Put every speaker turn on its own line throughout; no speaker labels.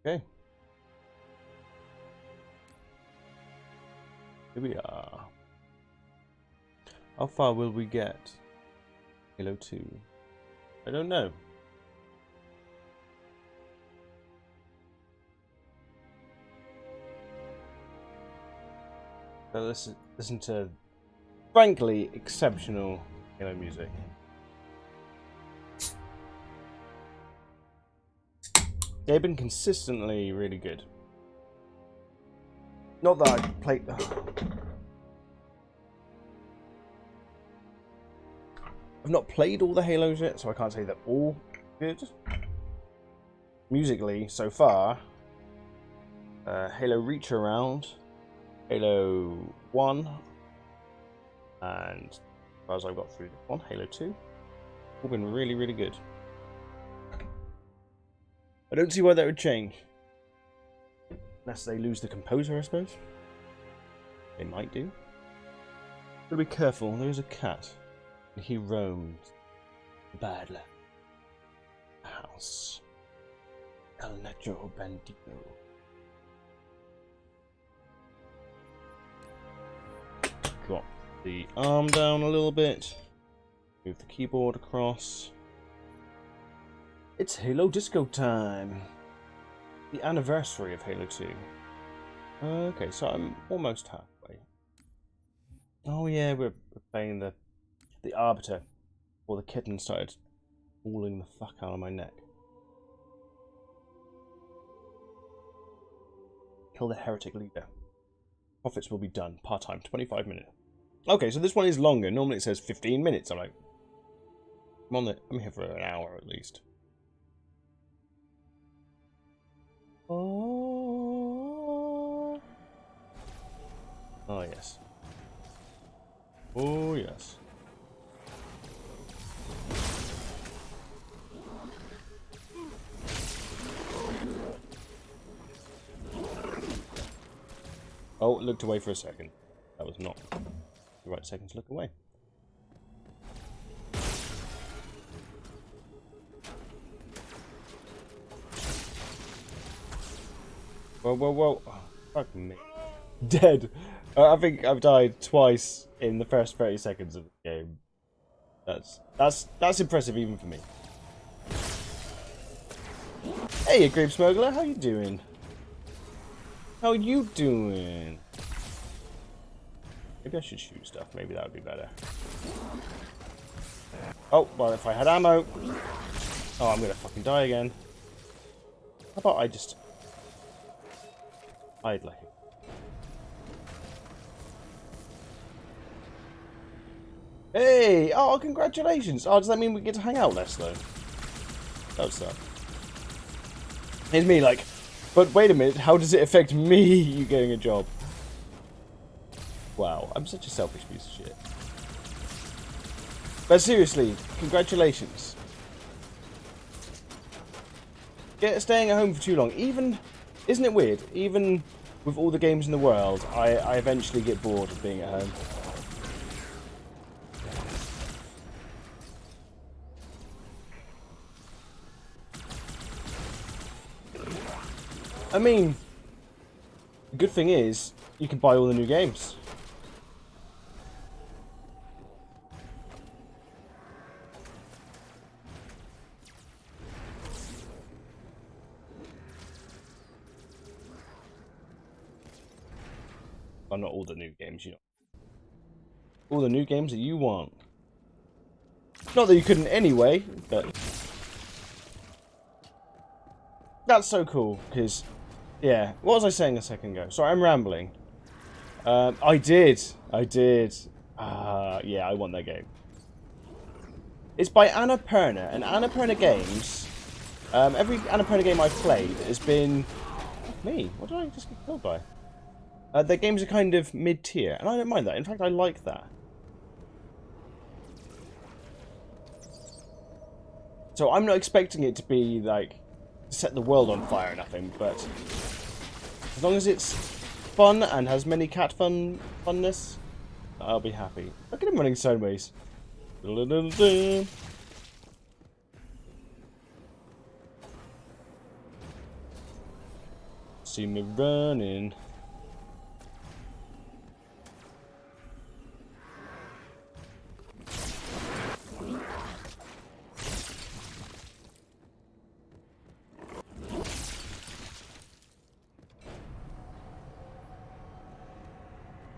Okay. Here we are. How far will we get? Halo 2. I don't know. But listen to frankly exceptional Halo music. They've been consistently really good. Not that I played. I've not played all the Halos yet, so I can't say they're all good. Musically, so far, Halo Reach Around, Halo 1, and as far as I've got through this one, Halo 2, all been really, really good. I don't see why that would change. Unless they lose the composer, I suppose. They might do. Gotta be careful, there is a cat. And he roams the Badlands. House. El Nacho Bandito. Drop the arm down a little bit. Move the keyboard across. It's Halo Disco time. The anniversary of Halo 2. Okay, so I'm almost halfway. Oh yeah, we're playing the Arbiter before the kitten started falling the fuck out of my neck. Kill the heretic leader. Profits will be done. Part-time, 25 minutes. Okay, so this one is longer. Normally it says 15 minutes. I'm like, I'm here for an hour at least. Oh yes. Oh yes. Oh, looked away for a second. That was not the right second to look away. Whoa, whoa, whoa. Oh, fuck me. Dead. I think I've died twice in the first 30 seconds of the game. That's impressive even for me. Hey, you grape smuggler, how you doing? How you doing? Maybe I should shoot stuff. Maybe that would be better. Oh, well, if I had ammo. Oh, I'm gonna fucking die again. How about I just hide like it? Hey! Oh, congratulations! Oh, does that mean we get to hang out less, though? That would suck. It's me, like, but wait a minute, how does it affect me, you getting a job? Wow, I'm such a selfish piece of shit. But seriously, congratulations. Staying at home for too long, even... Isn't it weird? Even with all the games in the world, I eventually get bored of being at home. I mean, the good thing is, you can buy all the new games. Well, not all the new games, you know. All the new games that you want. Not that you couldn't anyway, but... That's so cool, because... Yeah, what was I saying a second ago? Sorry, I'm rambling. I did. Yeah, I want that game. It's by Annapurna, and Annapurna Games... every Annapurna game I've played has been... Me? What did I just get killed by? Their games are kind of mid-tier, and I don't mind that. In fact, I like that. So I'm not expecting it to be, like, set the world on fire or nothing, but as long as it's fun and has many cat funness, I'll be happy. Look at him running sideways. see me running.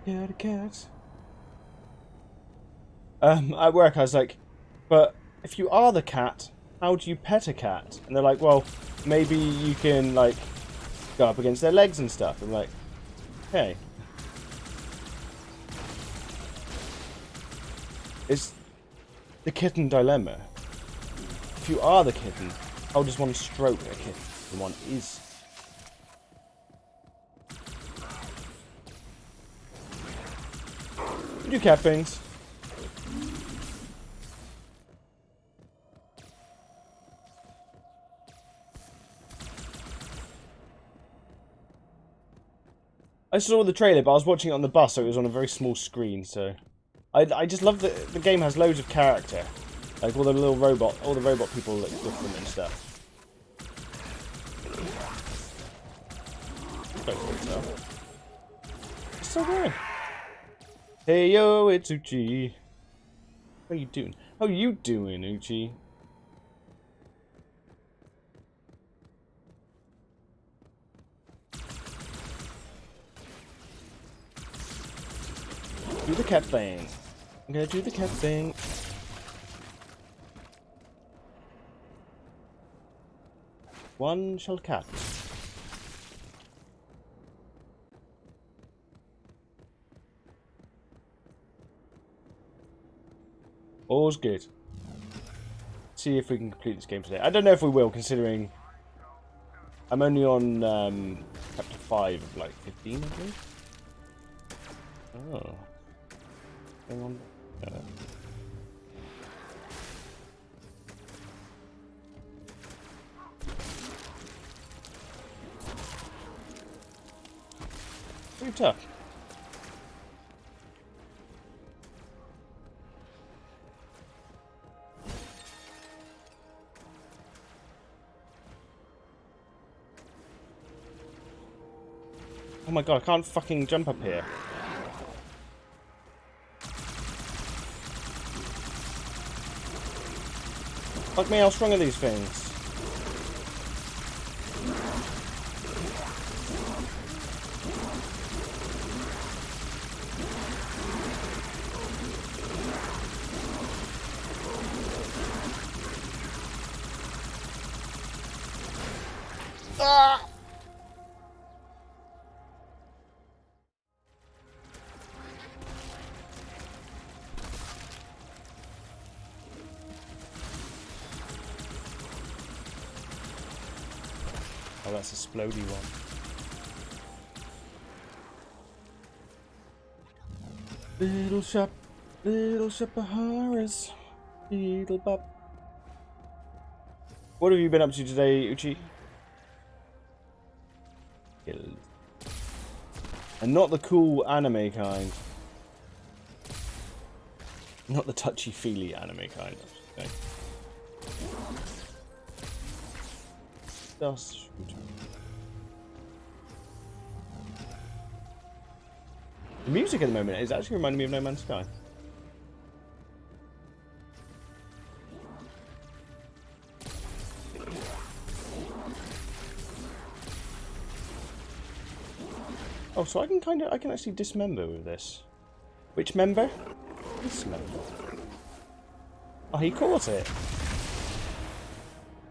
Cat, a cat. At work I was like, but if you are the cat, how do you pet a cat? And they're like, well, maybe you can, like, go up against their legs and stuff. I'm like, okay. It's the kitten dilemma. If you are the kitten, how does one stroke a kitten when one is? You do cat things. I saw the trailer, but I was watching it on the bus, so it was on a very small screen. So, I just love that the game has loads of character, like all the little robot, all the robot people look different and stuff. It's so good. Hey yo, it's Uchi. How you doing? How you doing, Uchi? Do the cat thing. I'm gonna do the cat thing. One shall cat. All's good. See if we can complete this game today. I don't know if we will, considering I'm only on chapter 5 of like 15, I think. Oh. Hang on. Pretty tough. Oh my god, I can't fucking jump up here. Fuck me, how strong are these things? Ah! Oh, that's a splody one. Little shop of horrors. Little bop. What have you been up to today, Uchi? Killed. And not the cool anime kind. Not the touchy-feely anime kind. Okay. Dust. The music at the moment is actually reminding me of No Man's Sky. Oh, so I can actually dismember with this. Which member? Dismember. Oh, he caught it.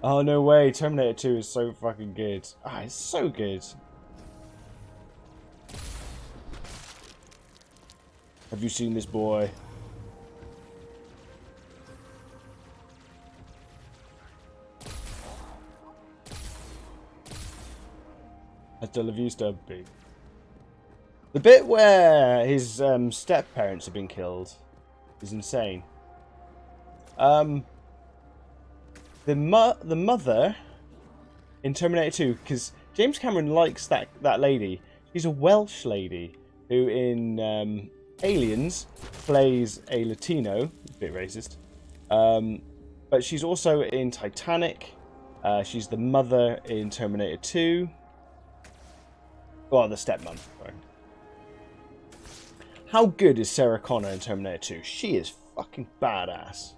Oh, no way. Terminator 2 is so fucking good. Ah, it's so good. Have you seen this boy? Hasta la vista, big. The bit where his step-parents have been killed is insane. The mother in Terminator 2, because James Cameron likes that lady. She's a Welsh lady who in Aliens plays a Latino, a bit racist, but she's also in Titanic. She's the mother in Terminator 2. Well, the stepmom. Sorry. How good is Sarah Connor in Terminator 2? She is fucking badass.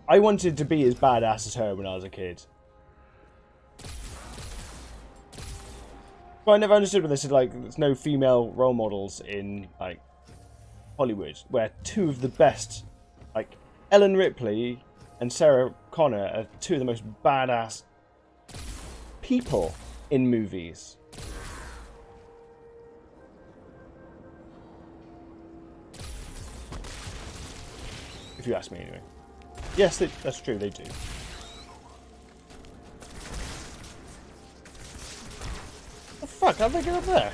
I wanted to be as badass as her when I was a kid. But I never understood when they said, like, there's no female role models in, like, Hollywood, where two of the best, like, Ellen Ripley and Sarah Connor are two of the most badass people in movies. If you ask me, anyway. Yes, that's true, they do. Oh, fuck, how'd they get up there?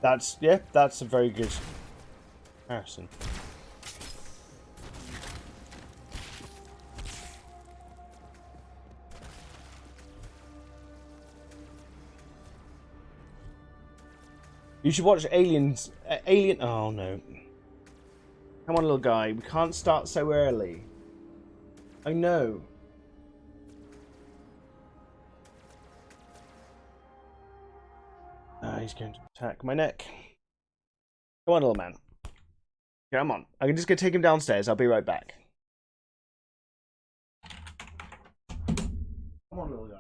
That's a very good comparison. You should watch Aliens. Alien. Oh no. Come on, little guy. We can't start so early. I know. He's going to attack my neck. Come on, little man. Come on. I'm just going to take him downstairs. I'll be right back. Come on, little guy.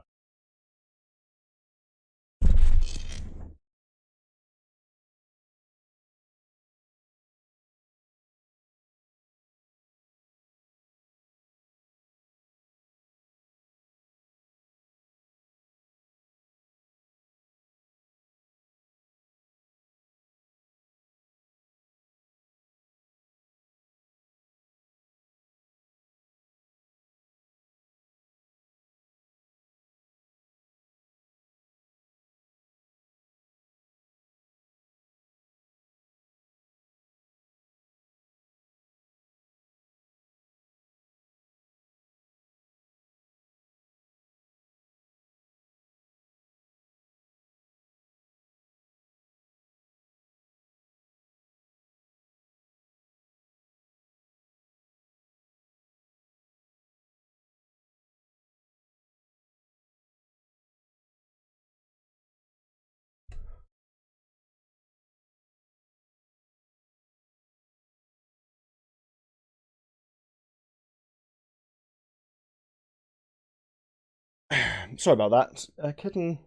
Sorry about that. Kitten.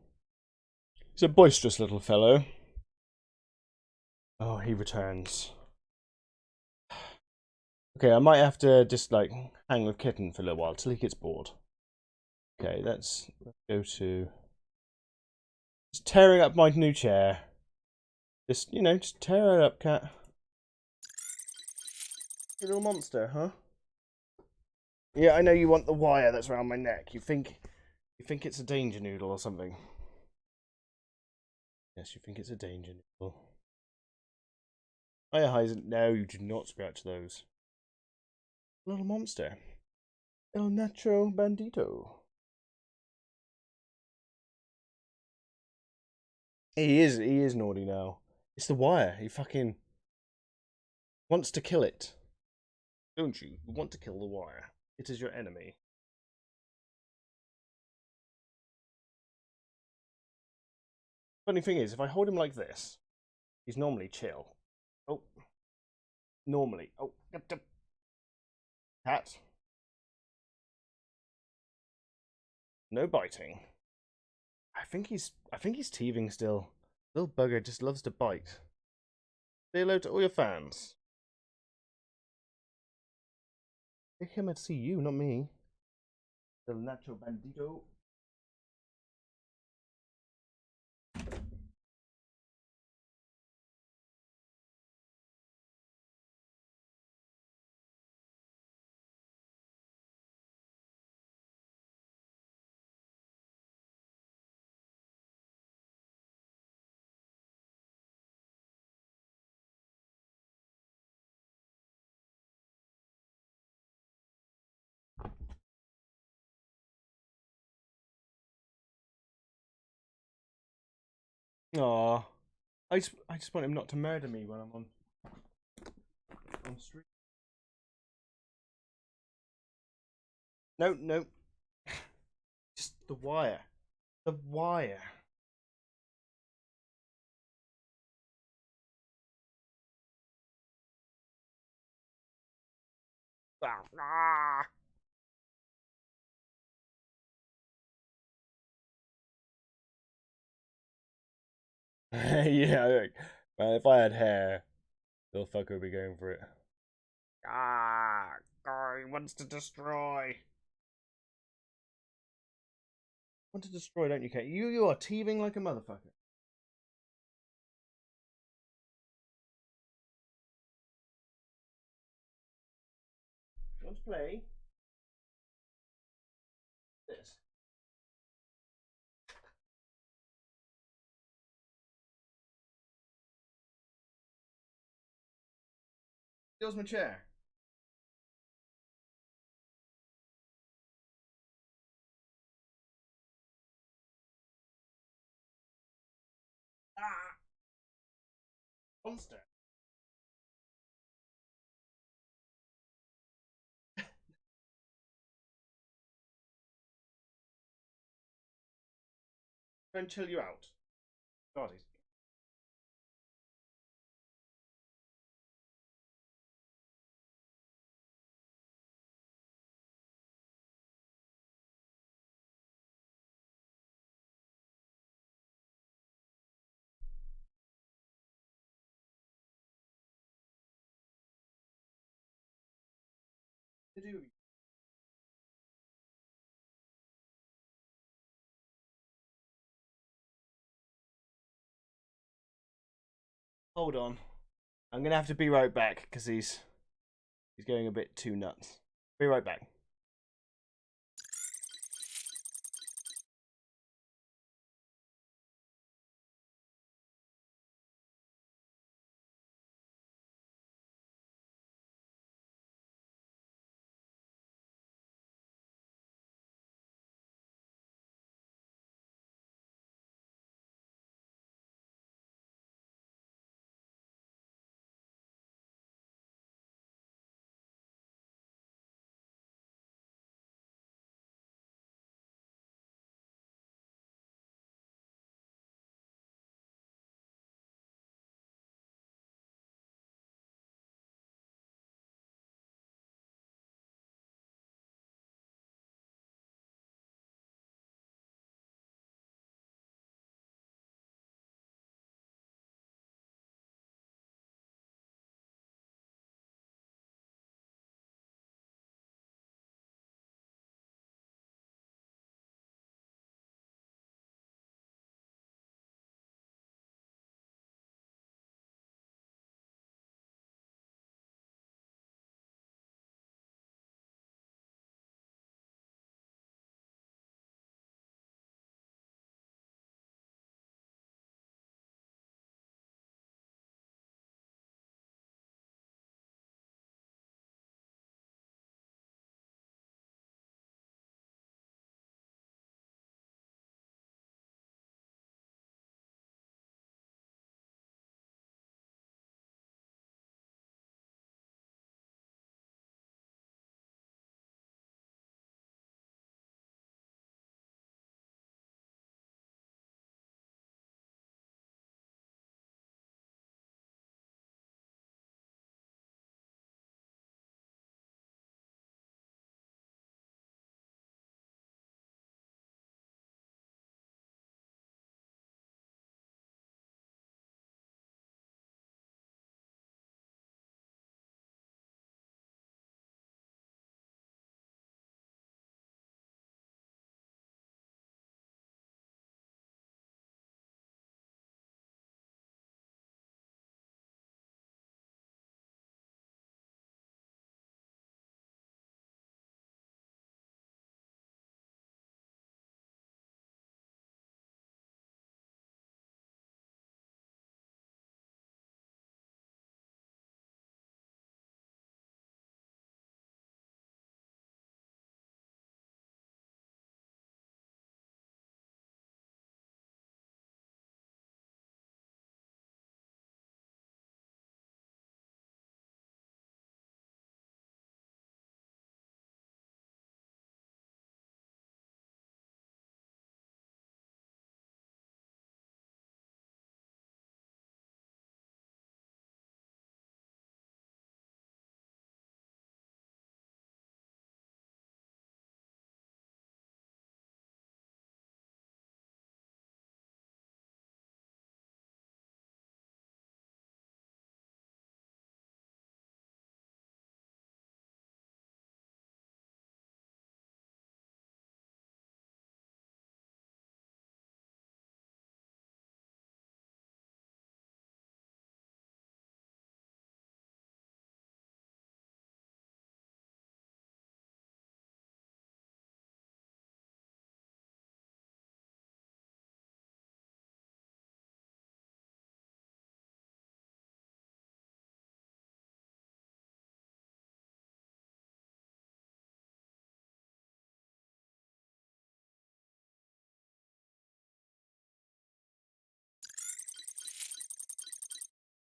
He's a boisterous little fellow. Oh, he returns. Okay, I might have to just, like, hang with Kitten for a little while till he gets bored. Okay, let's go to... Just tearing up my new chair. Just, you know, just tear it up, cat. You little monster, huh? Yeah, I know you want the wire that's around my neck. You think it's a danger noodle or something. Yes, you think it's a danger noodle. Hiya, Heisen. No, you do not scratch those. Little monster. El Nacho Bandito. He is naughty now. It's the wire. He fucking wants to kill it. Don't you? You want to kill the wire. It is your enemy. Funny thing is, if I hold him like this, he's normally chill. Oh. Normally. Oh. Cat. No biting. I think he's teething still. Little bugger just loves to bite. Say hello to all your fans. They came to see you, not me. El Nacho Bandito. Aww. I just want him not to murder me when I'm on stream. No. Just The wire. The wire. Ah. Yeah, look, man, if I had hair, little fucker would be going for it. Ah, God, he wants to destroy. Want to destroy, don't you, Kate? You are teething like a motherfucker. You want to play? This. Steals my chair. Ah, monster. Try and chill you out. God, he's. To do. Hold on. I'm gonna have to be right back because he's going a bit too nuts. Be right back.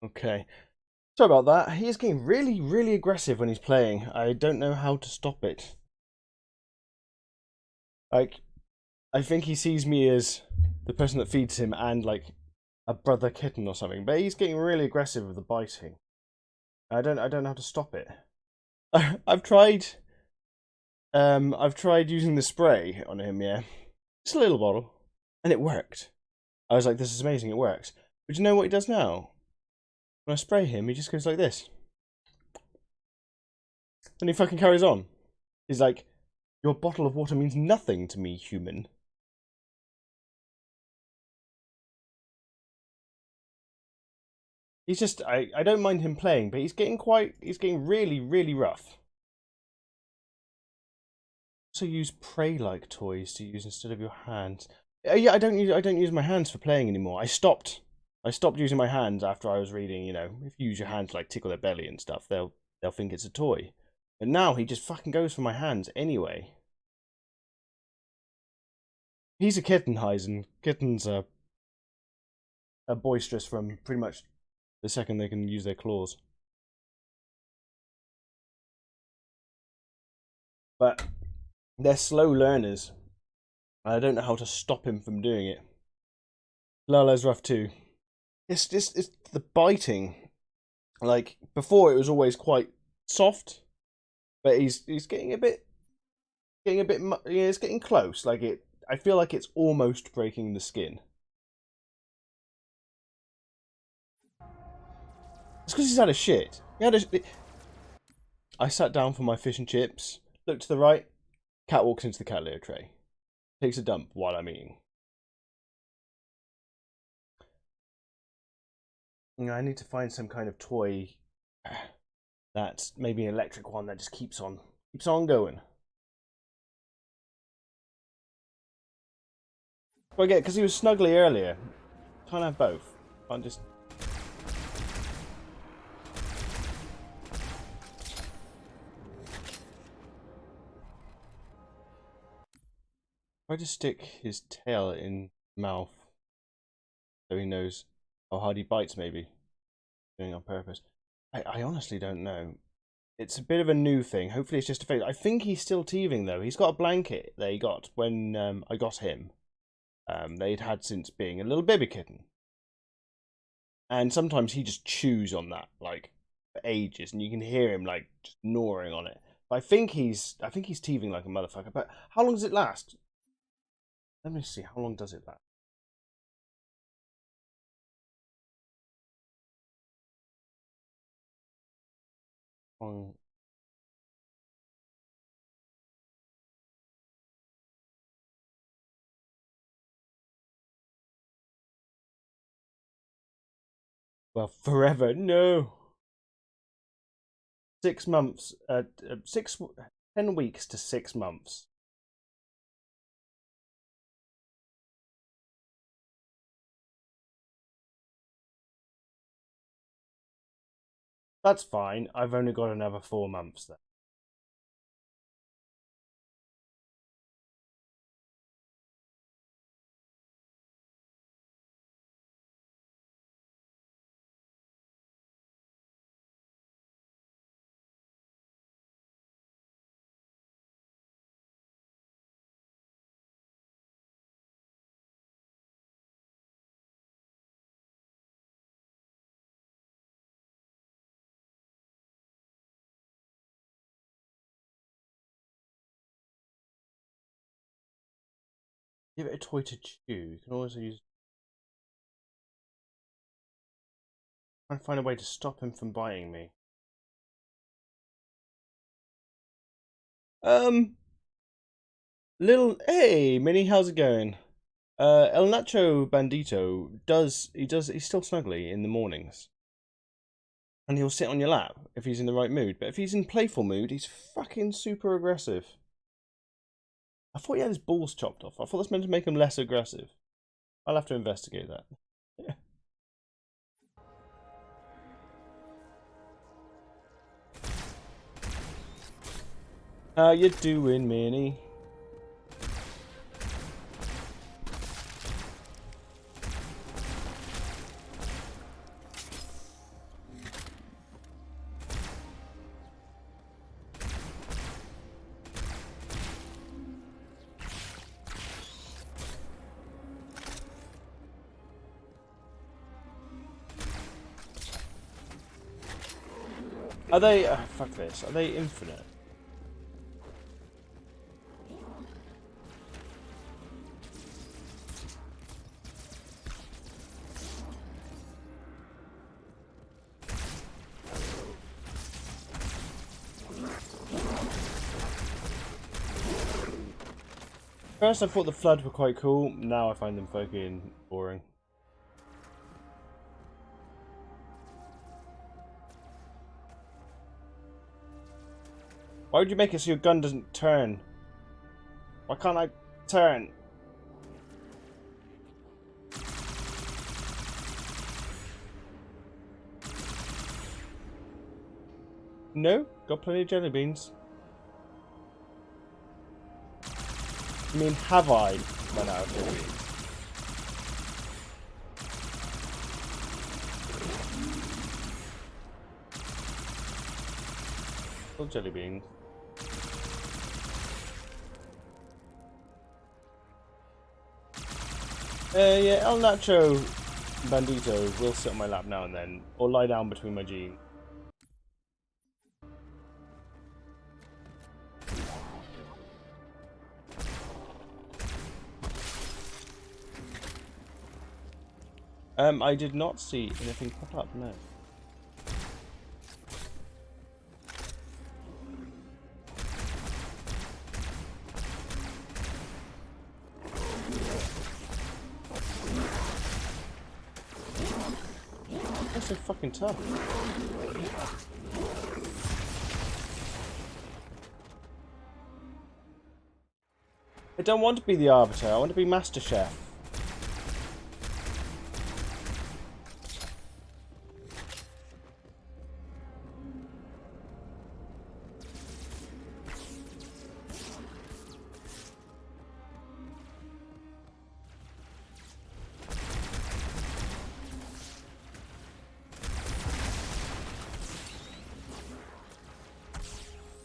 Okay. Sorry about that. He is getting really, really aggressive when he's playing. I don't know how to stop it. Like, I think he sees me as the person that feeds him and, like, a brother kitten or something. But he's getting really aggressive with the biting. I don't know how to stop it. I've tried using the spray on him, yeah. Just a little bottle. And it worked. I was like, this is amazing, it works. But you know what he does now? When I spray him, he just goes like this. And he fucking carries on. He's like, your bottle of water means nothing to me, human. He's just, I don't mind him playing, but he's getting really, really rough. Also use prey-like toys to use instead of your hands. Yeah, I don't use my hands for playing anymore. I stopped using my hands after I was reading, you know, if you use your hands to like tickle their belly and stuff, they'll think it's a toy. But now he just fucking goes for my hands anyway. He's a kitten, Heisen. Kittens are boisterous from pretty much the second they can use their claws. But they're slow learners. I don't know how to stop him from doing it. Lala's rough too. It's the biting. Like before, it was always quite soft, but he's getting a bit, yeah, it's getting close. Like it, I feel like it's almost breaking the skin. It's because he's had a shit. I sat down for my fish and chips. Look to the right. Cat walks into the cat litter tray. Takes a dump while I'm eating. I need to find some kind of toy that's maybe an electric one that just keeps on going. Well, again, because he was snuggly earlier. Can't have both. Can't just. Try to stick his tail in mouth so he knows how hard he bites, maybe. Doing it on purpose. I honestly don't know. It's a bit of a new thing. Hopefully it's just a phase. I think he's still teething, though. He's got a blanket that he got when I got him. They'd had since being a little baby kitten. And sometimes he just chews on that, like, for ages. And you can hear him, like, just gnawing on it. But I think he's teething like a motherfucker. But how long does it last? Let me see. How long does it last? Well, forever. No. 6 months. 10 weeks to 6 months. That's fine. I've only got another 4 months then. Give it a toy to chew. You can also use. Try and find a way to stop him from biting me. Hey, Minnie, how's it going? El Nacho Bandito he's still snuggly in the mornings. And he'll sit on your lap if he's in the right mood. But if he's in playful mood, he's fucking super aggressive. I thought he had his balls chopped off. I thought that's meant to make him less aggressive. I'll have to investigate that. Yeah. How you doing, Minnie? Are they... fuck this. Are they infinite? First I thought the Flood were quite cool, now I find them fucking boring. Why would you make it so your gun doesn't turn? Why can't I turn? No, got plenty of jelly beans. I mean, have I run out of jelly beans? Still jelly beans. Yeah, El Nacho Bandito will sit on my lap now and then, or lie down between my jeans. I did not see anything pop up, no. That's so fucking tough. I don't want to be the Arbiter, I want to be Master Chef.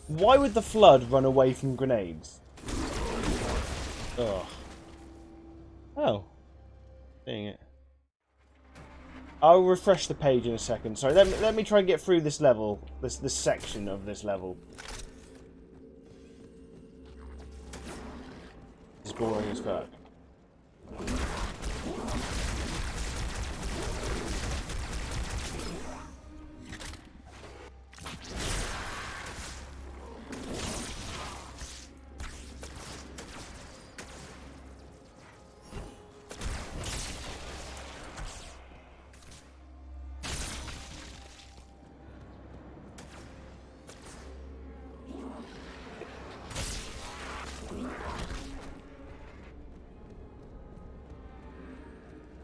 Why would the Flood run away from grenades? Ugh. Oh. Dang it. I'll refresh the page in a second. Sorry, let me try and get through this level. This section of this level. It's boring as fuck.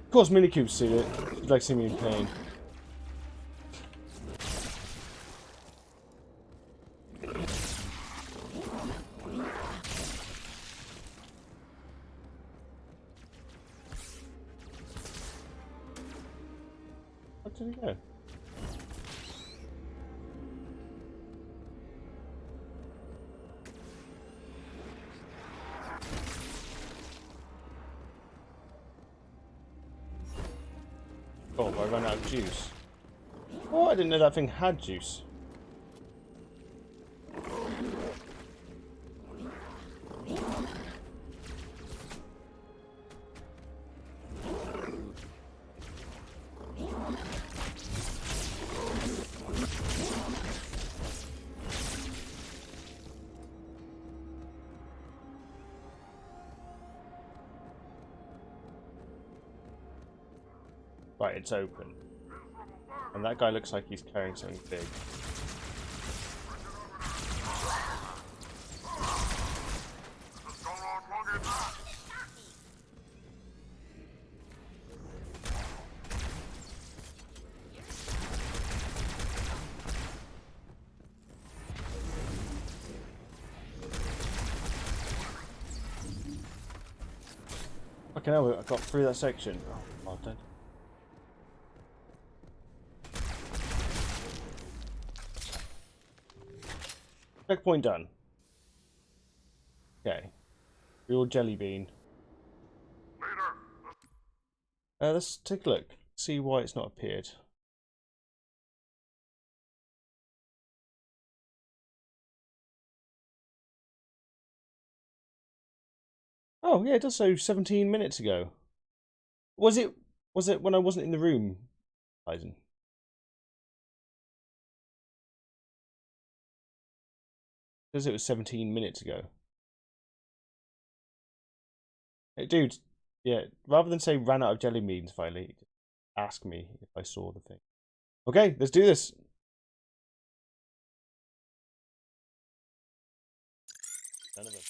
Of course, Minicube's seen it. She'd like to see me in pain. Where did he go? Oh, I ran out of juice. Oh, I didn't know that thing had juice. Right, it's open. And that guy looks like he's carrying something big. Okay, now I got through that section. Oh, well done. Checkpoint done. Okay. Real jelly bean. Let's take a look. See why it's not appeared. Oh yeah, it does so 17 minutes ago. Was it when I wasn't in the room, Eisen? Because it was 17 minutes ago. Hey, dude, yeah, rather than say ran out of jelly beans finally, ask me if I saw the thing. Okay, let's do this. None of them.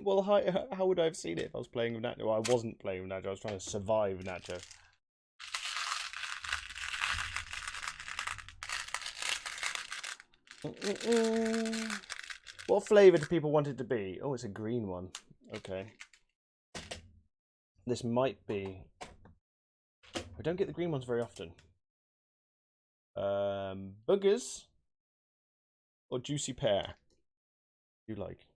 Well, how would I have seen it if I was playing with Nacho? Well, I wasn't playing with Nacho. I was trying to survive Nacho. What flavour do people want it to be? Oh, it's a green one. Okay. This might be... I don't get the green ones very often. Boogers or juicy pear? You like?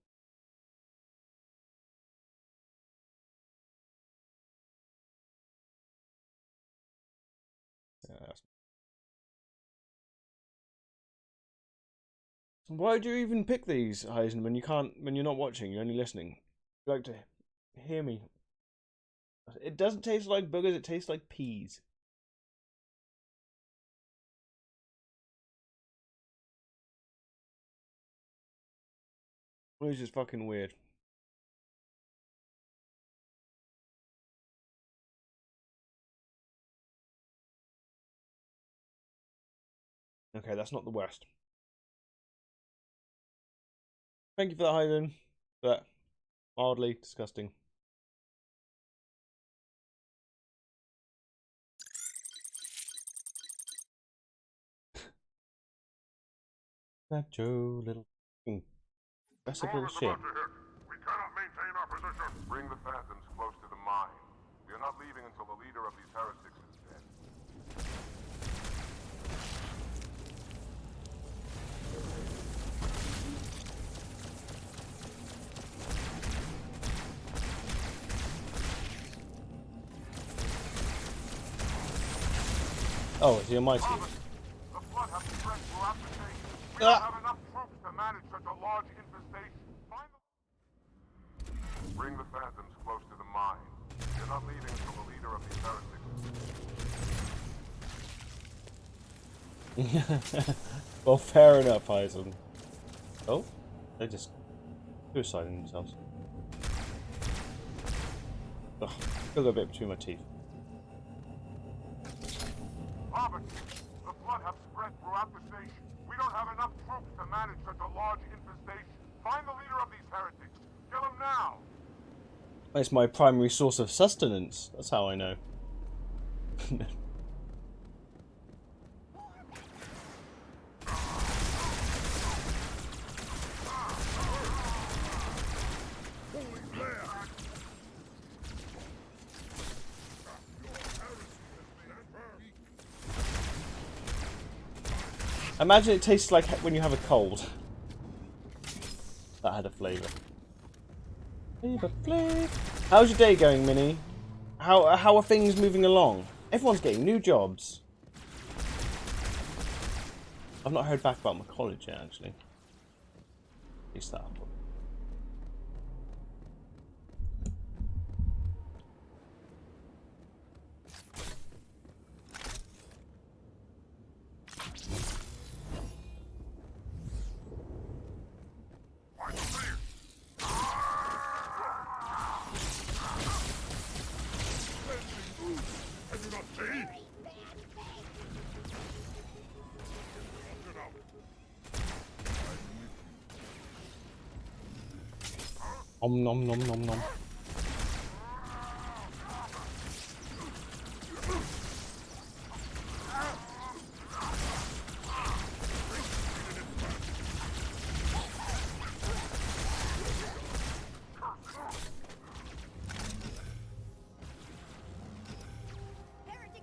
Yeah. Why do you even pick these, Heisen, when you can't, when you're not watching, you're only listening? You like to hear me. It doesn't taste like boogers, it tastes like peas. Which is fucking weird. Okay, that's not the worst. Thank you for that, Heisen. But mildly disgusting. Nacho, little recipe shit.
We cannot maintain our position. Bring the Phantoms close to the mine. We are not leaving until the leader of these heretics is dead.
Oh, it's the Almighty.
The flood has spread throughout the state. We don't have enough troops to manage such a large infestation. Bring the Phantoms close to the mine. We are not leaving until the leader of these heretics.
Well, fair enough, Heisen. Oh, they just suiciding themselves. Ugh, still got a bit between my teeth.
Robert, the flood has spread throughout the station. We don't have enough troops to manage such a large infestation. Find the leader of these heretics. Kill him now.
It's my primary source of sustenance. That's how I know. Imagine it tastes like when you have a cold. That had a flavour. How's your day going, Minnie? How are things moving along? Everyone's getting new jobs. I've not heard back about my college yet, actually. At least that. Om nom nom nom nom.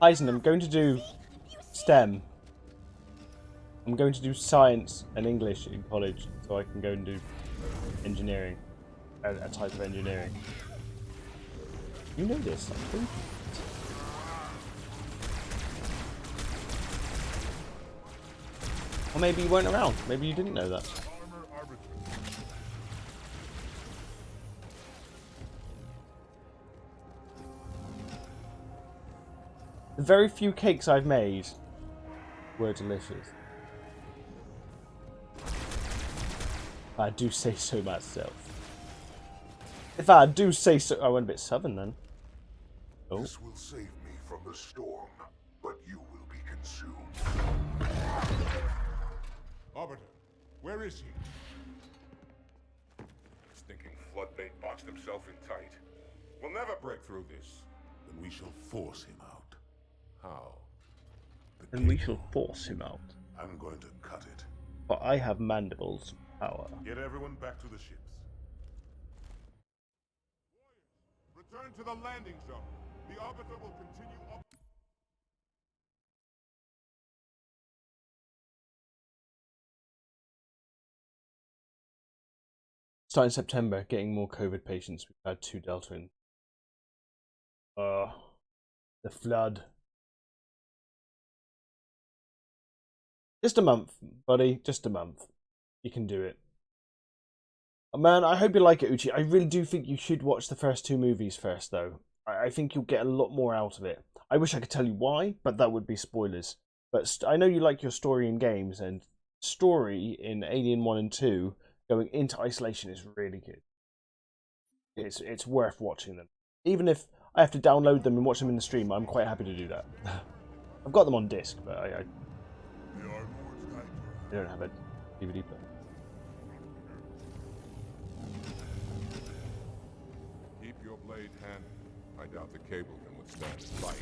Eisen, I'm going to do STEM. I'm going to do science and English in college, so I can go and do engineering. A type of engineering. You know this, I told you. Or maybe you weren't around. Maybe you didn't know that.
Armor Arbiter.
The very few cakes I've made were delicious. I do say so myself. If I do say so... I went a bit southern then. Oh.
This will save me from the storm, but you will be consumed. Arbiter, where is he? Stinking floodbait boxed himself in tight. We'll never break through this. Then we shall force him out. How?
And we shall force him out.
I'm going to cut it.
But I have mandibles power.
Get everyone back to the ships. Return to the landing zone. The Arbiter will continue up.
Starting September, getting more COVID patients. We've had 2 Delta in. The flood. Just a month, buddy. Just a month. You can do it. Oh, man, I hope you like it, Uchi. I really do think you should watch the first 2 movies first, though. I think you'll get a lot more out of it. I wish I could tell you why, but that would be spoilers. But I know you like your story in games, and story in Alien 1 and 2 going into Isolation is really good. It's worth watching them. Even if I have to download them and watch them in the stream, I'm quite happy to do that. I've got them on disc, but I don't have a DVD player.
Keep your blade handy. I doubt the cable can withstand its bite.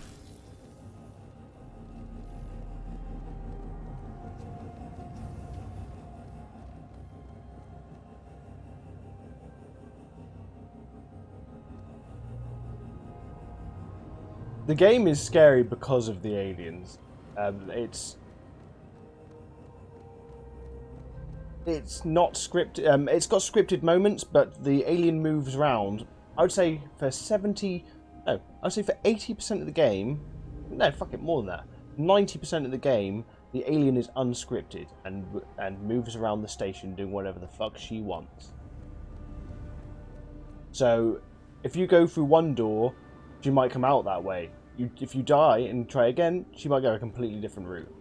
The game is scary because of the aliens. It's not scripted. It's got scripted moments, but the alien moves around. I would say for 70, no, I would say for 80% of the game. No, fuck it, more than that. 90% of the game, the alien is unscripted and moves around the station doing whatever the fuck she wants. So, if you go through one door, she might come out that way. If you die and try again, she might go a completely different route.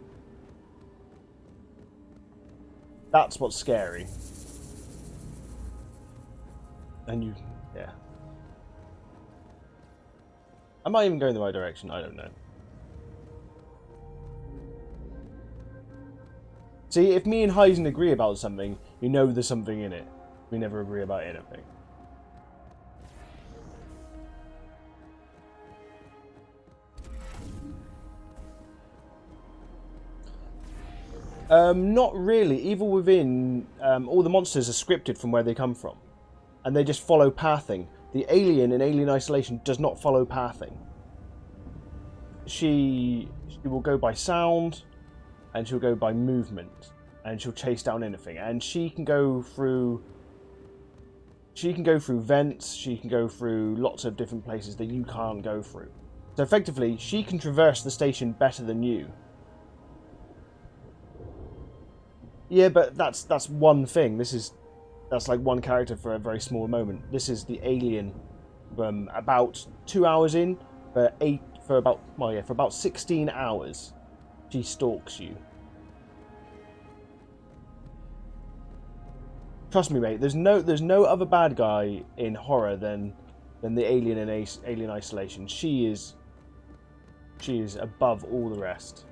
That's what's scary. And yeah. Am I even going the right direction? I don't know. See, if me and Heisen agree about something, you know there's something in it. We never agree about anything. Not really. Evil Within, all the monsters are scripted from where they come from. And they just follow pathing. The alien in Alien Isolation does not follow pathing. She will go by sound, and she'll go by movement, and she'll chase down anything. And she can go through vents, she can go through lots of different places that you can't go through. So effectively, she can traverse the station better than you. Yeah, but that's one thing. That's like one character for a very small moment. This is the alien from about 2 hours in, for about 16 hours. She stalks you. Trust me, mate. There's no other bad guy in horror than the alien in Alien Isolation. She is above all the rest.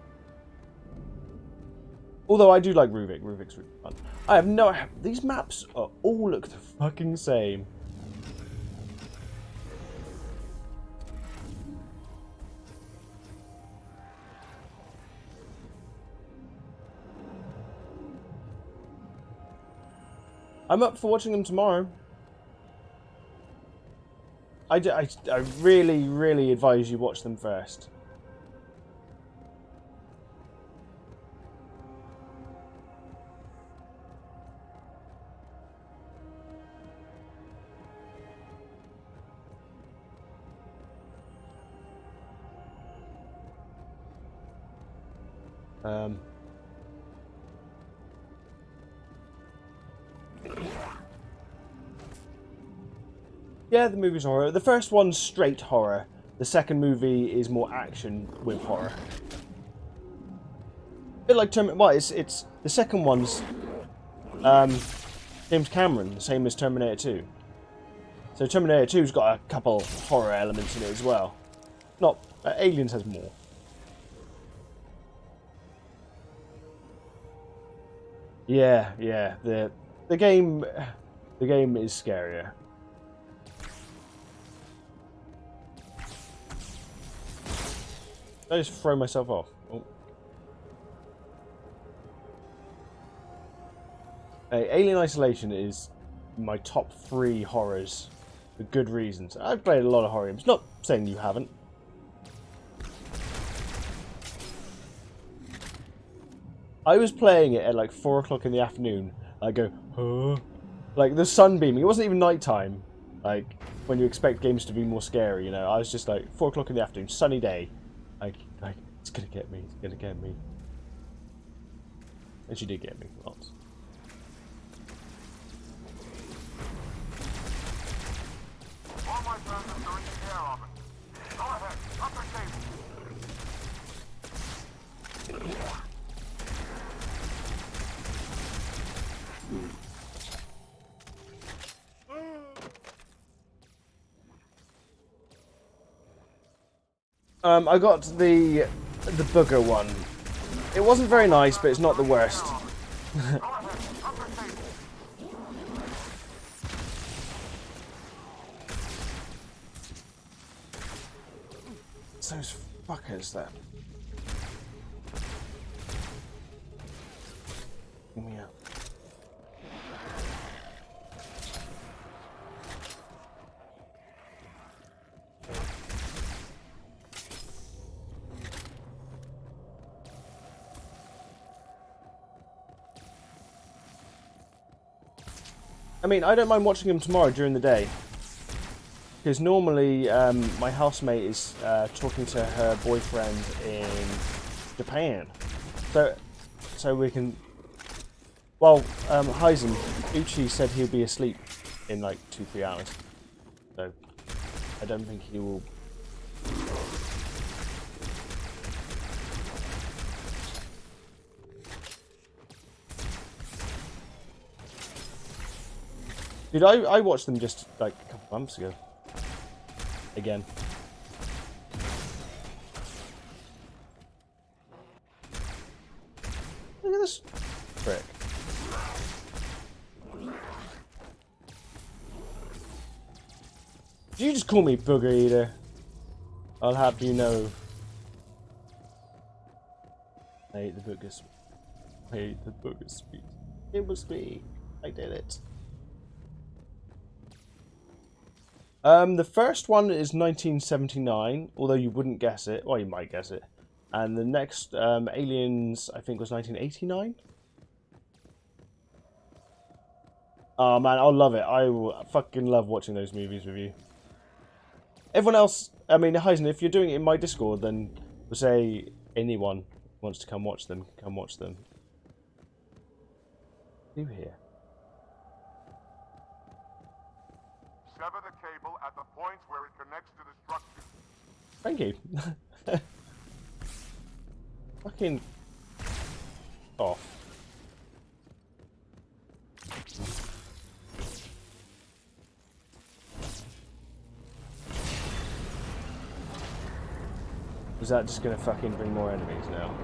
Although I do like Ruvik. Ruvik's really fun. I have no... These maps all look the fucking same. I'm up for watching them tomorrow. I really, really advise you watch them first. Yeah, the movie's horror. The first one's straight horror. The second movie is more action with horror. A bit like Terminator. Well, it's the second one's James Cameron, the same as Terminator 2. So Terminator 2's got a couple horror elements in it as well. Not Aliens has more. Yeah, yeah. The game is scarier. Did I just throw myself off? Oh. Alien Isolation is my top 3 horrors for good reasons. I've played a lot of horror games. Not saying you haven't. I was playing it at like 4 o'clock in the afternoon. I go, huh? Like the sun beaming. It wasn't even nighttime. Like when you expect games to be more scary, you know. I was just like 4 o'clock in the afternoon, sunny day. Like it's gonna get me. It's gonna get me. And she did get me lots.
All my persons are in the air orbit. Go ahead, up the cable.
I got the booger one. It wasn't very nice, but it's not the worst.
Go ahead, up the cable.
It's those fuckers there. Yeah. I mean, I don't mind watching them tomorrow during the day. Because normally, my housemate is talking to her boyfriend in Japan. So we can... Well, Heisen, Uchi said he'll be asleep in like 2-3 hours. So, I don't think he will... Dude, I watched them just like a couple months ago. Again. Look at this prick. Did you just call me Booger Eater? I'll have you know. I hate the booger sweet. I hate the booger sweet. It was me. I did it. The first one is 1979, although you wouldn't guess it. Well, you might guess it. And the next, Aliens, I think was 1989. Oh man, I'll love it. I will fucking love watching those movies with you. Everyone else, I mean, Heisen, if you're doing it in my Discord, then we'll say anyone wants to come watch them, come watch them. You here?
Sever the cable at the points where it connects to the structure.
Thank you. Fucking off. Is that just gonna fucking bring more enemies now?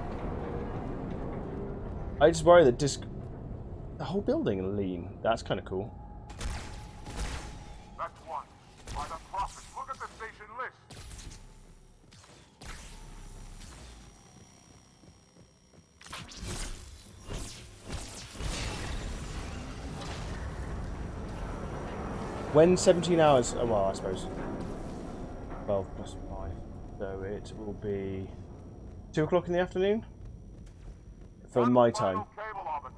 I just worry that the whole building will lean. That's kind of cool.
That's one. By the prophet, look at the station list.
When 17 hours, oh, well, I suppose 12 plus 5, so it will be 2 o'clock in the afternoon for my time.
Final cable orbiter.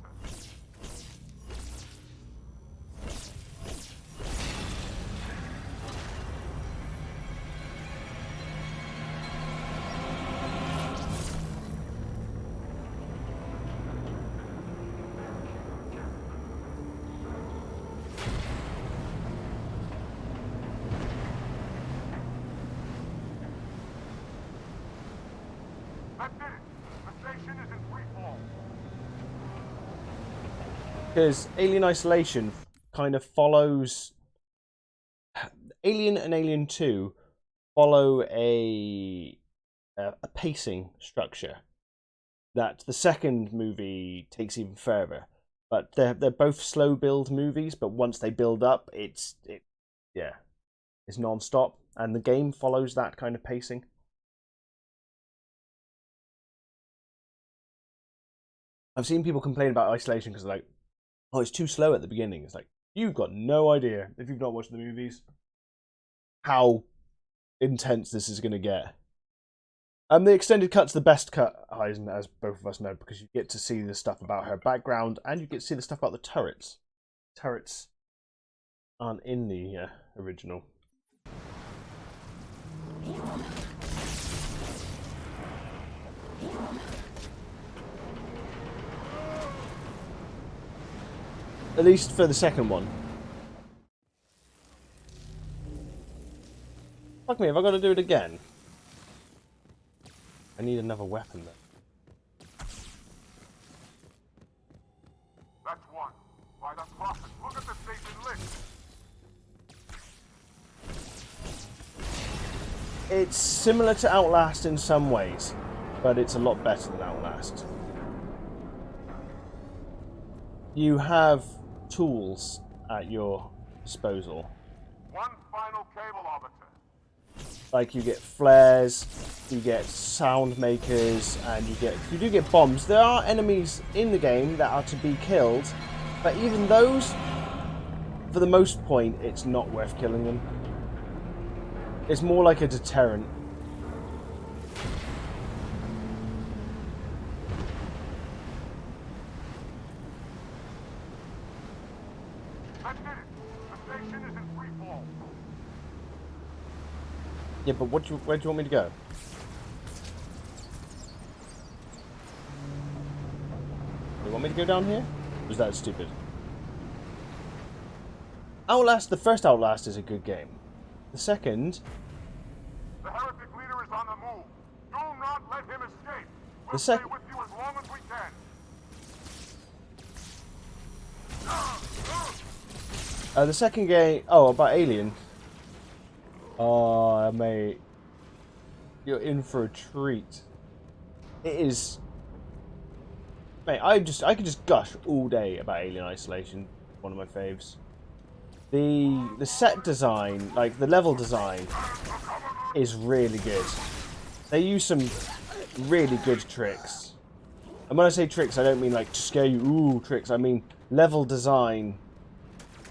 That did it. The station is in free fall.
Because Alien Isolation kind of follows... Alien and Alien 2 follow a pacing structure that the second movie takes even further. But they're both slow build movies, but once they build up, it's non-stop, and the game follows that kind of pacing. I've seen people complain about Isolation because they're like, oh, it's too slow at the beginning. It's like, you've got no idea, if you've not watched the movies, how intense this is going to get. The extended cut's the best cut, Heisen, as both of us know, because you get to see the stuff about her background, and you get to see the stuff about the turrets. Turrets aren't in the original. At least for the second one. Fuck me, have I got to do it again? I need another weapon then.
That's one. By the prophet, look at the station list.
It's similar to Outlast in some ways, but it's a lot better than Outlast. You have tools at your disposal.
One final cable arbiter.
Like you get flares, you get sound makers, and you do get bombs. There are enemies in the game that are to be killed, but even those, for the most point, it's not worth killing them. It's more like a deterrent.
That did it. The station is in free fall.
Yeah, but where do you want me to go? You want me to go down here? Or is that stupid? Outlast, the first Outlast is a good game. The second...
The heretic leader is on the move. Do not let him escape. We'll
The
stay
sec-
with you as long as we can.
the second game... Oh, about Alien. Oh, mate. You're in for a treat. It is... Mate, I could just gush all day about Alien Isolation. One of my faves. The set design, like the level design, is really good. They use some really good tricks. And when I say tricks, I don't mean like to scare you, ooh, tricks. I mean level design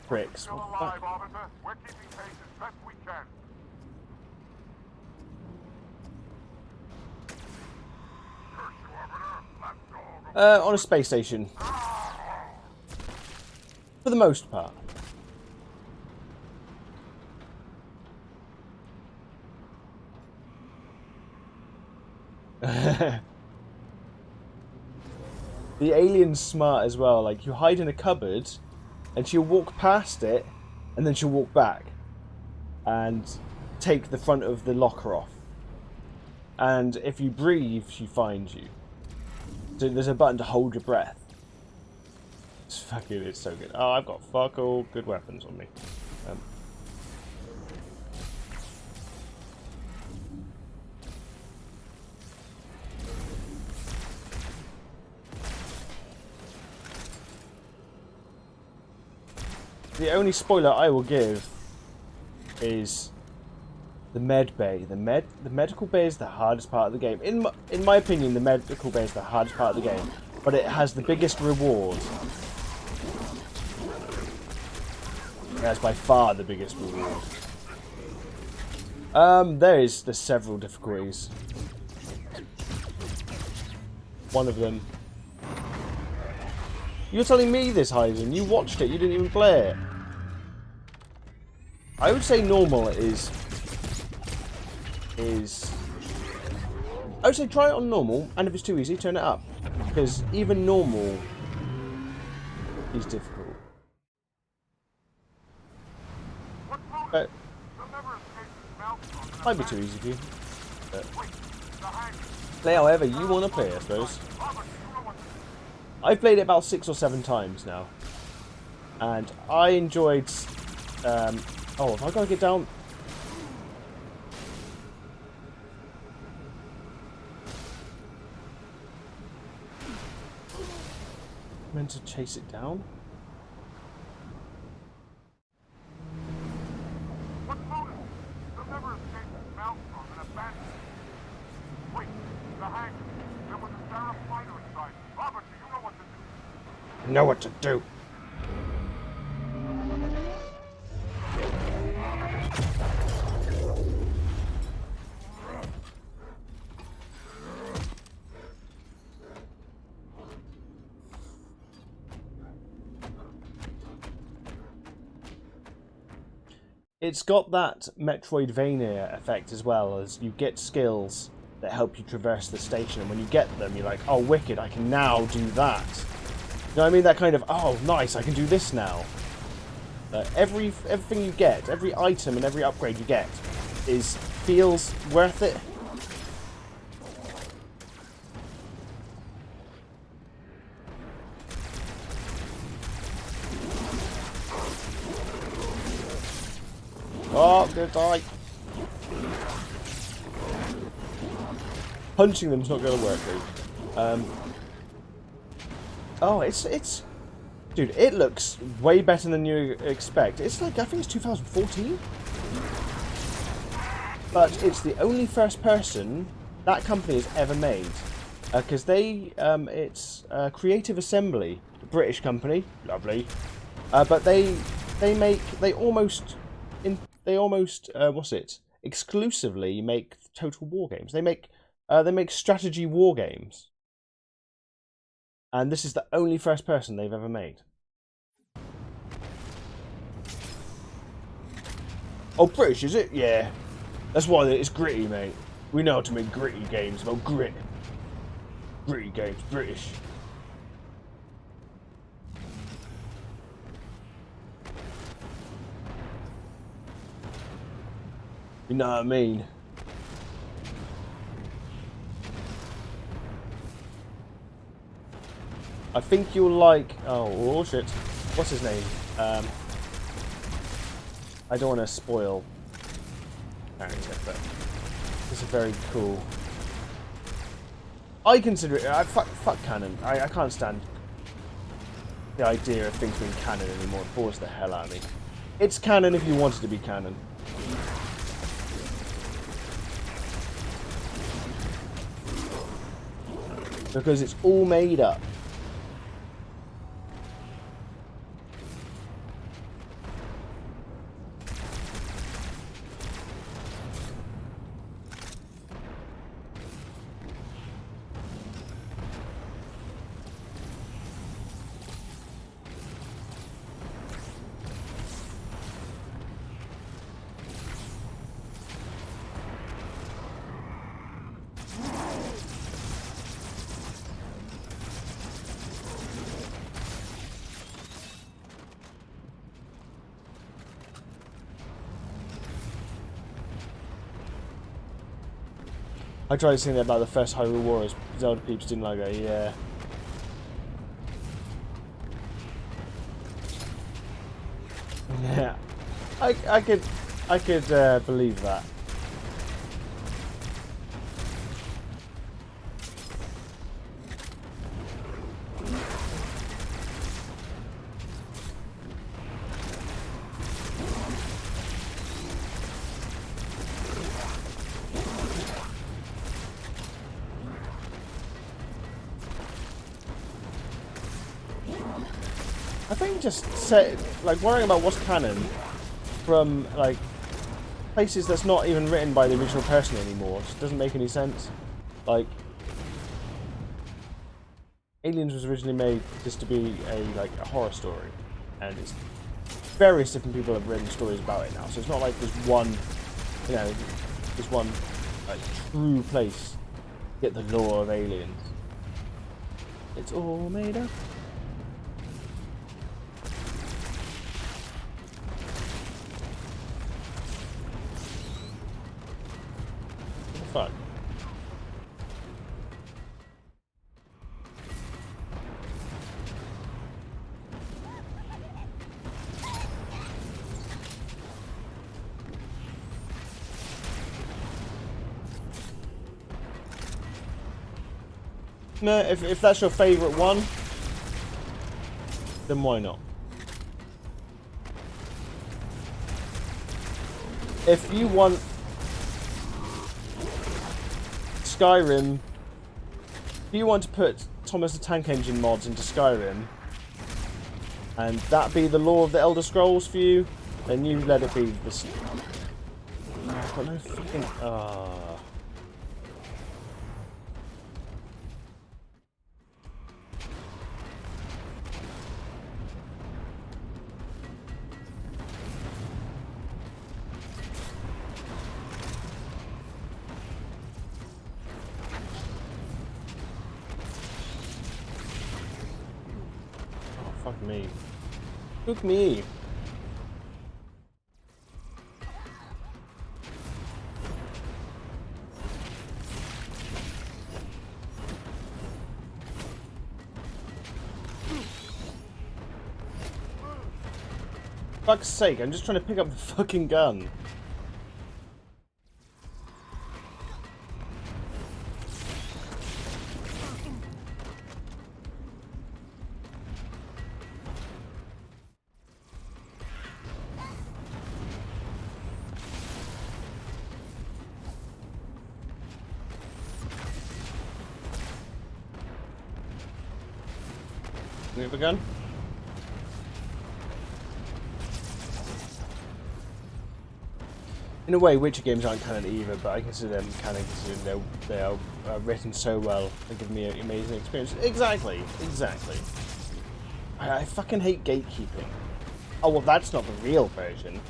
tricks.
Still alive, officer. We're keeping pace as best we can.
On a space station. For the most part. The alien's smart as well. Like, you hide in a cupboard, and she'll walk past it, and then she'll walk back and take the front of the locker off. And if you breathe, she finds you. So there's a button to hold your breath. It's so good. Oh, I've got fuck all good weapons on me. The only spoiler I will give is the med bay. The medical bay is the hardest part of the game. In my opinion, the medical bay is the hardest part of the game, but it has the biggest reward. That's by far the biggest reward. There's several difficulties. One of them. You're telling me this, Heisen? You watched it. You didn't even play it. I would say normal is. I would say try it on normal, and if it's too easy, turn it up. Because even normal is difficult. But might be too easy for you. But Play however you want to play, I suppose. I've played it about 6 or 7 times now. And I enjoyed... oh, have I got to get down? Meant to chase it down?
What's Lotus? They'll never escape Maelstrom and abandon it. Wait, the hangar. There was a Sarah fighter inside. Robert, do you know what to do?
Know what to do. It's got that Metroidvania effect as well, as you get skills that help you traverse the station, and when you get them, you're like, oh, wicked, I can now do that. You know what I mean? That kind of, oh, nice, I can do this now. Everything you get, every item and every upgrade you get, feels worth it. Oh, good die. Punching them's not going to work, dude. Oh, it's... Dude, it looks way better than you expect. It's like, I think it's 2014? But it's the only first person that company has ever made. Because it's Creative Assembly, a British company. Lovely. But they almost, what's it? Exclusively make Total War games. They make strategy war games. And this is the only first person they've ever made. Oh, British, is it? Yeah. That's why it's gritty, mate. We know how to make gritty games about grit. Gritty games, British. You know what I mean? I think you'll like... Oh shit. What's his name? I don't want to spoil character, but it's a very cool... I consider it... fuck canon. I can't stand the idea of things being canon anymore. It bores the hell out of me. It's canon if you want it to be canon. Because it's all made up. I tried saying that about the first Hyrule Warriors. Zelda peeps didn't like it, yeah. Yeah. I could believe that. I think just worrying about what's canon from like places that's not even written by the original person anymore just doesn't make any sense. Like, Aliens was originally made just to be a horror story, and it's various different people have written stories about it now. So it's not like there's one, there's one like true place to get the lore of Aliens. It's all made up. Fuck. No, if that's your favourite one, then why not? If you want Skyrim, if you want to put Thomas the Tank Engine mods into Skyrim, and that be the lore of the Elder Scrolls for you, then you let it be this. I've got no fucking. Fuck me. Fuck me. Fuck's sake, I'm just trying to pick up the fucking gun. We have a gun? In a way, Witcher games aren't canon either, but I consider them canon considering they are written so well. They give me an amazing experience. Exactly, exactly. I fucking hate gatekeeping. Oh, well, that's not the real version.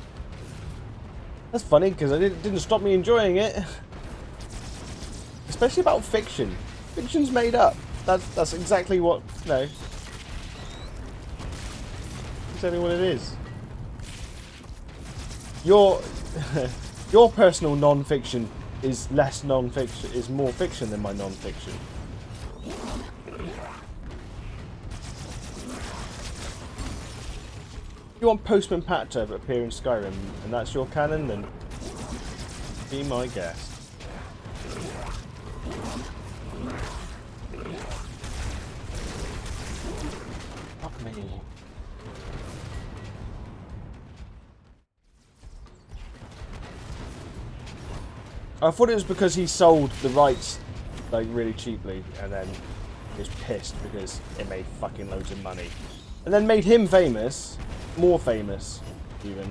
That's funny, because it didn't stop me enjoying it. Especially about fiction. Fiction's made up. That's exactly what, exactly what it is. Your personal non-fiction is less non-fiction, is more fiction than my non-fiction. If you want Postman Pat to appear in Skyrim, and that's your canon, then be my guest. Fuck me. I thought it was because he sold the rights like really cheaply, and then he was pissed because it made fucking loads of money, and then made him famous, more famous, even.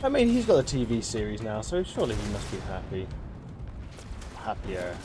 I mean, he's got a TV series now, so surely he must be happy. Happier.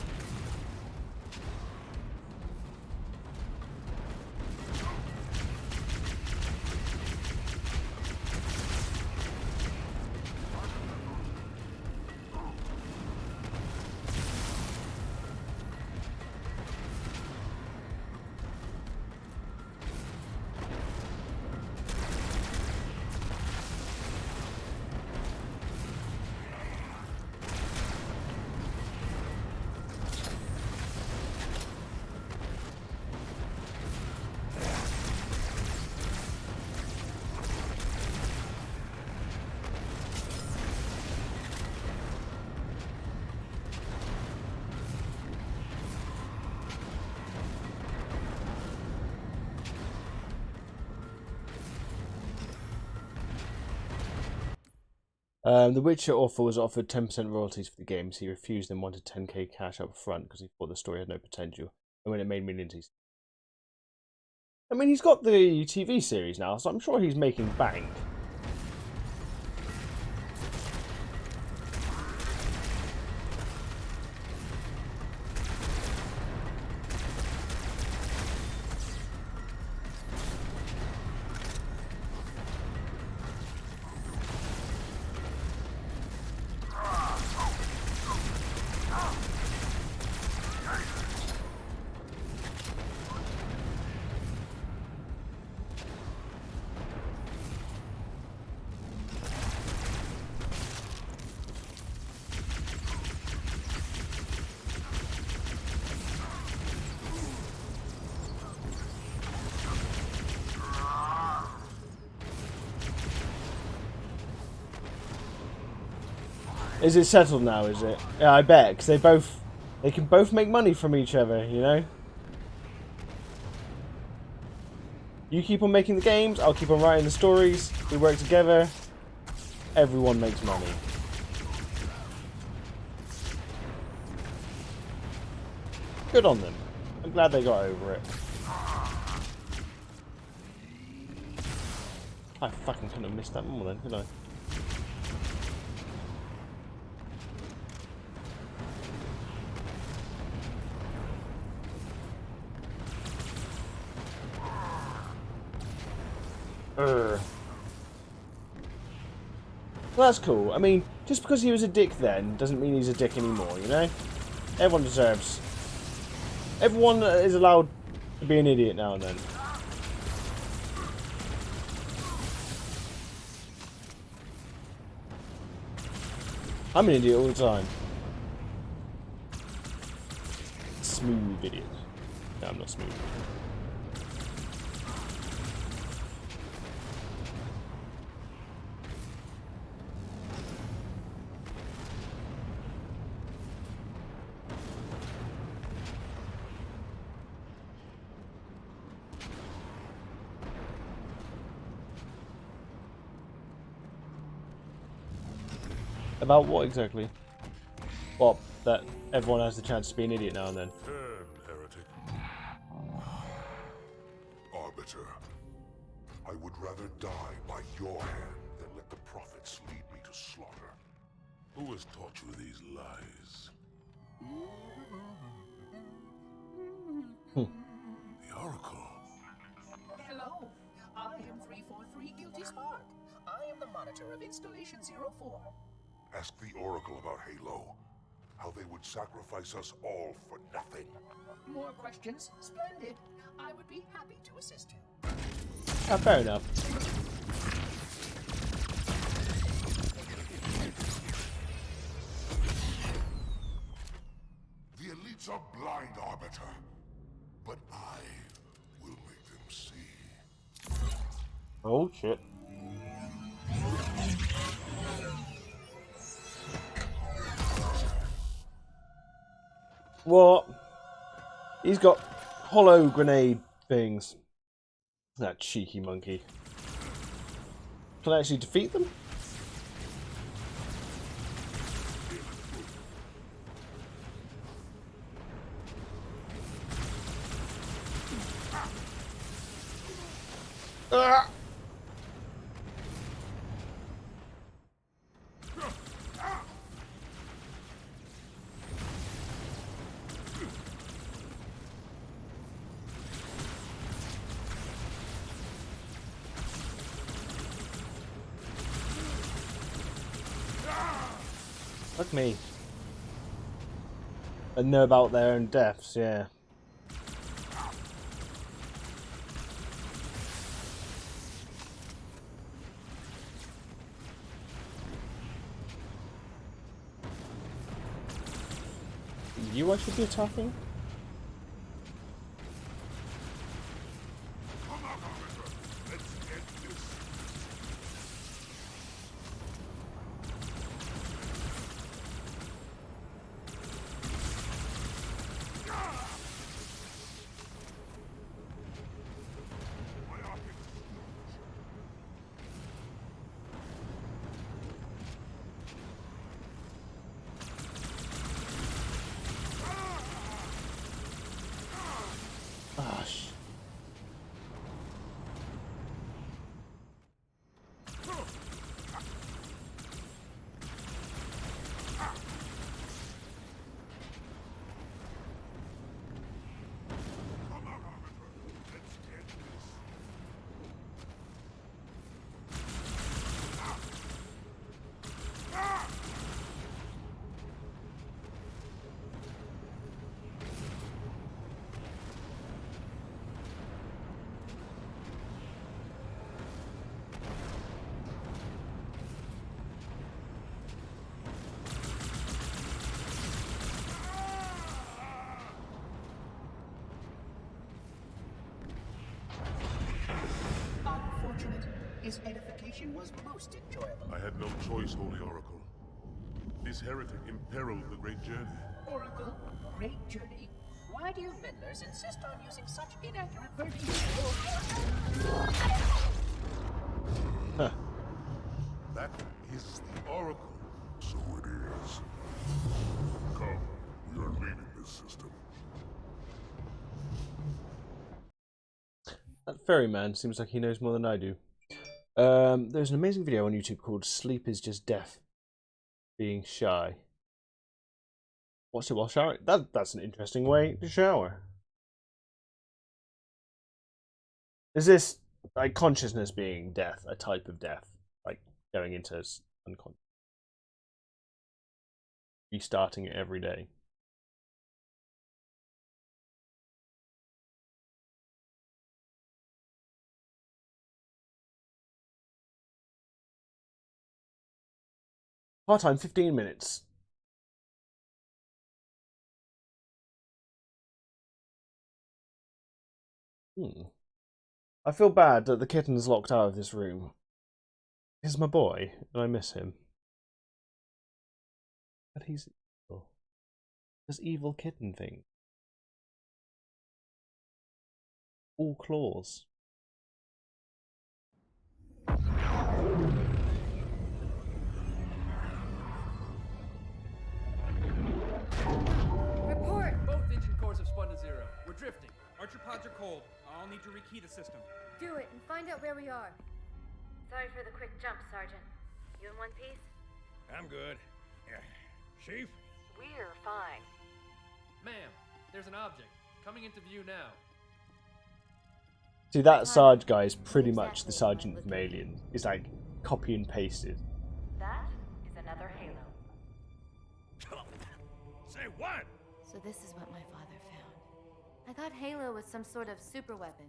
The Witcher author was offered 10% royalties for the games. He refused and wanted 10k cash up front because he thought the story had no potential. And when it made millions, I mean, he's got the TV series now, so I'm sure he's making bank. Is it settled now, is it? Yeah, I bet, because they can both make money from each other, you know? You keep on making the games, I'll keep on writing the stories, we work together, everyone makes money. Good on them. I'm glad they got over it. I fucking couldn't have missed that more then, could I? Well, that's cool. I mean, just because he was a dick then doesn't mean he's a dick anymore, you know? Everyone deserves... Everyone is allowed to be an idiot now and then. I'm an idiot all the time. Smooth idiot. No, I'm not smooth. About what exactly? What, that everyone has the chance to be an idiot now and then?
Turn, heretic. Arbiter, I would rather die by your hand than let the prophets lead me to slaughter. Who has taught you these lies? The Oracle.
Hello, I am 343 Guilty Spark. I am the monitor of Installation 04.
Ask the Oracle about Halo. How they would sacrifice us all for nothing.
More questions? Splendid. I would be happy to assist you.
Fair enough.
The elites are blind, Arbiter. But I will make them see.
Oh shit. What? He's got hollow grenade things. That cheeky monkey. Can I actually defeat them? Ah! Fuck me. And know about their own deaths, yeah. You I should be attacking?
Come on, Arbiter. Let's end this.
Ah, sh...
Unfortunate. His edification was most enjoyable.
I had no choice, Holy Oracle. This heretic imperiled the great journey.
Oracle, great journey. Why do you meddlers insist on using such inaccurate verbiage?
Huh.
That is the Oracle. So it is. Come, we are leaving this system.
That ferryman seems like he knows more than I do. There's an amazing video on YouTube called "Sleep is Just Death Being Shy." Watch it while showering. That's an interesting way to shower. Is this like consciousness being death, a type of death, like going into unconscious, restarting it every day? Part time 15 minutes. I feel bad that the kitten's locked out of this room. He's my boy, and I miss him. But he's evil. This evil kitten thing. All claws.
Report! Both engine cores have spun to zero. We're drifting. Archer pods are cold. I'll need to rekey the system.
Do it and find out where we are. Sorry for the quick jump, Sergeant. You in one piece?
I'm good. Chief?
We're fine.
Ma'am, there's an object coming into view now.
See, that Sarge guy is pretty much the Sergeant from Alien. It's like copy and pasted.
That is another Halo.
Say what?
So this is what my father found. I thought Halo was some sort of super weapon.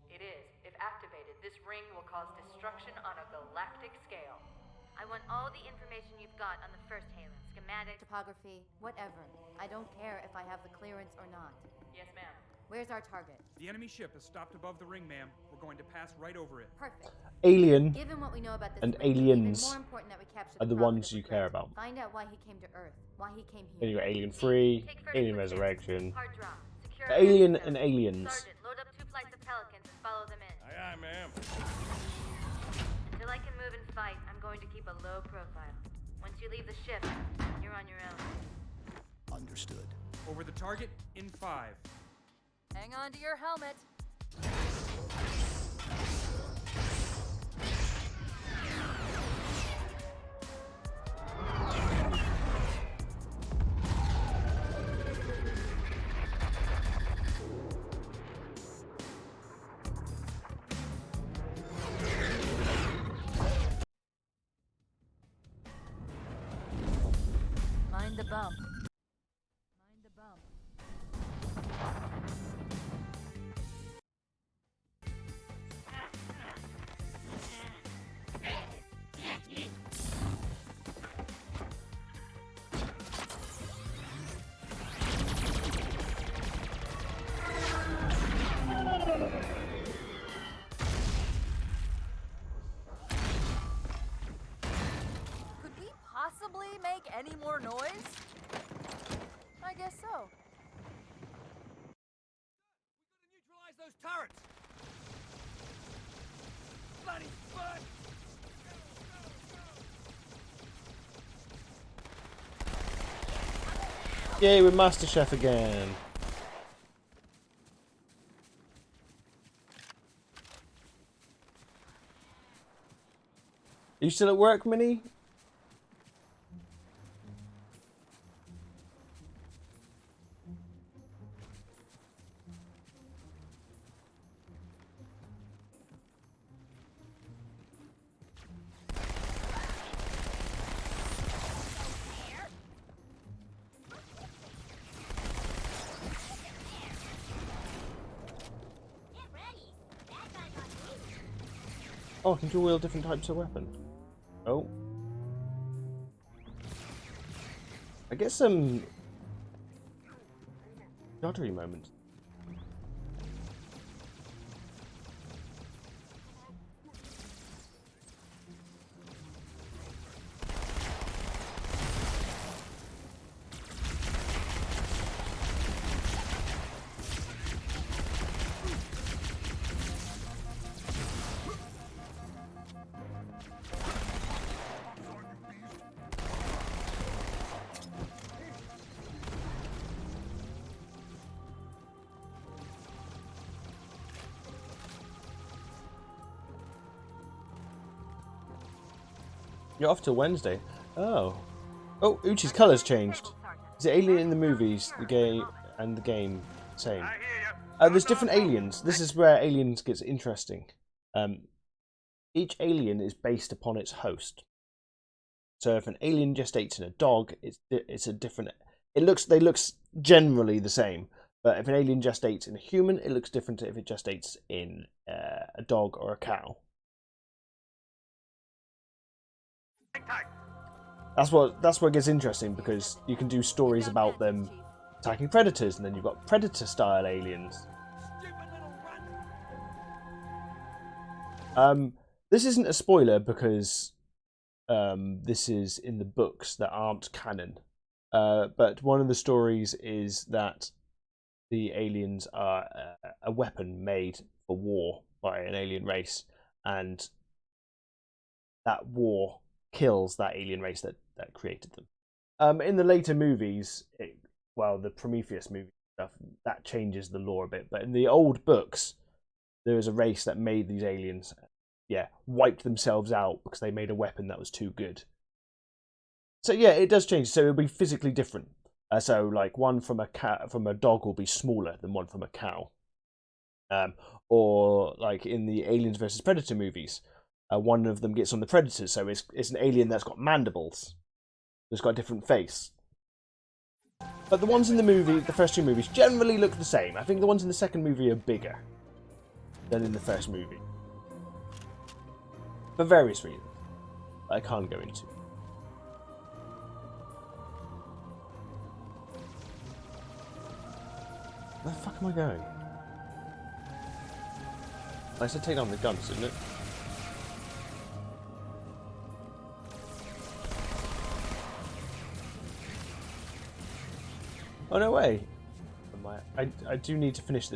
It is. If activated, this ring will cause destruction on a galactic scale. I want all the information you've got on the first Halo. Schematic, topography, whatever. I don't care if I have the clearance or not. Yes, ma'am. Where's our target?
The enemy ship is stopped above the ring, ma'am. We're going to pass right over it.
Perfect.
Alien
Given what we know about this
and
ring, it's
aliens
even more important that we capture
are the
Prophet
ones
of
you
the
care
threat.
about.
Find out why he came to Earth, why he came
Then you
here.
got Alien 3,
Take first
Alien
with this.
Resurrection,
Hard drop. Secure
Alien
our
and
system.
Aliens.
Sergeant, load up 2 flights of Pelicans and follow them in.
Aye, aye, ma'am.
Until I can move and fight, I'm going to keep a low profile. Once you leave the ship, you're on your own.
Understood.
Over the target in 5.
Hang on to your helmet. Mind the bump. Mind the bump.
Could we possibly make any more noise? I guess so.
Neutralize those turrets! Bloody fuck!
Yay, we're MasterChef again. Are you still at work, Minnie? Oh, I can dual wield different types of weapon. Oh. I get some doddery moments. You're off till Wednesday. Oh. Oh, Uchi's colour's changed. Is it alien in the movies, the game, and the game same?
I hear you.
There's different aliens. This is where aliens gets interesting. Each alien is based upon its host. So if an alien gestates in a dog, it's a different. They looks generally the same, but if an alien gestates in a human, it looks different to if it gestates in a dog or a cow.
Hang tight.
That's what gets interesting, because you can do stories about them attacking predators, and then you've got predator-style aliens. This isn't a spoiler because this is in the books that aren't canon. But one of the stories is that the aliens are a weapon made for war by an alien race, and that war kills that alien race that created them. In the later movies, the Prometheus movie stuff, that changes the lore a bit. But in the old books, there was a race that made these aliens, wiped themselves out because they made a weapon that was too good. So yeah, it does change. So it'll be physically different. So like one from a dog will be smaller than one from a cow. Or like in the Aliens versus Predator movies, one of them gets on the predators, so it's an alien that's got mandibles. It's got a different face. But the ones in the movie, the first two movies, generally look the same. I think the ones in the second movie are bigger than in the first movie. For various reasons I can't go into. Where the fuck am I going? I said take down the guns, didn't it? Oh no way! I do need to finish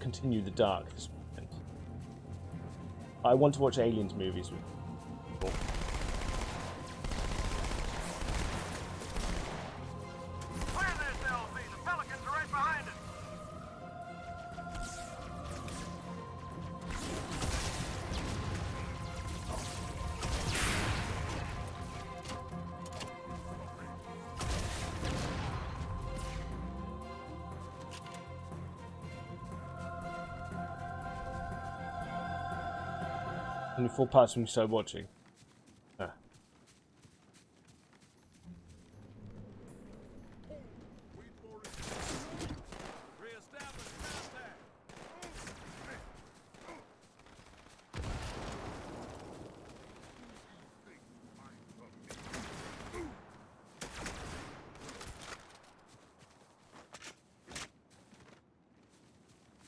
continue the Dark this weekend. I want to watch Aliens movies with people.
Clear this, LZ. The Pelicans are right behind us.
Only 4 parts when you start watching. Ah.
Reestablish contact.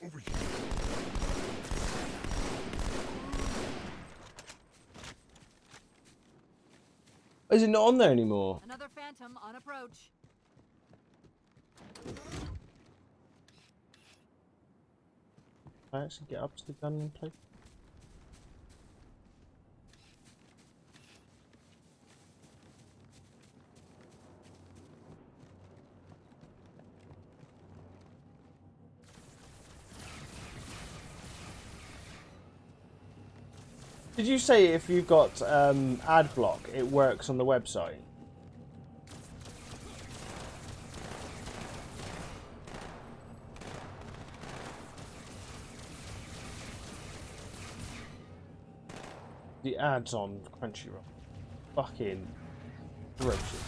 Over here.
Is it not on there anymore?
Another phantom on approach.
Can I actually get up to the gun and play? Did you say if you've got ad block, it works on the website? The ads on Crunchyroll. Fucking ferocious.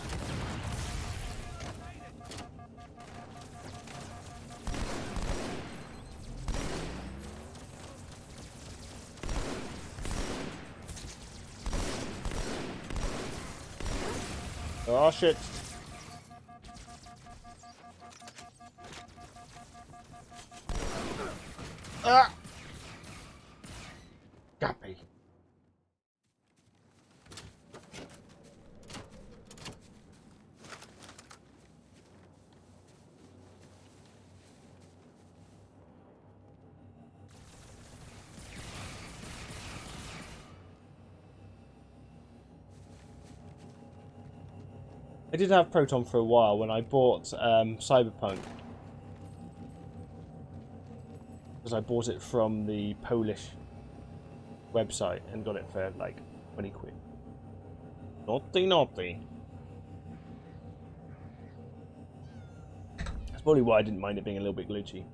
Oh shit. Ah! Got me. I did have Proton for a while when I bought Cyberpunk. Because I bought it from the Polish website and got it for like 20 quid. Naughty, naughty. That's probably why I didn't mind it being a little bit glitchy.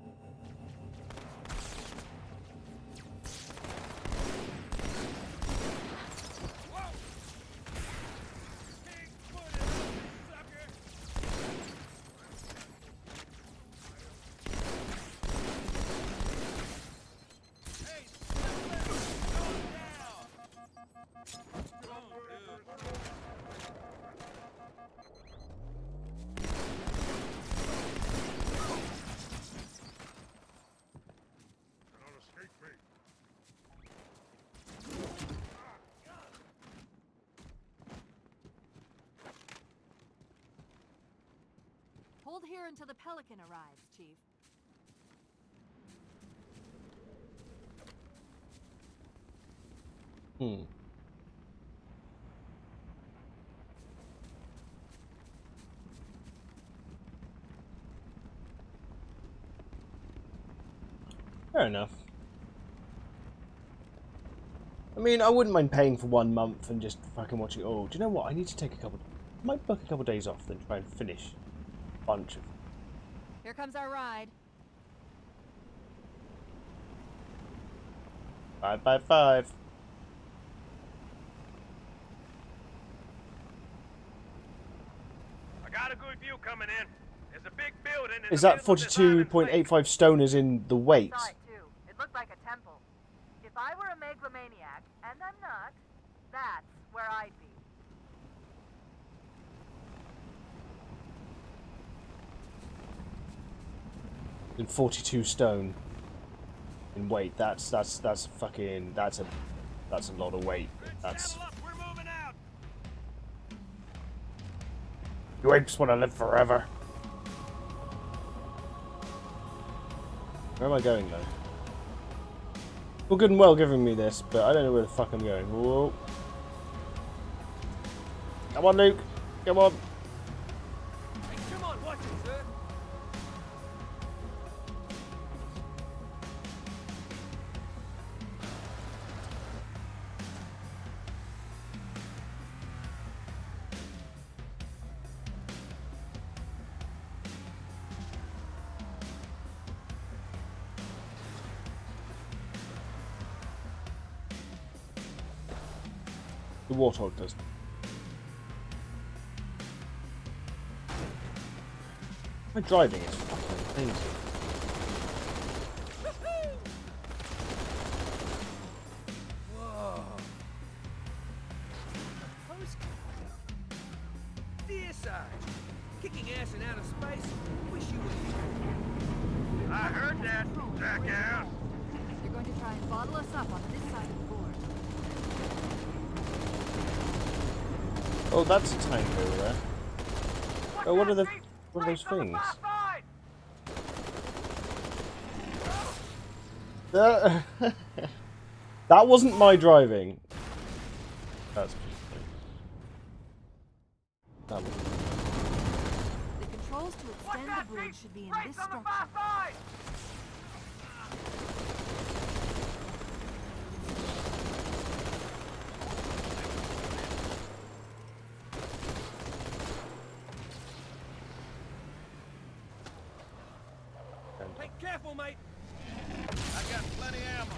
Cannot escape me.
Hold here until the Pelican arrives, Chief.
Fair enough. I mean, I wouldn't mind paying for 1 month and just fucking watching it all. Do you know what? I need to take a couple... I might book a couple days off, then try and finish a bunch of...
Here comes our ride.
5 by 5.
I got a good view coming in. There's a big building.
Is that 42.85 stoners in the weight?
Saw it too. It looked like a temple. If I were a megalomaniac, and I'm not, that's where I'd be.
In 42 stone in weight. That's fucking... That's a lot of weight. That's...
We're moving out.
You apes want to live forever. Where am I going, though? Well, good and well giving me this, but I don't know where the fuck I'm going. Whoa. Come on, Luke. Come on.
Hey, come on, watch it, sir.
The Warthog does. My driving is fucking amazing.
Whoa. Postcard. Dear side, kicking ass in outer space. Wish you were here.
I heard that, jackass.
You're going to try and bottle us up on this side of the board.
Oh, that's a tank over there. Oh, what are those things? That wasn't my driving. That's that was...
The controls to extend the bridge should be in this structure.
Hey, careful, mate.
I got plenty ammo.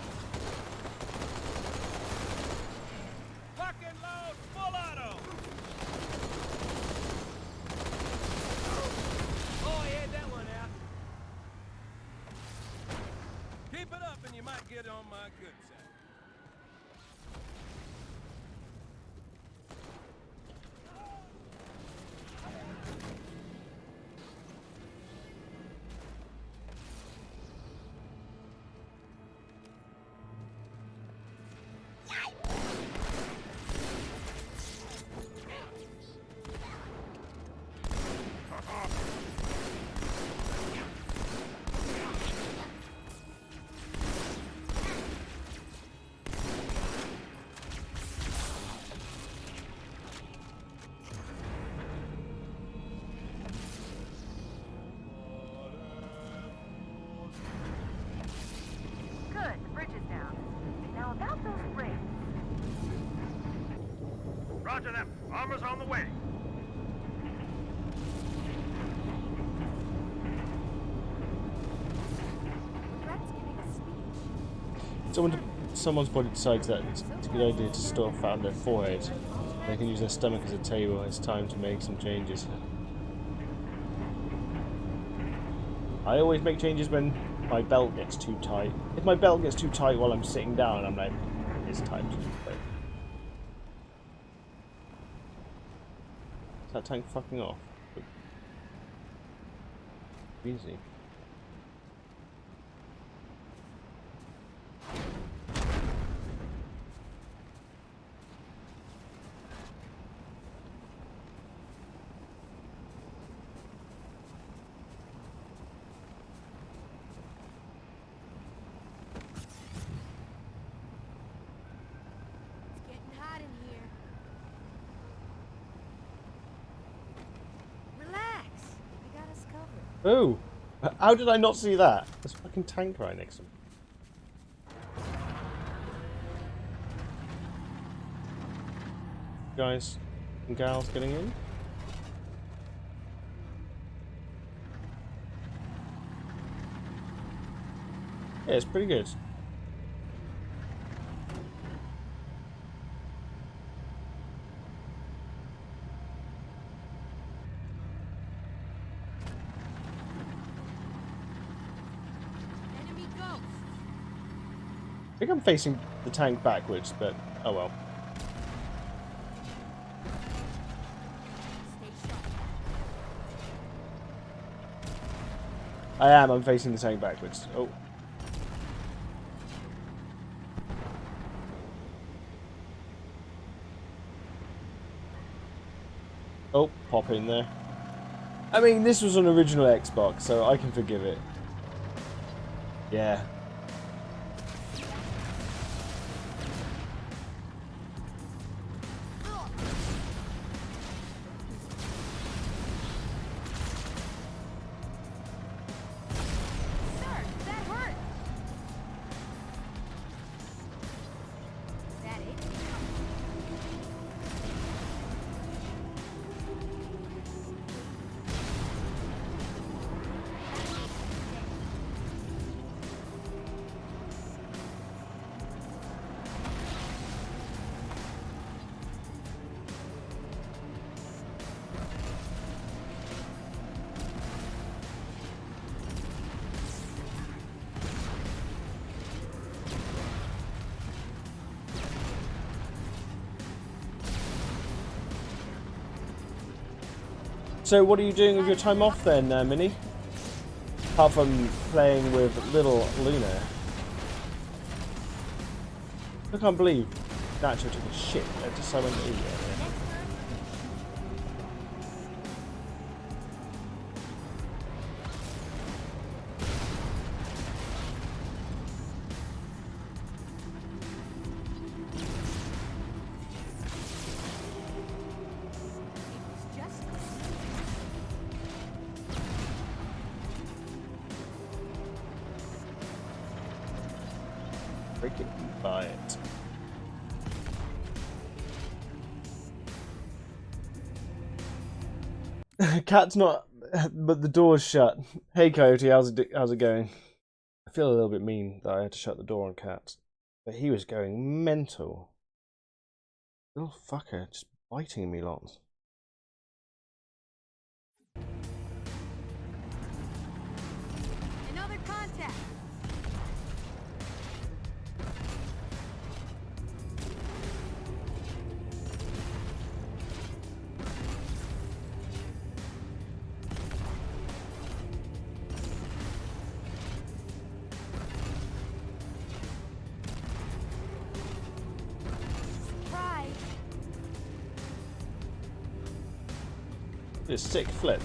Lock and load, full auto.
Oh, I had that one out.
Keep it up and you might get on my good side. Roger them. Armor's on the way.
Brent's giving a speech.
Someone's body decides that it's a good idea to store fat on their forehead. They can use their stomach as a table. It's time to make some changes. I always make changes when my belt gets too tight. If my belt gets too tight while I'm sitting down, I'm like, it's time to quit. Is that tank fucking off? Easy.
It's getting hot in here. Relax. I got us covered.
Oh! How did I not see that? There's a fucking tank right next to me. Guys and gals getting in? Yeah, it's pretty good.
Enemy ghost.
I think I'm facing the tank backwards, but oh well.
Stay sharp.
I'm facing the tank backwards. Oh. Oh, pop in there. I mean, this was an original Xbox, so I can forgive it. Yeah.
Sir, that hurt. Is that it?
So what are you doing with your time off then, Minnie? Apart from playing with little Luna. I can't believe Nacho took a shit at the Silent Hill. Freaking buy it. Cat's not, but the door's shut. Hey Coyote, how's it going? I feel a little bit mean that I had to shut the door on Cat, but he was going mental. Little fucker, just biting me lots.
Another contact. Surprise.
This sick flip.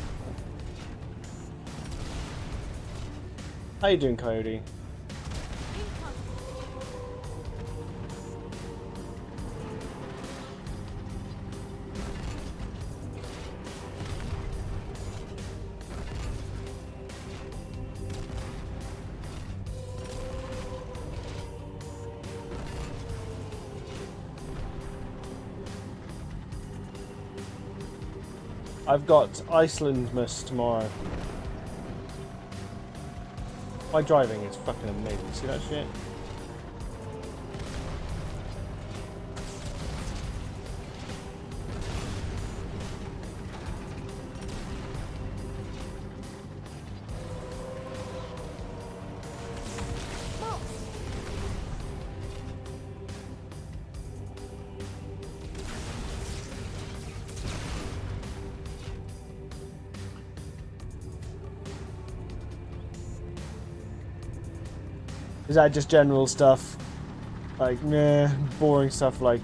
How you doing, Coyote? I've got Icelandmas tomorrow. My driving is fucking amazing. See that shit? Is that just general stuff? Like, nah, boring stuff like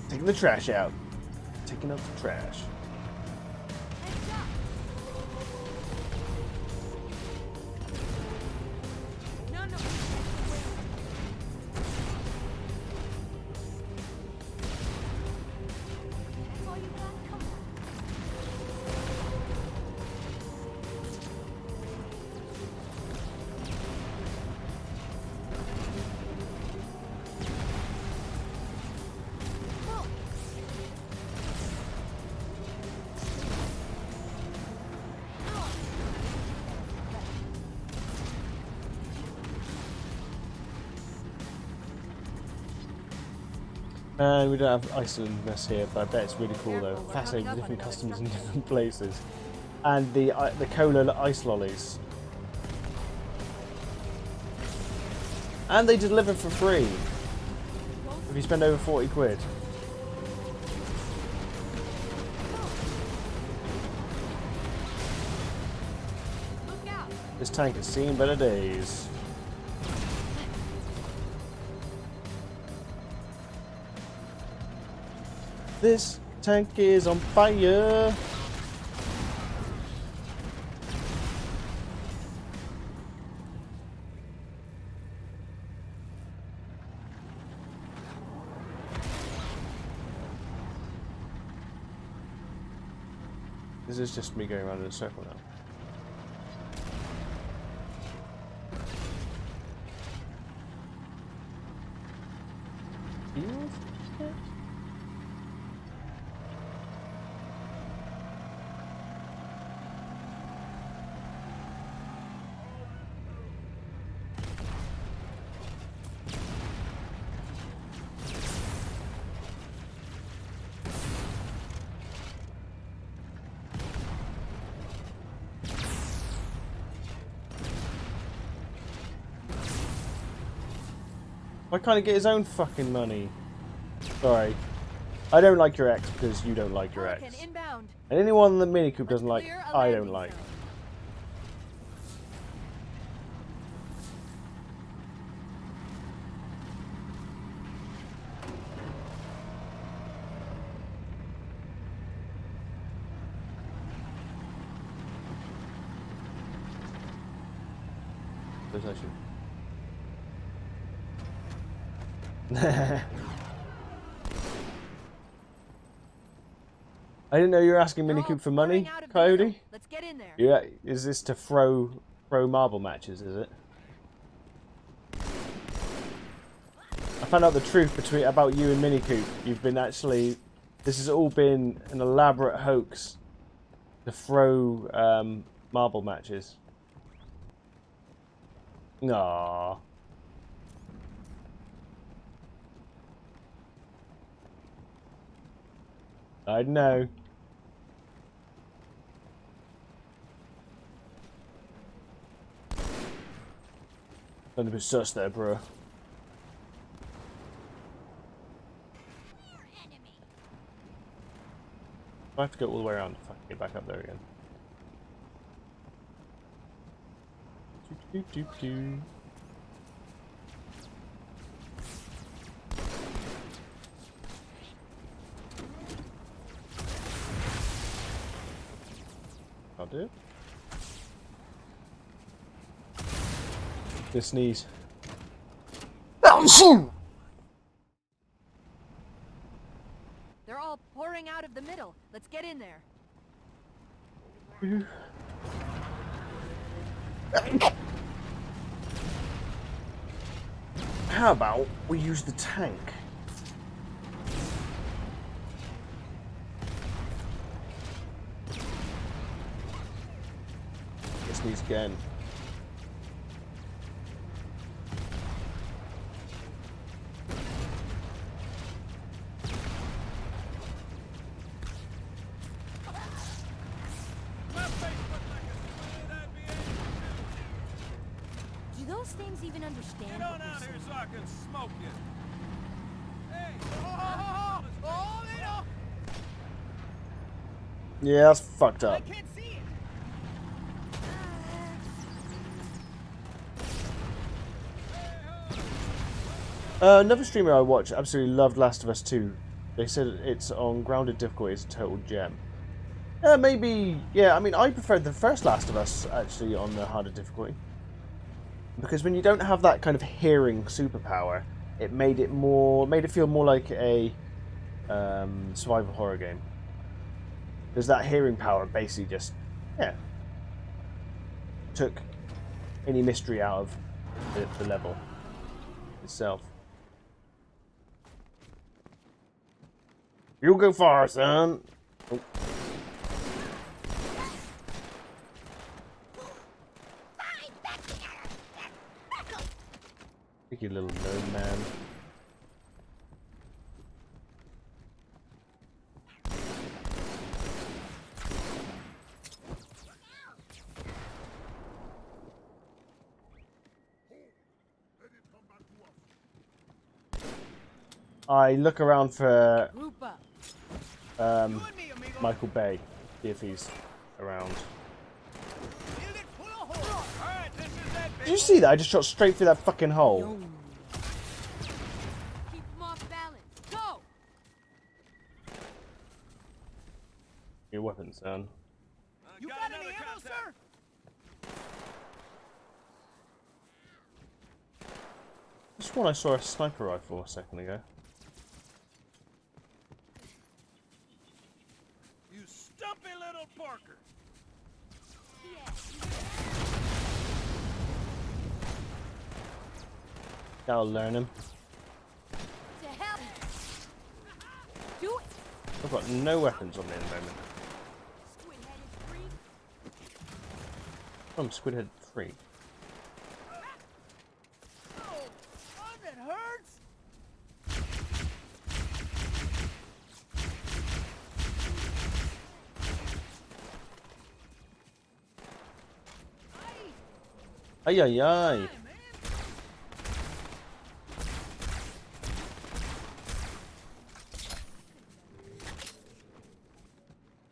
taking the trash out. Taking out the trash. And we don't have Icelandmas here, but I bet it's really cool though. Fascinating, different customers in different places. And the cola ice lollies. And they deliver for free if you spend over 40 quid. This tank has seen better days. This tank is on fire. This is just me going around in a circle now. Why can't he get his own fucking money? Sorry. I don't like your ex because you don't like your ex. And anyone that Minikube doesn't like, I don't like. There's actually... I didn't know you were asking Minikube for money, Coyote.
Let's get in there.
Yeah, is this to throw marble matches? Is it? I found out the truth about you and Minikube. You've been actually. This has all been an elaborate hoax to throw marble matches. Aww. I know. Don't be sus there, bro. I have to go all the way around to fucking get back up there again. Do. I'll do it. Just sneeze.
They're all pouring out of the middle. Let's get in there.
How about we use the tank? please again.
Do those things even understand
Get
what
on
we're
out here
saying?
so I can smoke you. Hey! Oh, they don't!
Yeah, that's fucked
I
up.
can't see it!
Another streamer I watched absolutely loved Last of Us 2. They said it's on grounded difficulty. It's a total gem. Maybe, yeah, I mean, I preferred the first Last of Us, actually, on the harder difficulty. Because when you don't have that kind of hearing superpower, it made it feel more like a survival horror game. Because that hearing power basically just, yeah, took any mystery out of the level itself. You go far, son! Oh. Picky little gnome man. I look around for Michael Bay, see if he's around. Did you see that? I just shot straight through that fucking hole.
Keep them off balance. Go!
Your weapon, son.
You got any ammo, sir?
I sworn I saw a sniper rifle a second ago.
You stumpy little porker!
That'll learn him.
To hell! Do it!
I've got no weapons on me at the moment.
Squid-headed freak!
I'm Squidhead 3.
Oh, that hurts!
Ay ay ay!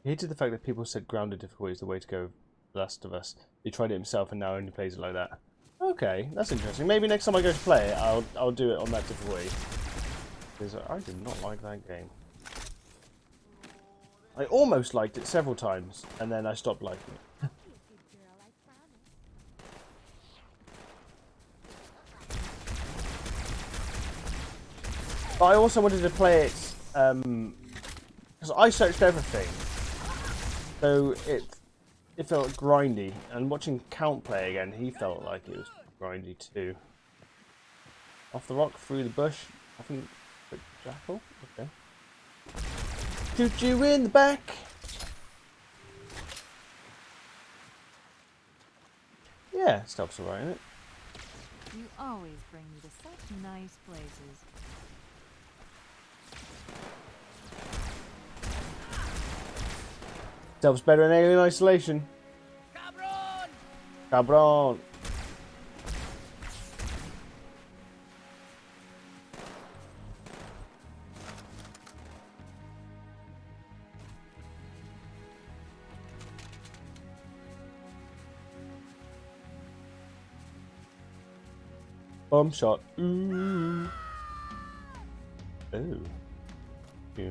I hated the fact that people said grounded difficulty is the way to go. Last of Us. He tried it himself and now only plays it like that. Okay, that's interesting. Maybe next time I go to play it, I'll do it on that difficulty. Because I did not like that game. I almost liked it several times, and then I stopped liking it. But I also wanted to play it because I searched everything, so it felt grindy. And watching Count play again, he felt like it was grindy too. Off the rock, through the bush. I think the jackal. Okay. Shoot you in the back. Yeah, stuff's alright, isn't it?
You always bring me to such nice places.
Stealth's better than Alien Isolation.
Cabron!
Cabron. Bomb shot. Ooh. Ooh. Yeah.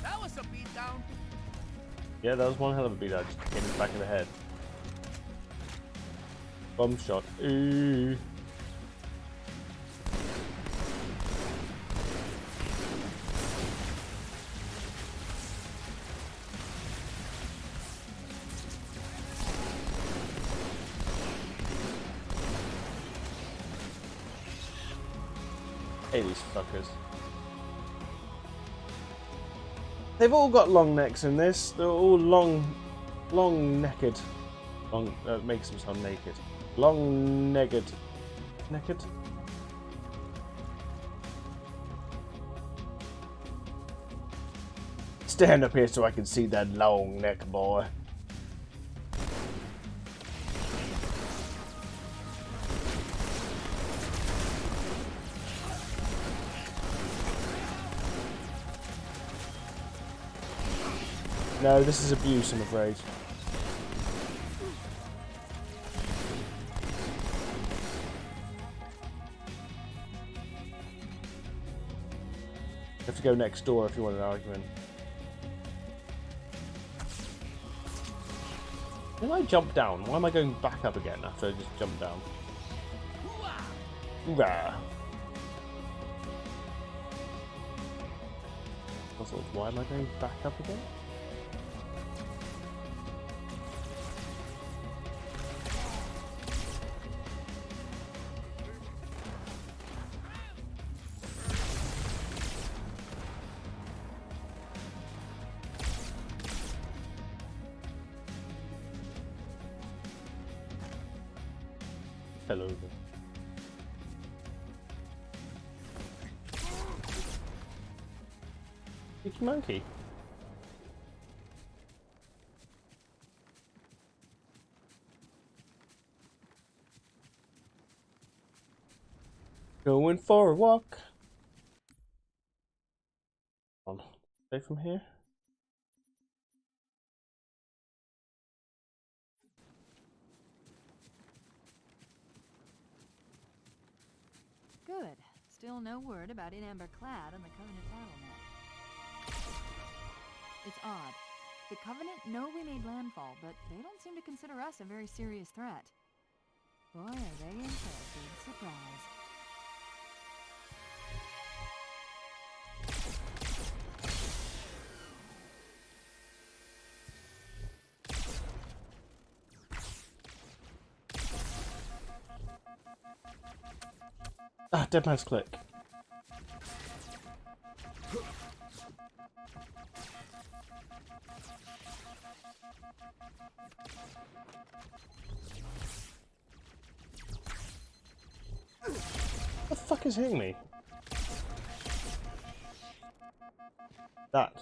That was a beatdown.
Yeah, that was one hell of a beat out. Just hit him in the back of the head. Bomb shot. Ooh. Hey, these fuckers. They've all got long necks in this. They're all long-necked. Long makes them sound naked. Long-necked. Naked? Stand up here so I can see that long neck, boy. No, this is abuse, I'm afraid. You have to go next door if you want an argument. Did I jump down? Why am I going back up again after I just jumped down? Hoorah! I thought, why am I going back up again? Hello there. Mickey Monkey. Going for a walk. On. Stay from here.
Good. Still no word about In Amber Clad on the Covenant battle.net. It's odd. The Covenant know we made landfall, but they don't seem to consider us a very serious threat. Boy, are they in for a big surprise.
Ah, Dead Man's Click. What the fuck is hitting me? That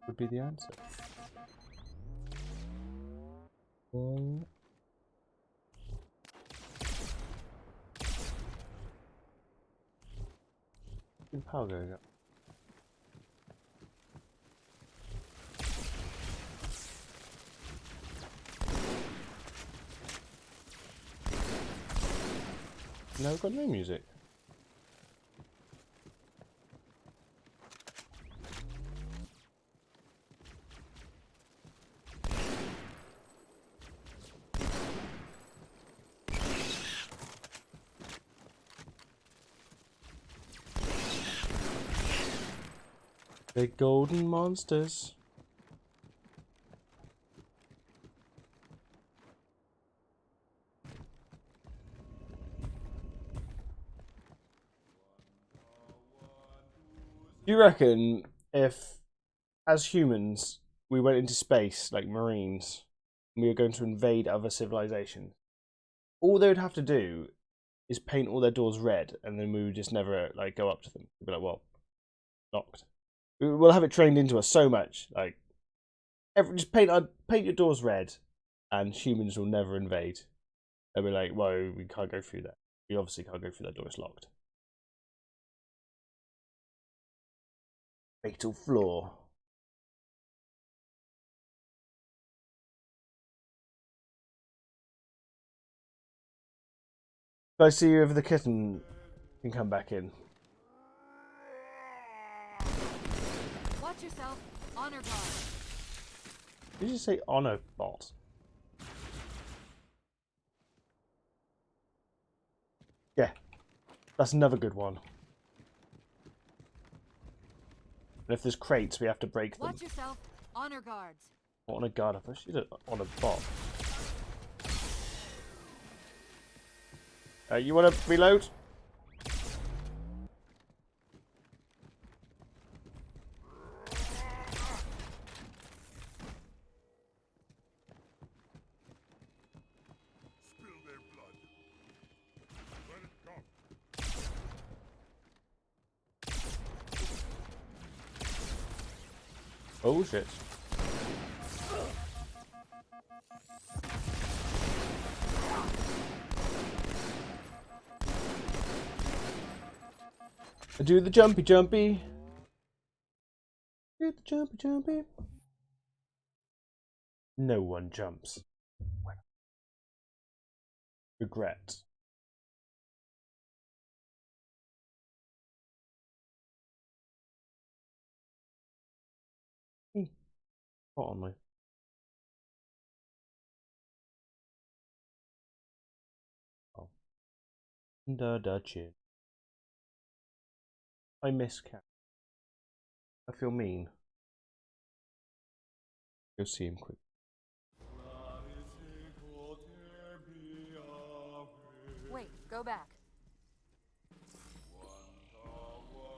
would be the answer. One. Power going up. No, we've got no music. Big golden monsters. Do you reckon if, as humans, we went into space like Marines, and we were going to invade other civilizations, all they would have to do is paint all their doors red, and then we would just never like go up to them? We'd be like, well, locked. We'll have it trained into us so much, like, just paint your doors red, and humans will never invade. They'll be like, whoa, we can't go through that. We obviously can't go through that door, it's locked. Fatal flaw. Can I see if the kitten can come back in?
Watch yourself. Honor guard.
Did you say honor bot? Yeah, that's another good one. And if there's crates, we have to break them.
Watch yourself. Honor guards.
On a guard, I thought she's on a bot. You want to reload? Oh shit. I do the jumpy jumpy. Do the jumpy jumpy. No one jumps. Regret. Hot on me. Oh. Da chin. I miss Cat. I feel mean. Go see him quick.
Wait, go back.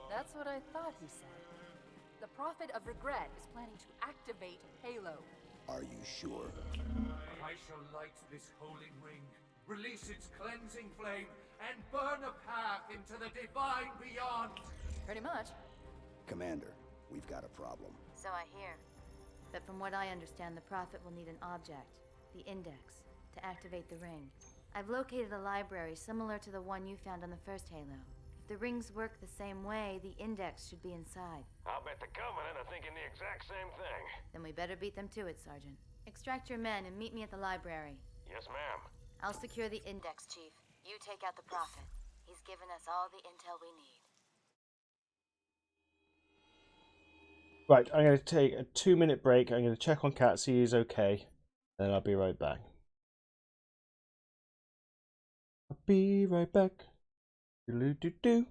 That's what I thought he said. The Prophet of Regret is planning to activate Halo.
Are you sure?
I shall light this holy ring, release its cleansing flame, and burn a path into the divine beyond.
Pretty much.
Commander, we've got a problem.
So I hear. But from what I understand, the Prophet will need an object, the Index, to activate the ring. I've located a library similar to the one you found on the first Halo. If the rings work the same way, the Index should be inside.
I'll bet the Covenant are thinking the exact same thing.
Then we better beat them to it, Sergeant. Extract your men and meet me at the library.
Yes, ma'am.
I'll secure the Index, Chief. You take out the Prophet. He's given us all the intel we need.
Right, I'm going to take a 2-minute break. I'm going to check on Cat, see he's okay. Then I'll be right back. I'll be right back. Do-do-do-do.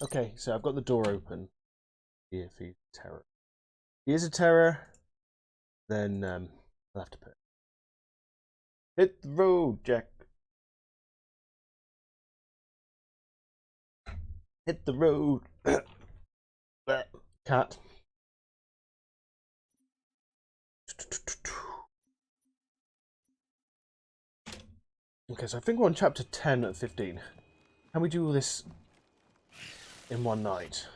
Okay, so I've got the door open. Here for terror. He is a terror. Then I'll have to put. Hit the road, Jack. Hit the road. Cat. Okay, so I think we're on chapter 10 at 15. Can we do all this in one night?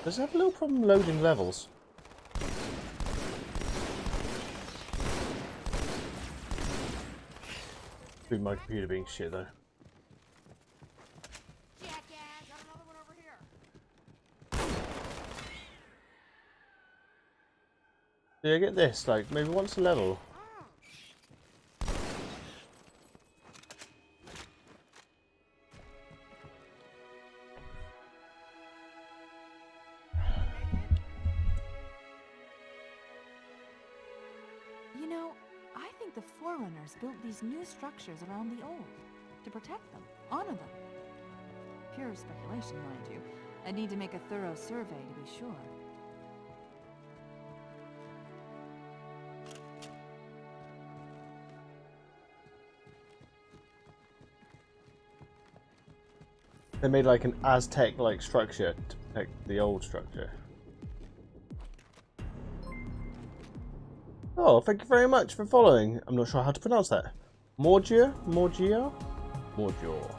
Does it have a little problem loading levels? With my computer being shit though. Do I get this? Like, maybe once a level?
You know, I think the Forerunners built these new structures around the old to protect them, honor them. Pure speculation, mind you. I'd need to make a thorough survey to be sure.
They made like an Aztec-like structure to protect the old structure. Oh, thank you very much for following. I'm not sure how to pronounce that. Morgia? Morgia? Morgior.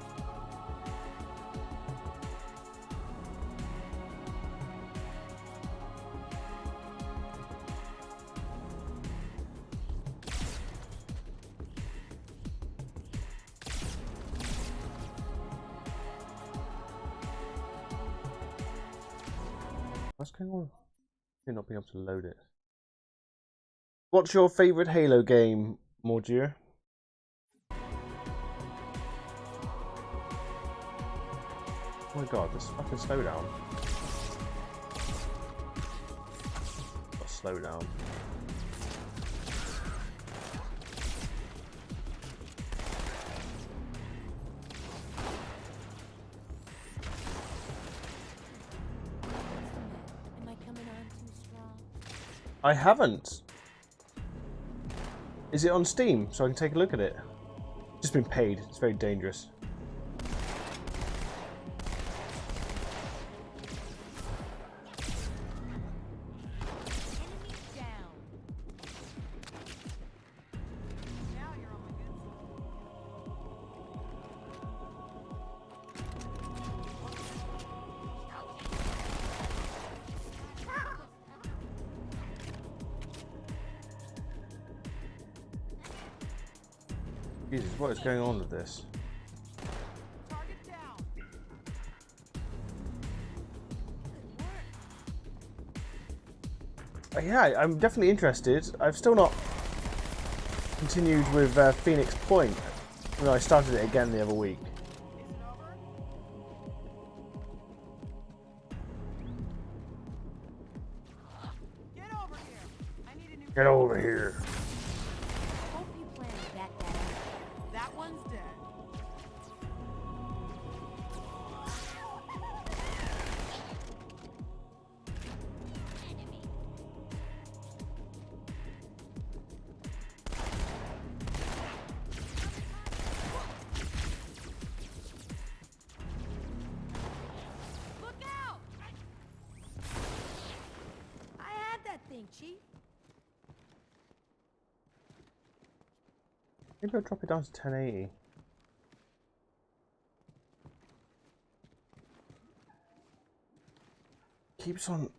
What's going on? You're not being able to load it. What's your favourite Halo game, Morgier? Oh my god, this fucking slowdown. Got slow down.
Am I coming on too strong?
I haven't. Is it on Steam so I can take a look at it? Just been paid. It's very dangerous. Jesus, what is going on with this? Yeah, I'm definitely interested. I've still not continued with Phoenix Point. I started it again the other week. Get over here.
That one's dead. Look out! I had that thing, Chief.
Maybe I'll drop it down to 1080. Keeps on.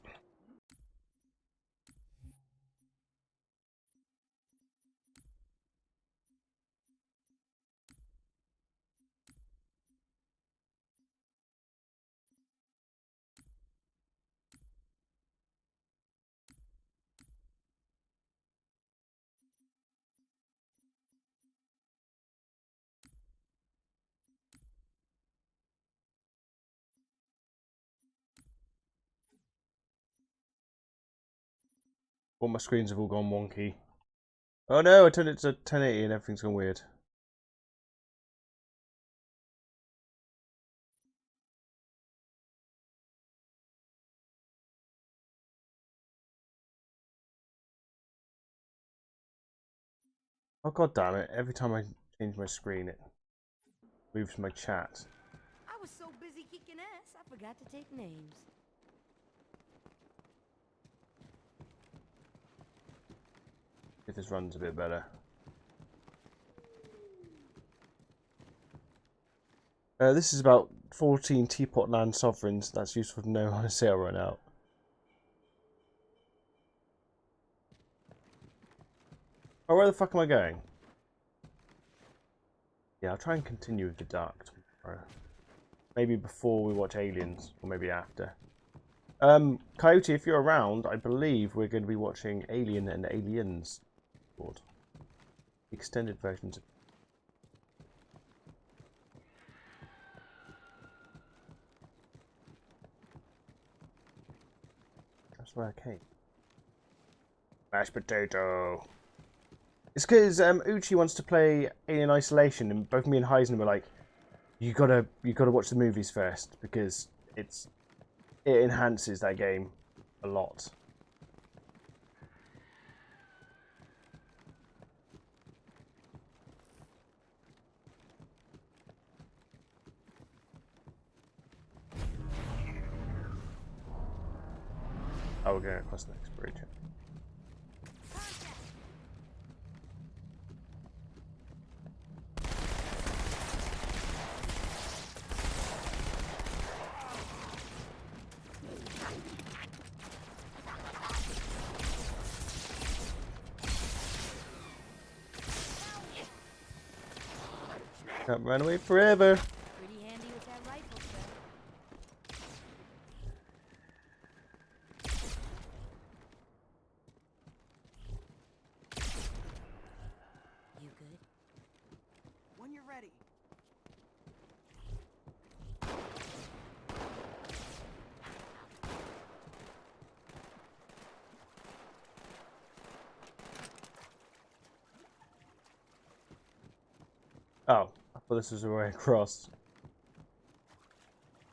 All my screens have all gone wonky. Oh no, I turned it to 1080 and everything's gone weird. Oh god damn it, every time I change my screen it moves my chat.
I was so busy kicking ass, I forgot to take names.
If this runs a bit better. This is about 14 Teapot Land Sovereigns. That's useful to know on a sale run out. Oh, where the fuck am I going? Yeah, I'll try and continue with the Dark tomorrow. Maybe before we watch Aliens, or maybe after. Coyote, if you're around, I believe we're going to be watching Alien and Aliens. Extended versions. That's where I came. Mashed potato. It's because Uchi wants to play Alien Isolation, and both me and Heisen were like, "You gotta watch the movies first because it enhances that game a lot." Oh, we're going across the next bridge. Can't run away forever.
Pretty handy with that rifle set. You good?
When you're ready.
Oh, I thought this was the way across.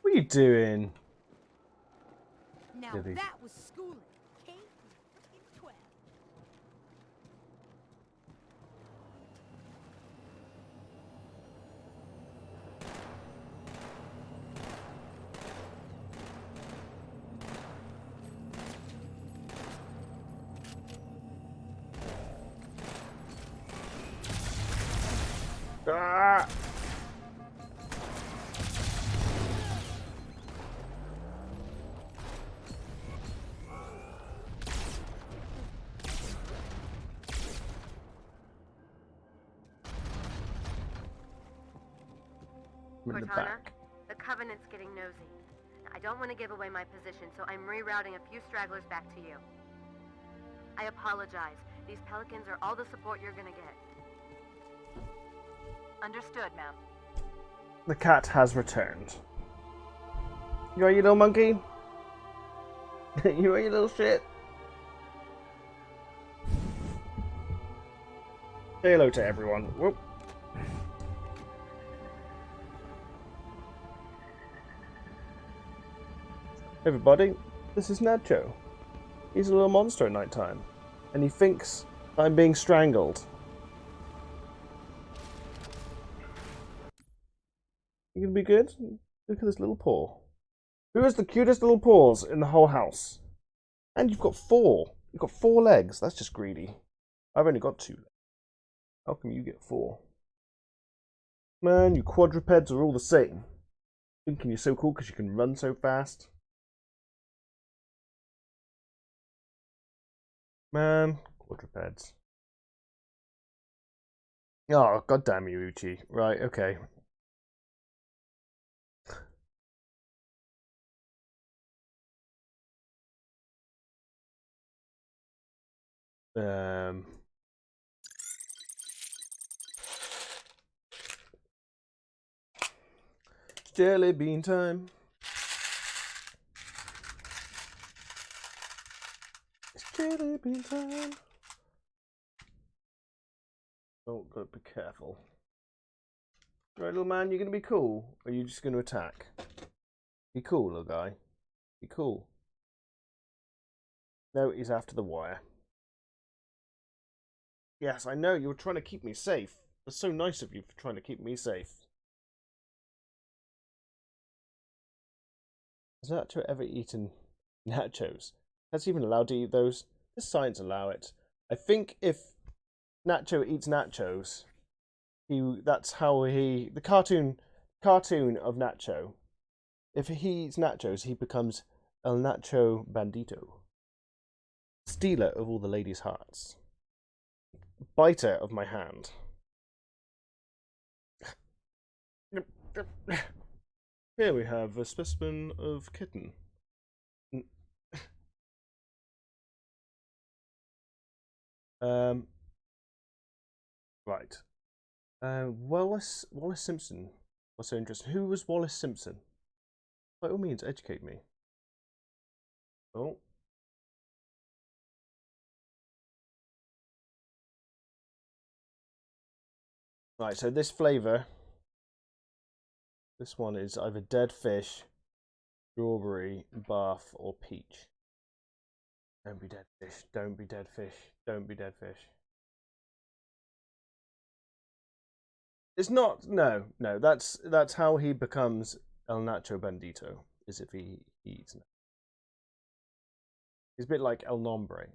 What are you doing?
Now
Did he?
that was schooling. K through 12.
Ah! I'm in the
Cortana,
back.
the Covenant's getting nosy. Now, I don't want to give away my position, so I'm rerouting a few stragglers back to you. I apologize. These Pelicans are all the support you're gonna get. Understood, ma'am.
The cat has returned. You are, you little monkey? You are, you little shit? Say hello to everyone. Whoop. Everybody, this is Nacho. He's a little monster at night time, and he thinks I'm being strangled. You gonna be good? Look at this little paw. Who has the cutest little paws in the whole house? And you've got 4. You've got 4 legs. That's just greedy. I've only got 2 legs. How come you get 4? Man, you quadrupeds are all the same. Thinking you're so cool because you can run so fast. Man, quadrupeds. Oh, goddamn you, Uchi. Right, okay. Jelly bean time. It's jelly bean time. Oh, gotta be careful. Right, little man, you're gonna be cool, or are you just gonna attack? Be cool, little guy. Be cool. No, he's after the wire. Yes, I know, you were trying to keep me safe. That's so nice of you for trying to keep me safe. Has Nacho ever eaten nachos? Has he even allowed to eat those? Does science allow it? I think if Nacho eats nachos, that's how the cartoon of Nacho. If he eats nachos, he becomes El Nacho Bandito. Stealer of all the ladies' hearts. Biter of my hand. Here we have a specimen of kitten. Right. Wallace Simpson. What's so interesting? Who was Wallace Simpson? By all means, educate me. Oh. Right, so this flavour, this one is either dead fish, strawberry, bath, or peach. Don't be dead fish, don't be dead fish, don't be dead fish. It's not, no, that's how he becomes El Nacho Bandito, is if he eats it. He's a bit like El Nombre.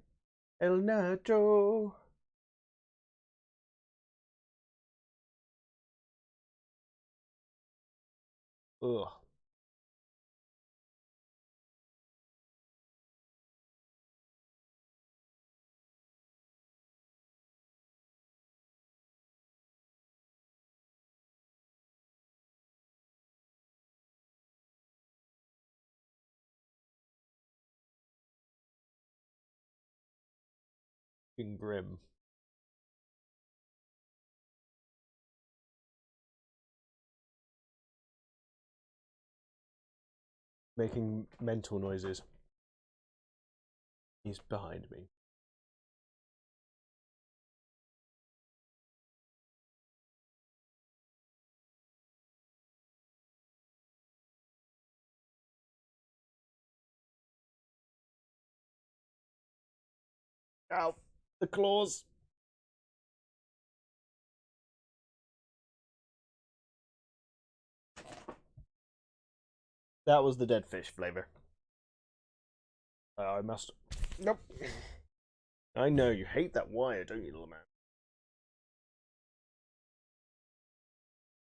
El Nacho! Ugh. Grim. Making mental noises. He's behind me. Ow! The claws! That was the dead fish flavour. I must... Nope. I know, you hate that wire, don't you, little man?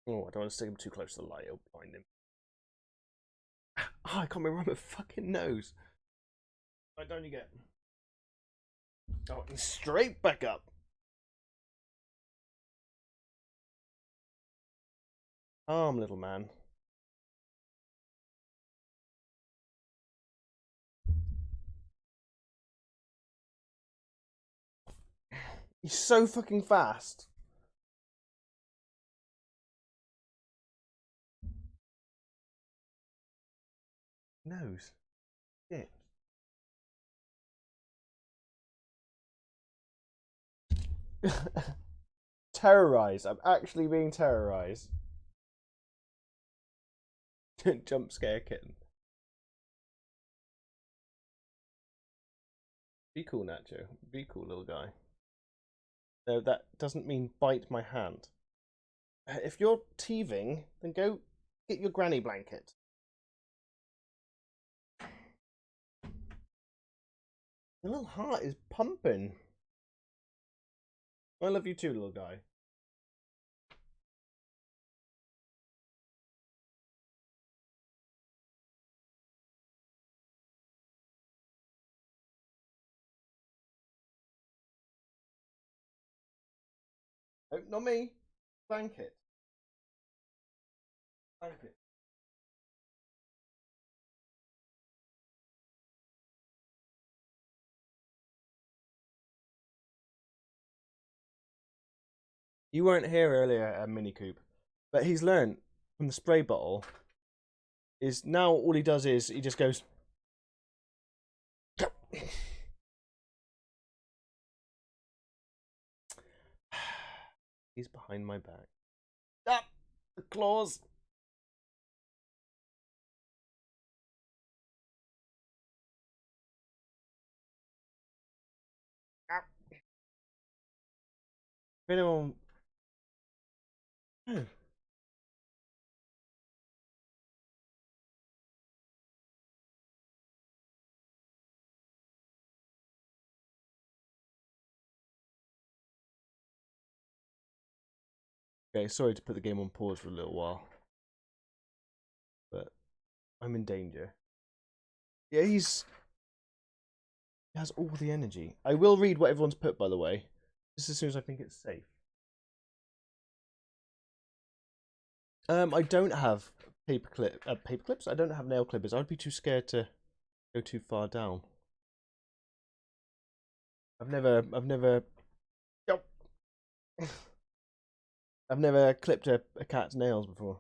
Oh, I don't want to stick him too close to the light, it'll blind him. Oh, I can't remember my fucking nose. Why don't you get... Oh, and straight back up. Calm, little man. He's so fucking fast. Nose. Shit. Terrorized. I'm actually being terrorized. Jump scare kitten. Be cool, Nacho. Be cool, little guy. No, that doesn't mean bite my hand. If you're teething, then go get your granny blanket. The little heart is pumping. I love you too, little guy. Oh, not me. Blanket. Blanket. You weren't here earlier at Mini Coop, but he's learned from the spray bottle. Is now all he does is he just goes. He's behind my back. Ah, the claws. anyone... Oh. Okay, sorry to put the game on pause for a little while. But I'm in danger. Yeah, he has all the energy. I will read what everyone's put, by the way, just as soon as I think it's safe. I don't have paper clips. I don't have nail clippers. I'd be too scared to go too far down. I've never I've never clipped a cat's nails before.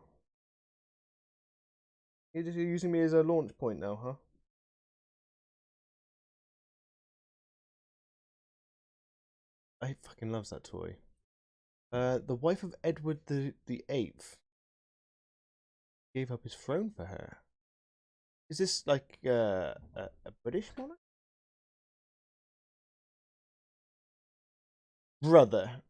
You're just using me as a launch point now, huh? I fucking loves that toy. The wife of Edward the Eighth gave up his throne for her. Is this like a British monarch? Brother.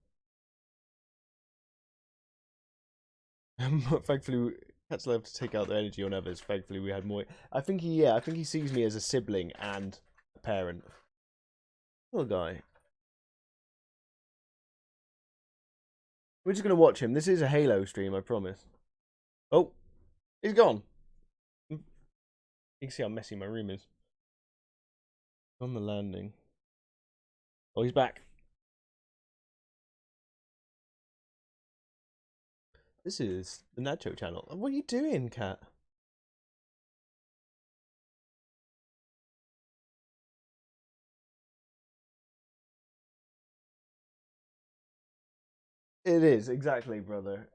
Thankfully, cats love to take out their energy on others. Thankfully, we had more. I think he sees me as a sibling and a parent. Little guy. We're just gonna watch him. This is a Halo stream, I promise. Oh, he's gone. You can see how messy my room is. On the landing. Oh, he's back. This is the Nacho channel. What are you doing, cat? It is, exactly, brother.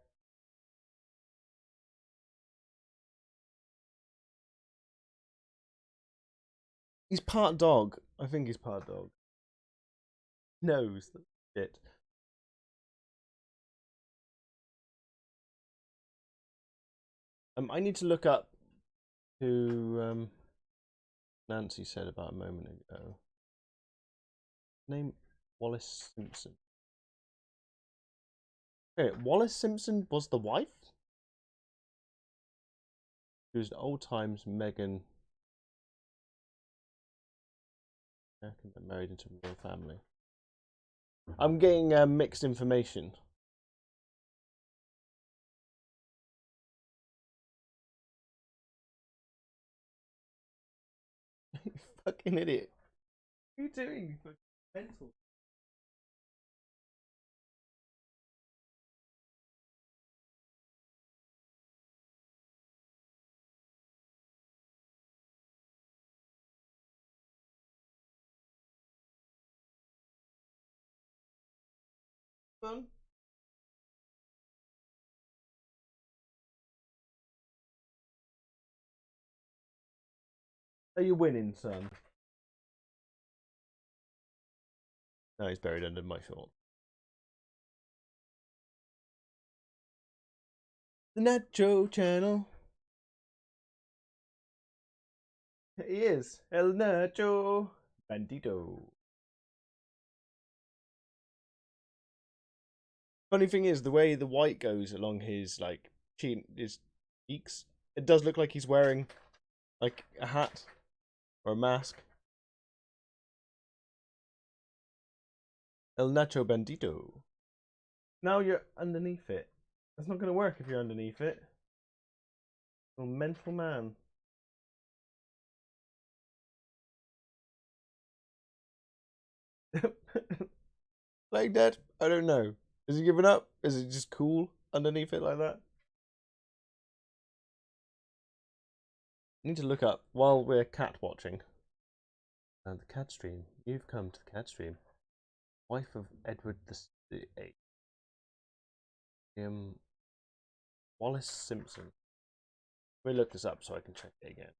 He's part dog. I think he's part dog. Nose. Shit. I need to look up who Nancy said about a moment ago. Name Wallace Simpson. Okay, Wallace Simpson was the wife? She was an old times Megan. American that married into a royal family. I'm getting mixed information. You fucking idiot. What are you doing? You fucking mental. Fun. Are you winning, son? No, he's buried under my short. The Nacho channel. He is El Nacho Bandito. Funny thing is, the way the white goes along his like his cheeks, it does look like he's wearing like a hat or a mask. El Nacho Bandito. Now you're underneath it. That's not going to work if you're underneath it. Oh, mental man. Like that? I don't know. Is he giving up? Is it just cool underneath it like that? I need to look up while we're cat watching. And the cat stream. You've come to the cat stream. Wife of Edward the Eighth. Wallace Simpson. Let me look this up so I can check it again.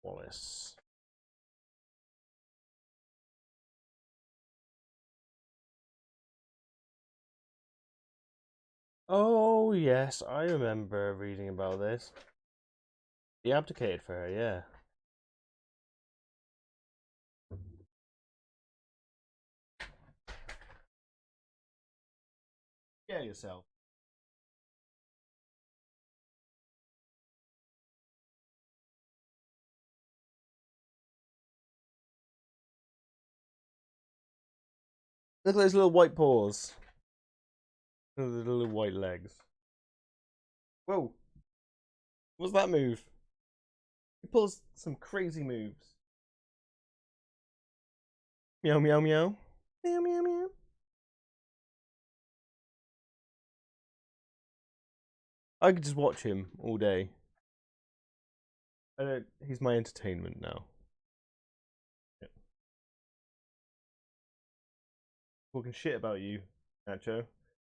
Wallace. Oh yes, I remember reading about this. He abdicated for her, yeah. Scare yourself. Look at those little white paws. Look at the little white legs. Whoa. What's that move? He pulls some crazy moves. Meow meow meow. Meow meow meow. I could just watch him all day. He's my entertainment now. Yep. Talking shit about you, Nacho.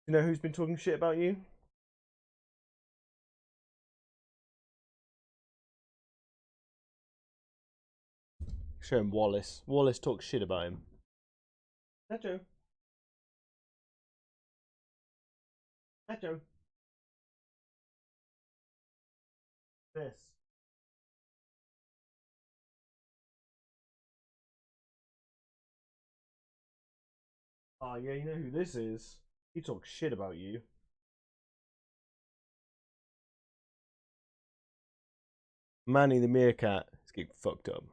You know who's been talking shit about you? Show him Wallace. Wallace talks shit about him. Nacho. Nacho. This. Oh yeah, you know who this is. He talks shit about you. Manny the meerkat is getting fucked up.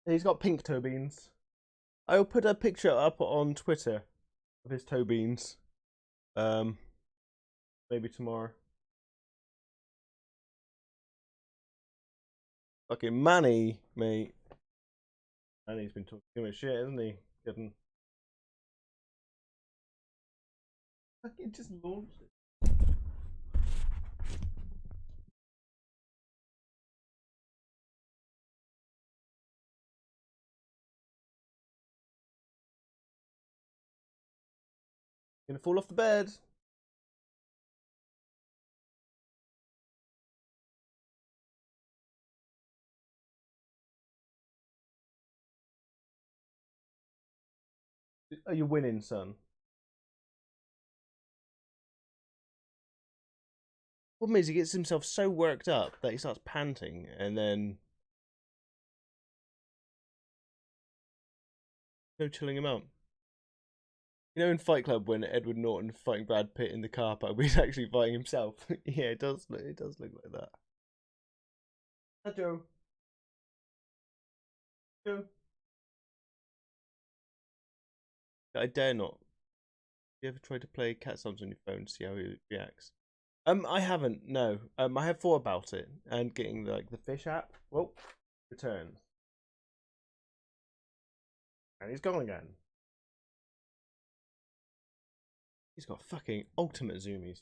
He's got pink toe beans. I will put a picture up on Twitter of his toe beans. Maybe tomorrow. Fucking Manny, mate. Manny's been talking too much shit, hasn't he? Kidding. Fucking just launched it. Gonna fall off the bed. Are you winning, son? Problem is, he gets himself so worked up that he starts panting, and then no chilling him out. You know, in Fight Club when Edward Norton fighting Brad Pitt in the car park, but he's actually fighting himself. Yeah, it does look like that. Hi, Joe. Joe. I dare not. You ever tried to play Cat Sounds on your phone to see how he reacts? I haven't. No. I have thought about it and getting like the fish app. Whoa, returns, and he's gone again. He's got fucking ultimate zoomies.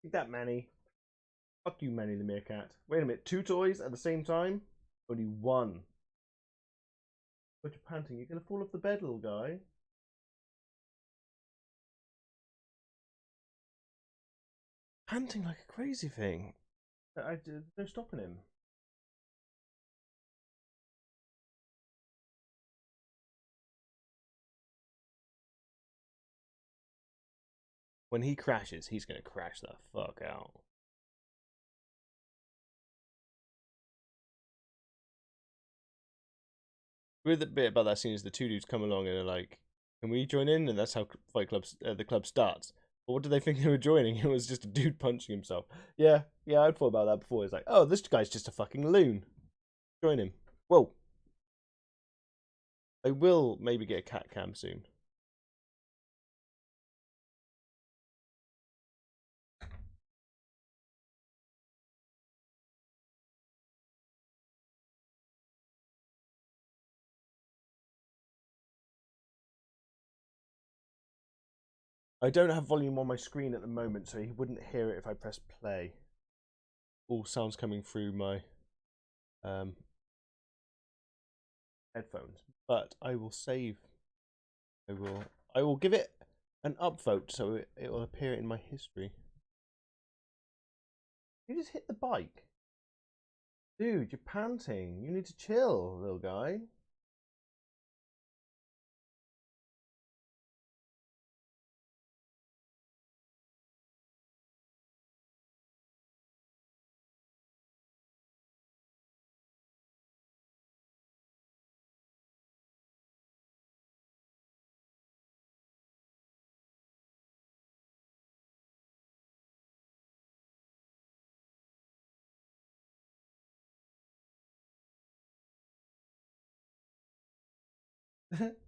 Take that, Manny. Fuck you, Manny the meerkat. Wait a minute, 2 toys at the same time? Only 1. But you're panting. You're gonna fall off the bed, little guy. Panting like a crazy thing. There's no stopping him. When he crashes, he's gonna crash the fuck out. With the bit about that scene is the 2 dudes come along and are like, "Can we join in?" And that's how Fight Club, the club starts. But what did they think they were joining? It was just a dude punching himself. Yeah, I'd thought about that before. It's like, oh, this guy's just a fucking loon. Join him. Whoa. I will maybe get a cat cam soon. I don't have volume on my screen at the moment, so he wouldn't hear it if I press play. All sounds coming through my headphones. But I will save. I will give it an upvote so it will appear in my history. You just hit the bike. Dude, you're panting. You need to chill, little guy.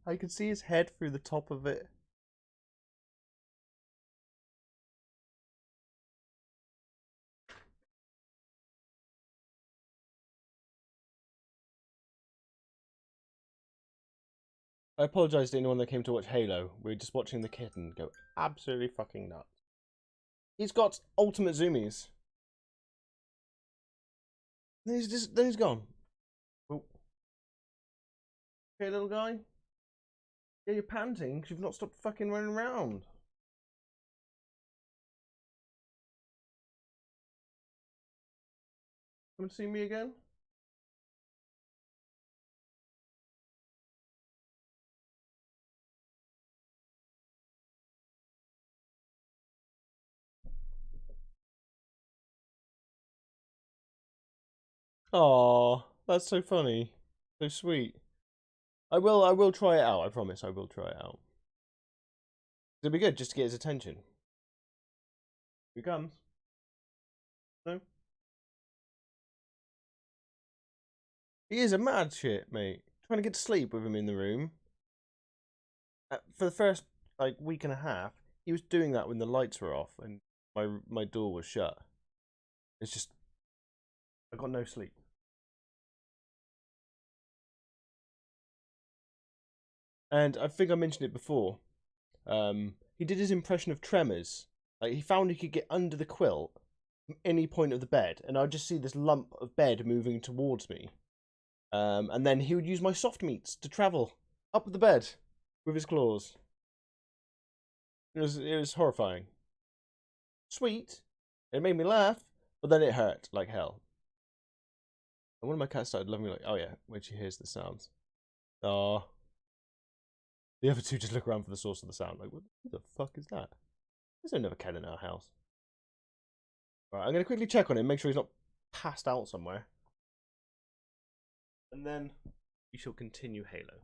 I could see his head through the top of it. I apologise to anyone that came to watch Halo. We were just watching the kitten go absolutely fucking nuts. He's got ultimate zoomies. Then he's gone. Oh. Okay, little guy. Yeah, you're panting because you've not stopped fucking running around. Come and see me again? Aw, that's so funny. So sweet. I will try it out, I promise, I will try it out. It'll be good just to get his attention. Here he comes. No? He is a mad shit, mate. Trying to get to sleep with him in the room. For the first, like, week and a half, he was doing that when the lights were off and my door was shut. It's just, I got no sleep. And I think I mentioned it before. He did his impression of Tremors. Like, he found he could get under the quilt from any point of the bed, and I'd just see this lump of bed moving towards me. And then he would use my soft meats to travel up the bed with his claws. It was horrifying. Sweet. It made me laugh, but then it hurt like hell. And one of my cats started loving me like, oh yeah, when she hears the sounds. Aww. The other two just look around for the source of the sound. Like, what the fuck is that? There's another cat in our house. Alright, I'm going to quickly check on him, make sure he's not passed out somewhere. And then we shall continue Halo.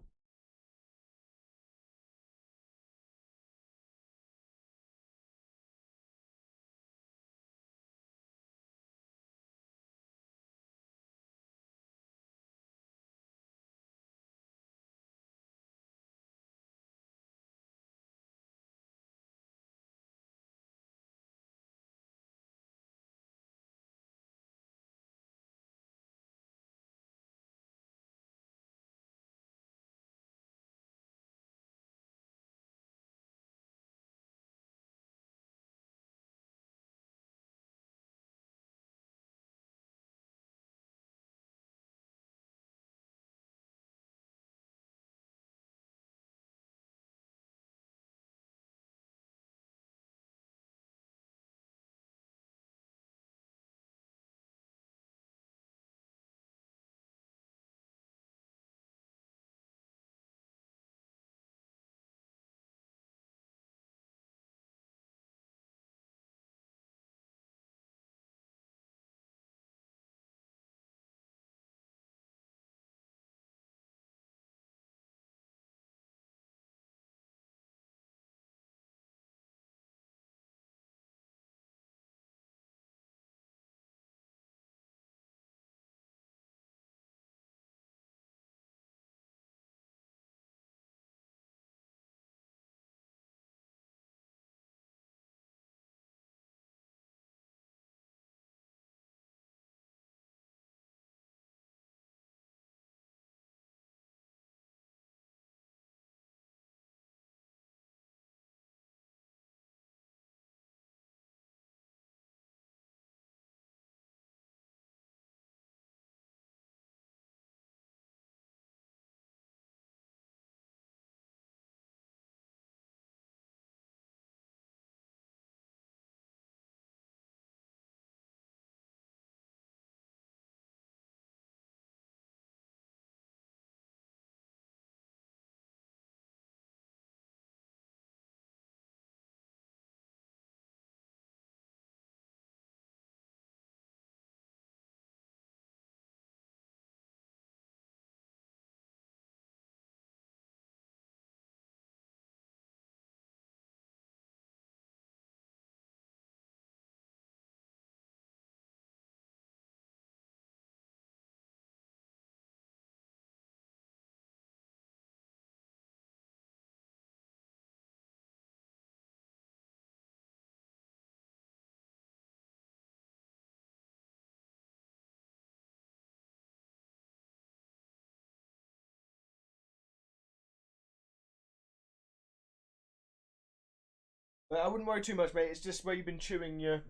I wouldn't worry too much, mate. It's just where you've been chewing your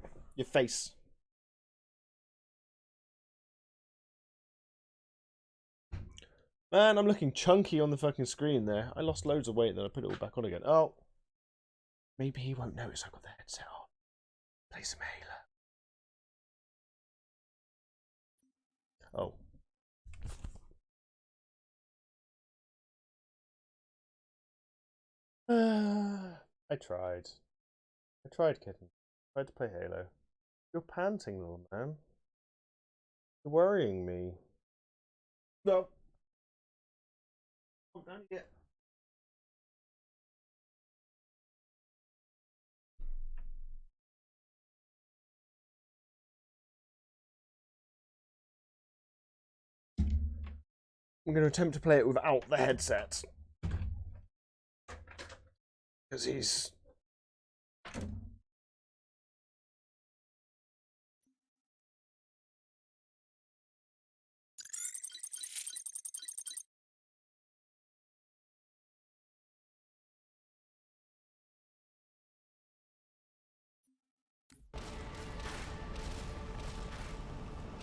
face. Man, I'm looking chunky on the fucking screen there. I lost loads of weight, then I put it all back on again. Oh. Maybe he won't notice I've got the headset on. Play some Halo. Oh. I tried. Kitten. I tried to play Halo. You're panting, little man. You're worrying me. No. Hold on yet. I'm going to attempt to play it without the headset. Because he's...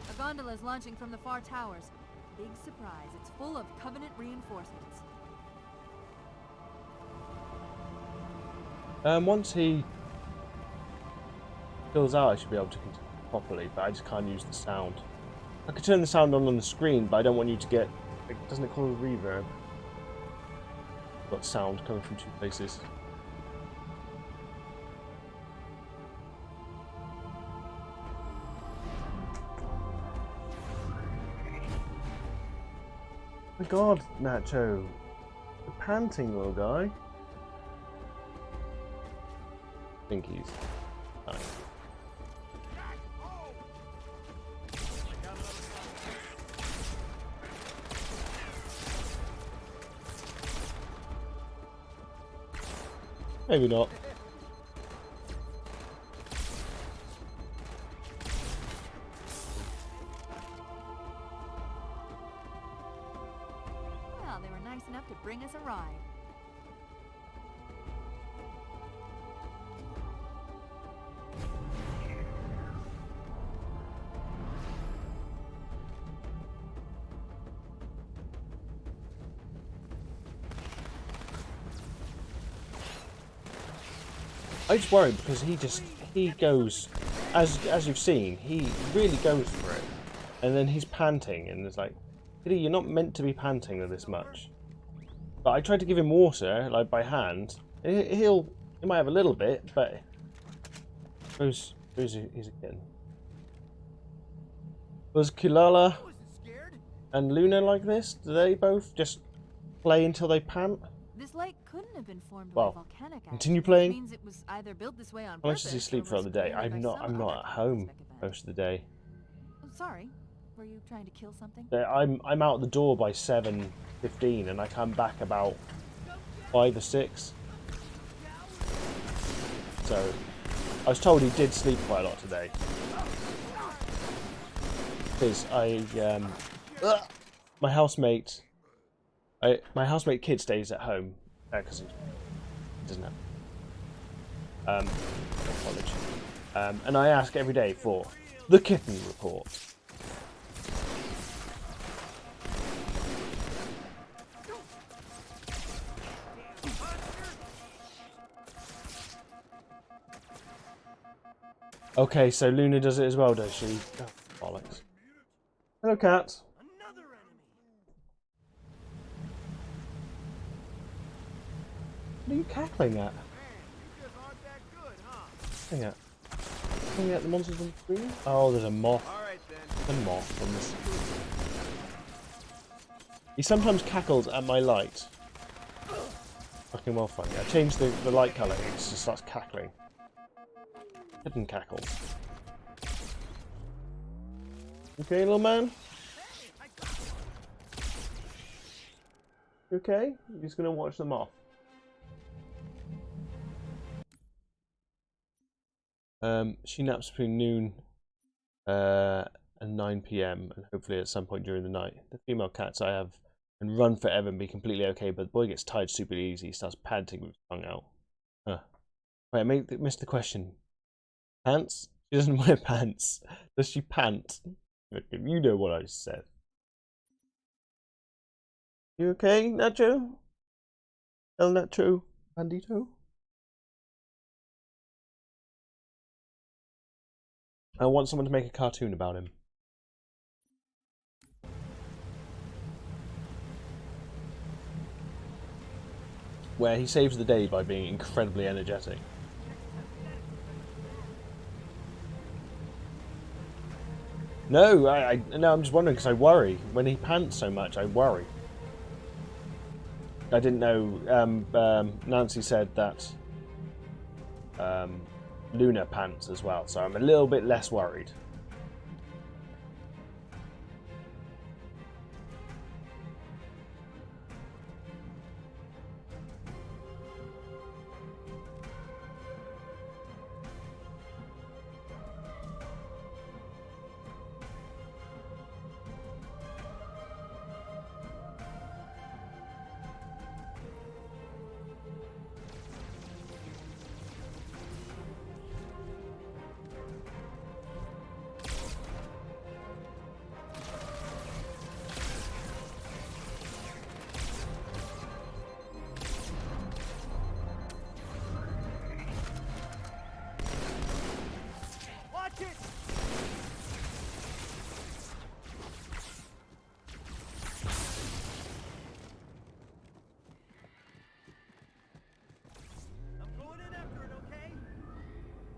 A gondola is launching from the far towers. Big surprise, it's full of Covenant reinforcements.
Once he fills out, I should be able to continue properly, but I just can't use the sound. I could turn the sound on the screen, but I don't want you to get... Doesn't it call it reverb? Got sound coming from two places. Oh my god, Nacho. You're panting, little guy. Pinkies. Nice. Maybe not.
Well, they were nice enough to bring us a ride.
I just worry because he goes, as you've seen, he really goes for it, and then he's panting, and it's like, Kitty, you're not meant to be panting this much. But I tried to give him water, like by hand. He might have a little bit, but who's he's again? Was Kulala and Luna like this? Do they both just play until they pant?
This lake couldn't have been formed
Well,
by volcanic ash.
continue
Which
playing.
means it was either built this way on
How much
purpose
does he sleep
or
throughout
was
the day?
created
I'm
by
not
some
at
other
home
cosmic event.
most of the day.
I'm sorry. Were you trying to kill something?
I'm out the door by 7:15 and I come back about 5 or 6. So I was told he did sleep quite a lot today. Because my housemate kid stays at home because he doesn't have college. And I ask every day for the kitten report. Okay, so Luna does it as well, does she? Oh, bollocks. Hello, cat. What are you cackling at? Hang at. Looking at the monsters on the screen? Oh, there's a moth. A moth on this. He sometimes cackles at my light. Fucking well funny. I changed the light colour, it just starts cackling. Hidden cackle. Okay, little man? You okay? You're just gonna watch them off. She naps between noon and 9 PM and hopefully at some point during the night. The female cats I have can run forever and be completely okay, but the boy gets tired super easy. He starts panting with his tongue out. Huh. Wait, I missed the question. Pants? She doesn't wear pants. Does she pant? You know what I said. You okay, Nacho? El Nacho Bandito? I want someone to make a cartoon about him. Where he saves the day by being incredibly energetic. No, no, I'm just wondering because I worry. When he pants so much, I worry. I didn't know. Nancy said that Luna pants as well, so I'm a little bit less worried.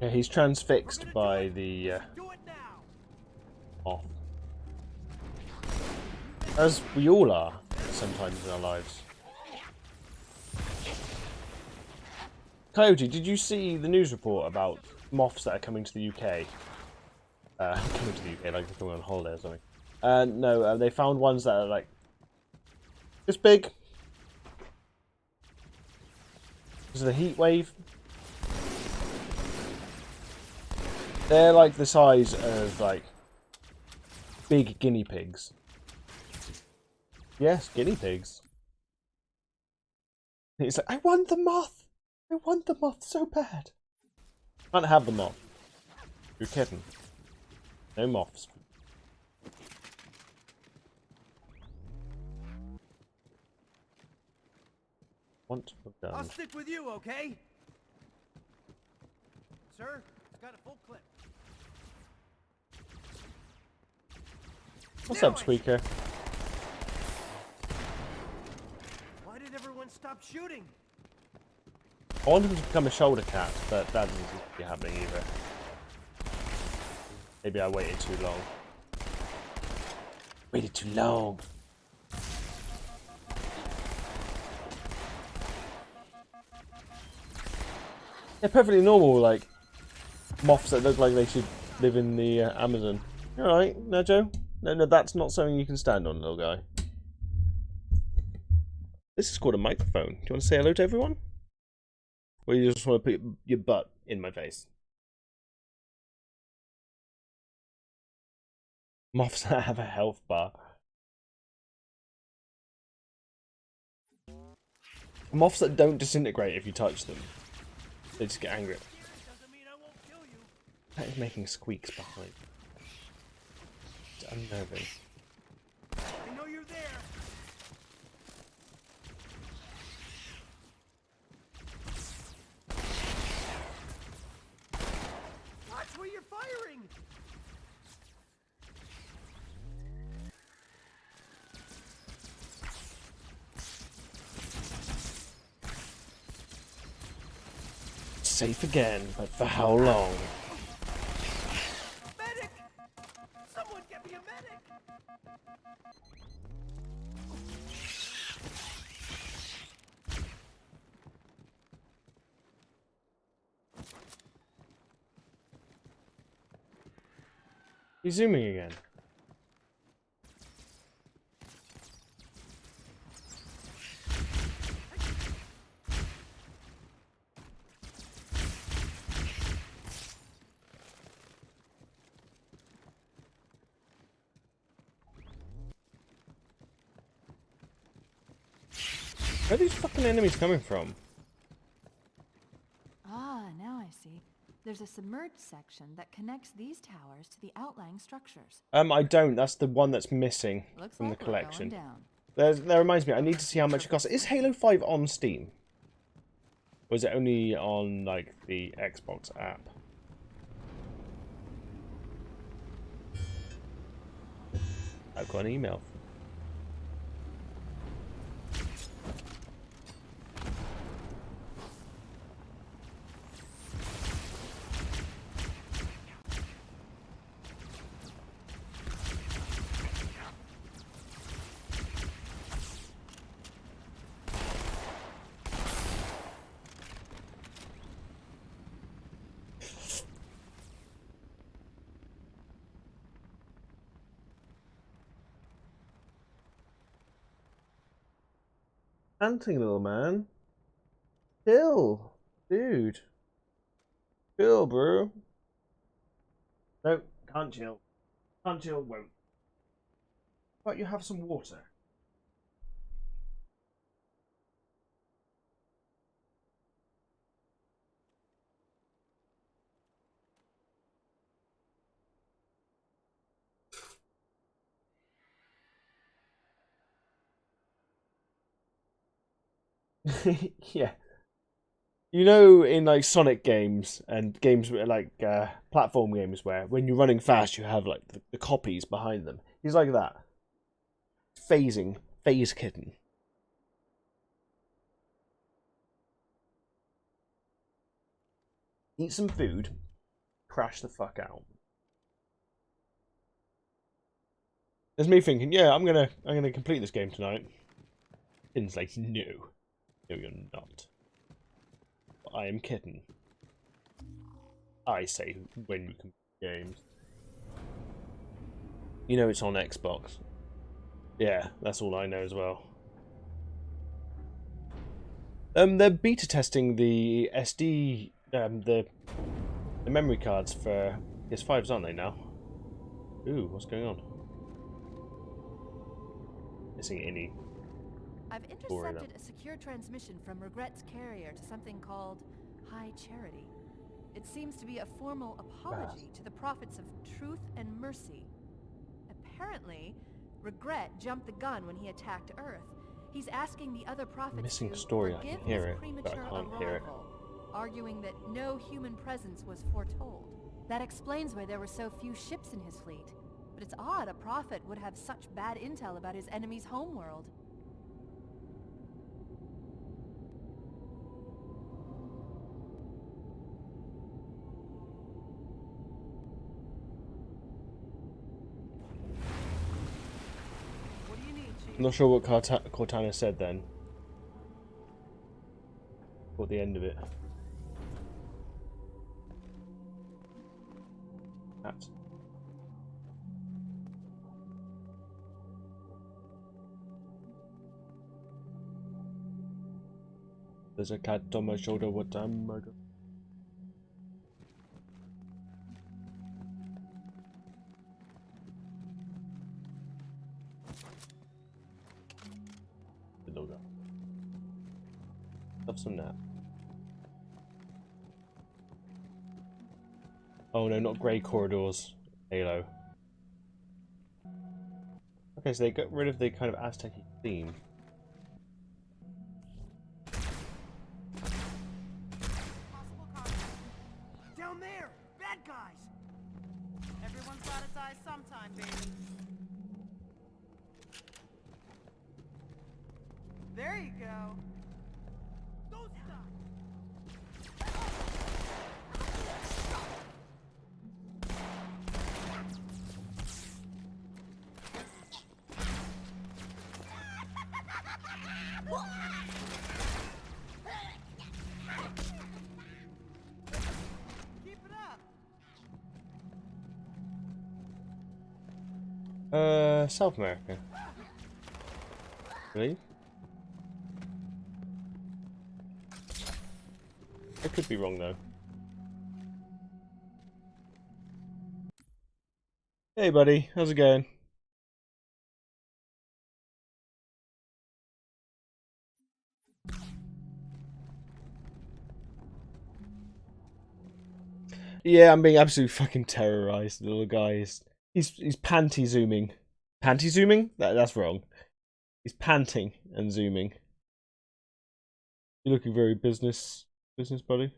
Yeah, he's transfixed by the off. As we all are sometimes in our lives. Coyote, did you see the news report about moths that are coming to the UK? Coming to the UK, like they're coming on holiday or something. No, they found ones that are like this big. Because of the heat wave. They're like the size of like big guinea pigs. Yes, guinea pigs. It's like, I want the moth! I want the moth so bad. Can't have the moth. You're kidding. No moths. Want to have done.
I'll stick with you, okay? Sir, it's got a full clip.
What's up, Squeaker?
Why did everyone stop shooting?
I wanted him to become a shoulder cat, but that doesn't seem to be happening either. Maybe I waited too long. Waited too long. They're perfectly normal, like moths that look like they should live in the Amazon. You alright, Najo? No, that's not something you can stand on, little guy. This is called a microphone. Do you want to say hello to everyone? Or you just want to put your butt in my face? Moths that have a health bar. Moths that don't disintegrate if you touch them. They just get angry. That is making squeaks behind. It's unnerving.
I know you're there. Watch where you're firing.
Safe again, but for how long?
Medic! Someone get me a medic!
He's zooming again. Where are these fucking enemies coming from?
Ah, now see. There's a submerged section that connects these towers to the outlying structures.
I don't. That's the one that's missing
Looks
from
like
the
we're going
collection.
down.
That reminds me, I need to see how much it costs. Is Halo 5 on Steam? Or is it only on, like, the Xbox app? I've got an email. Hunting, little man. Chill, dude. Chill, bro. No, can't chill. Can't chill, won't. But you have some water. Yeah. You know, in like Sonic games and games like platform games where when you're running fast you have like the copies behind them. He's like that. Phase kitten. Eat some food, crash the fuck out. There's me thinking, yeah, I'm gonna complete this game tonight. Kitten's like, no, you're not. I am Kitten. I say when you complete games. You know it's on Xbox. Yeah, that's all I know as well. They're beta testing the SD, the memory cards for PS5s, aren't they now? Ooh, what's going on? Missing any.
I've intercepted a secure transmission from Regret's carrier to something called High Charity. It seems to be a formal apology to the prophets of truth and mercy. Apparently, Regret jumped the gun when he attacked Earth. He's asking the other prophets
Missing
to
story, I
forgive
can hear
his
it,
premature
but I can't hear it.
arrival, arguing that no human presence was foretold. That explains why there were so few ships in his fleet. But it's odd a prophet would have such bad intel about his enemy's homeworld.
I'm not sure what Cortana said then. Or the end of it. That. There's a cat on my shoulder. What time? Logo. Have some nap. Oh no, not grey corridors. Halo. Okay, so they got rid of the kind of Aztec theme.
Down there! Bad guys! Everyone's gotta die sometime, baby. There you go. Don't stop! Keep it up!
South America. Really? I could be wrong though. Hey buddy, how's it going? Yeah, I'm being absolutely fucking terrorized. The little guy is he's panty zooming. Panty zooming? That's wrong. He's panting and zooming. You're looking very business buddy.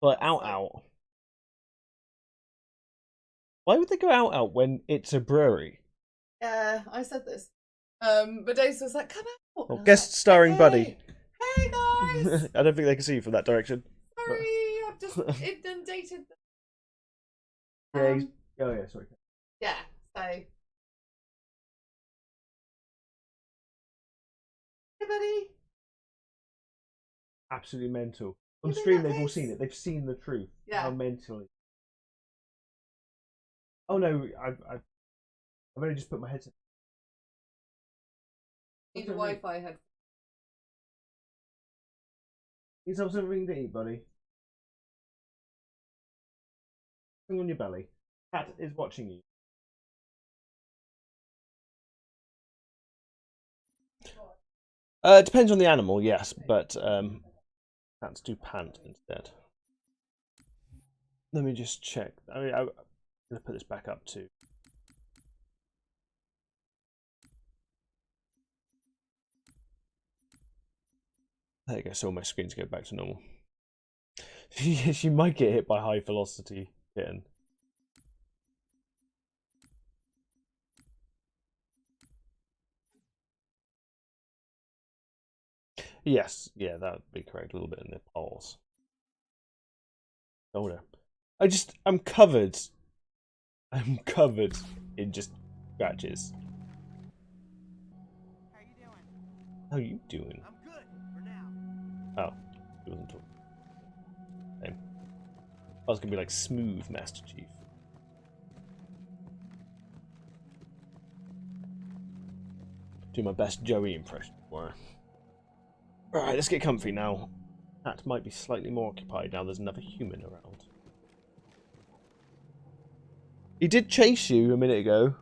Like out. Why would they go out when it's a brewery?
Yeah, I said this. Medusa was like, come out.
Oh, guest starring
hey,
Buddy.
Hey guys.
I don't think they can see you from that direction.
Sorry, I've just inundated them.
Yeah, oh yeah, sorry.
Yeah, so. Hey buddy.
Absolutely mental. On stream they've all seen it. They've seen the truth.
Yeah.
How mentally. Oh no, I've only just put my headset.
Need a Wi-Fi head.
Need something to eat, buddy. Something on your belly. Cat is watching you. It depends on the animal, yes, but cats do pant instead. Let me just check. I mean, I'm gonna put this back up too. There you go, so all my screens go back to normal. She might get hit by high velocity kitten. Yes, yeah, that would be correct. A little bit in the paws. Oh no. I'm covered. I'm covered in just scratches. How you doing?
I'm good for now.
Oh, he wasn't talking. Same. I was gonna be like smooth, Master Chief. Do my best Joey impression. Alright, let's get comfy now. That might be slightly more occupied now there's another human around. He did chase you a minute ago.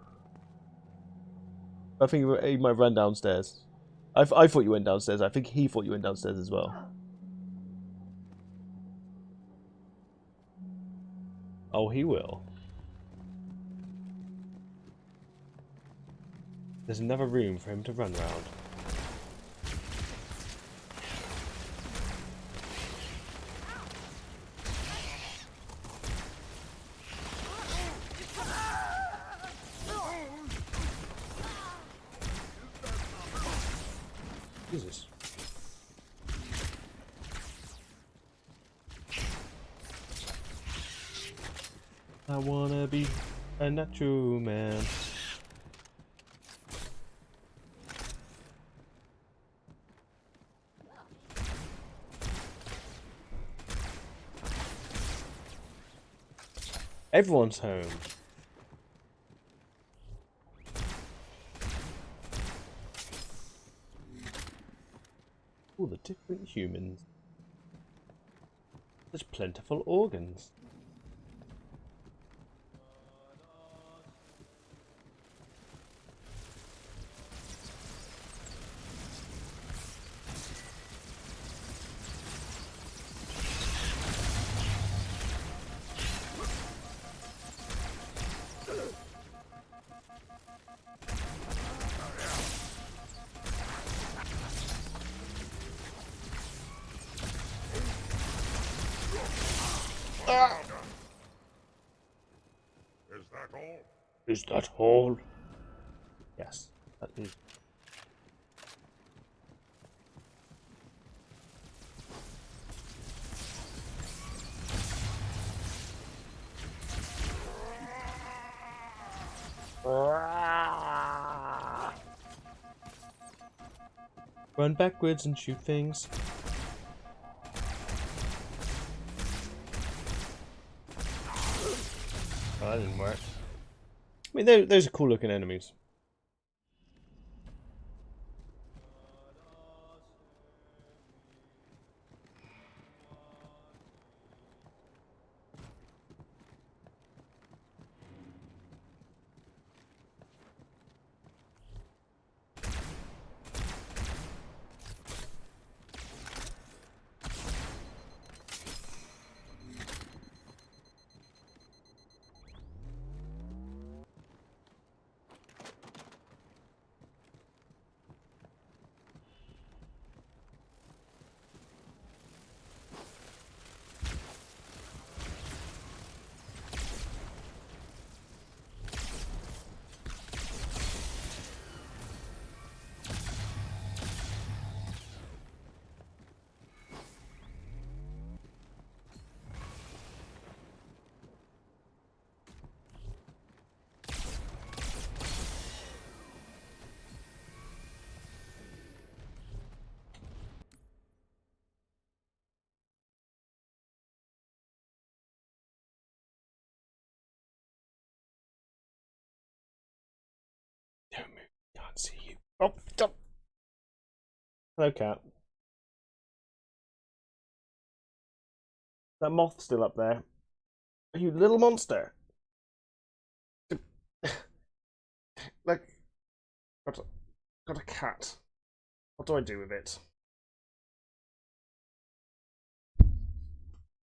I think he might have run downstairs. I thought you went downstairs. I think he thought you went downstairs as well. Oh, he will. There's another room for him to run round. Jesus. I wanna be a natural man. Everyone's home. All the different humans. Such plentiful organs.
Is that all?
Is that all? Yes, that is. Run backwards and shoot things. Oh, that didn't work. I mean, those are cool looking enemies. can't see you. Oh, stop. Hello, cat. That moth's still up there. You little monster. Like, got a cat. What do I do with it?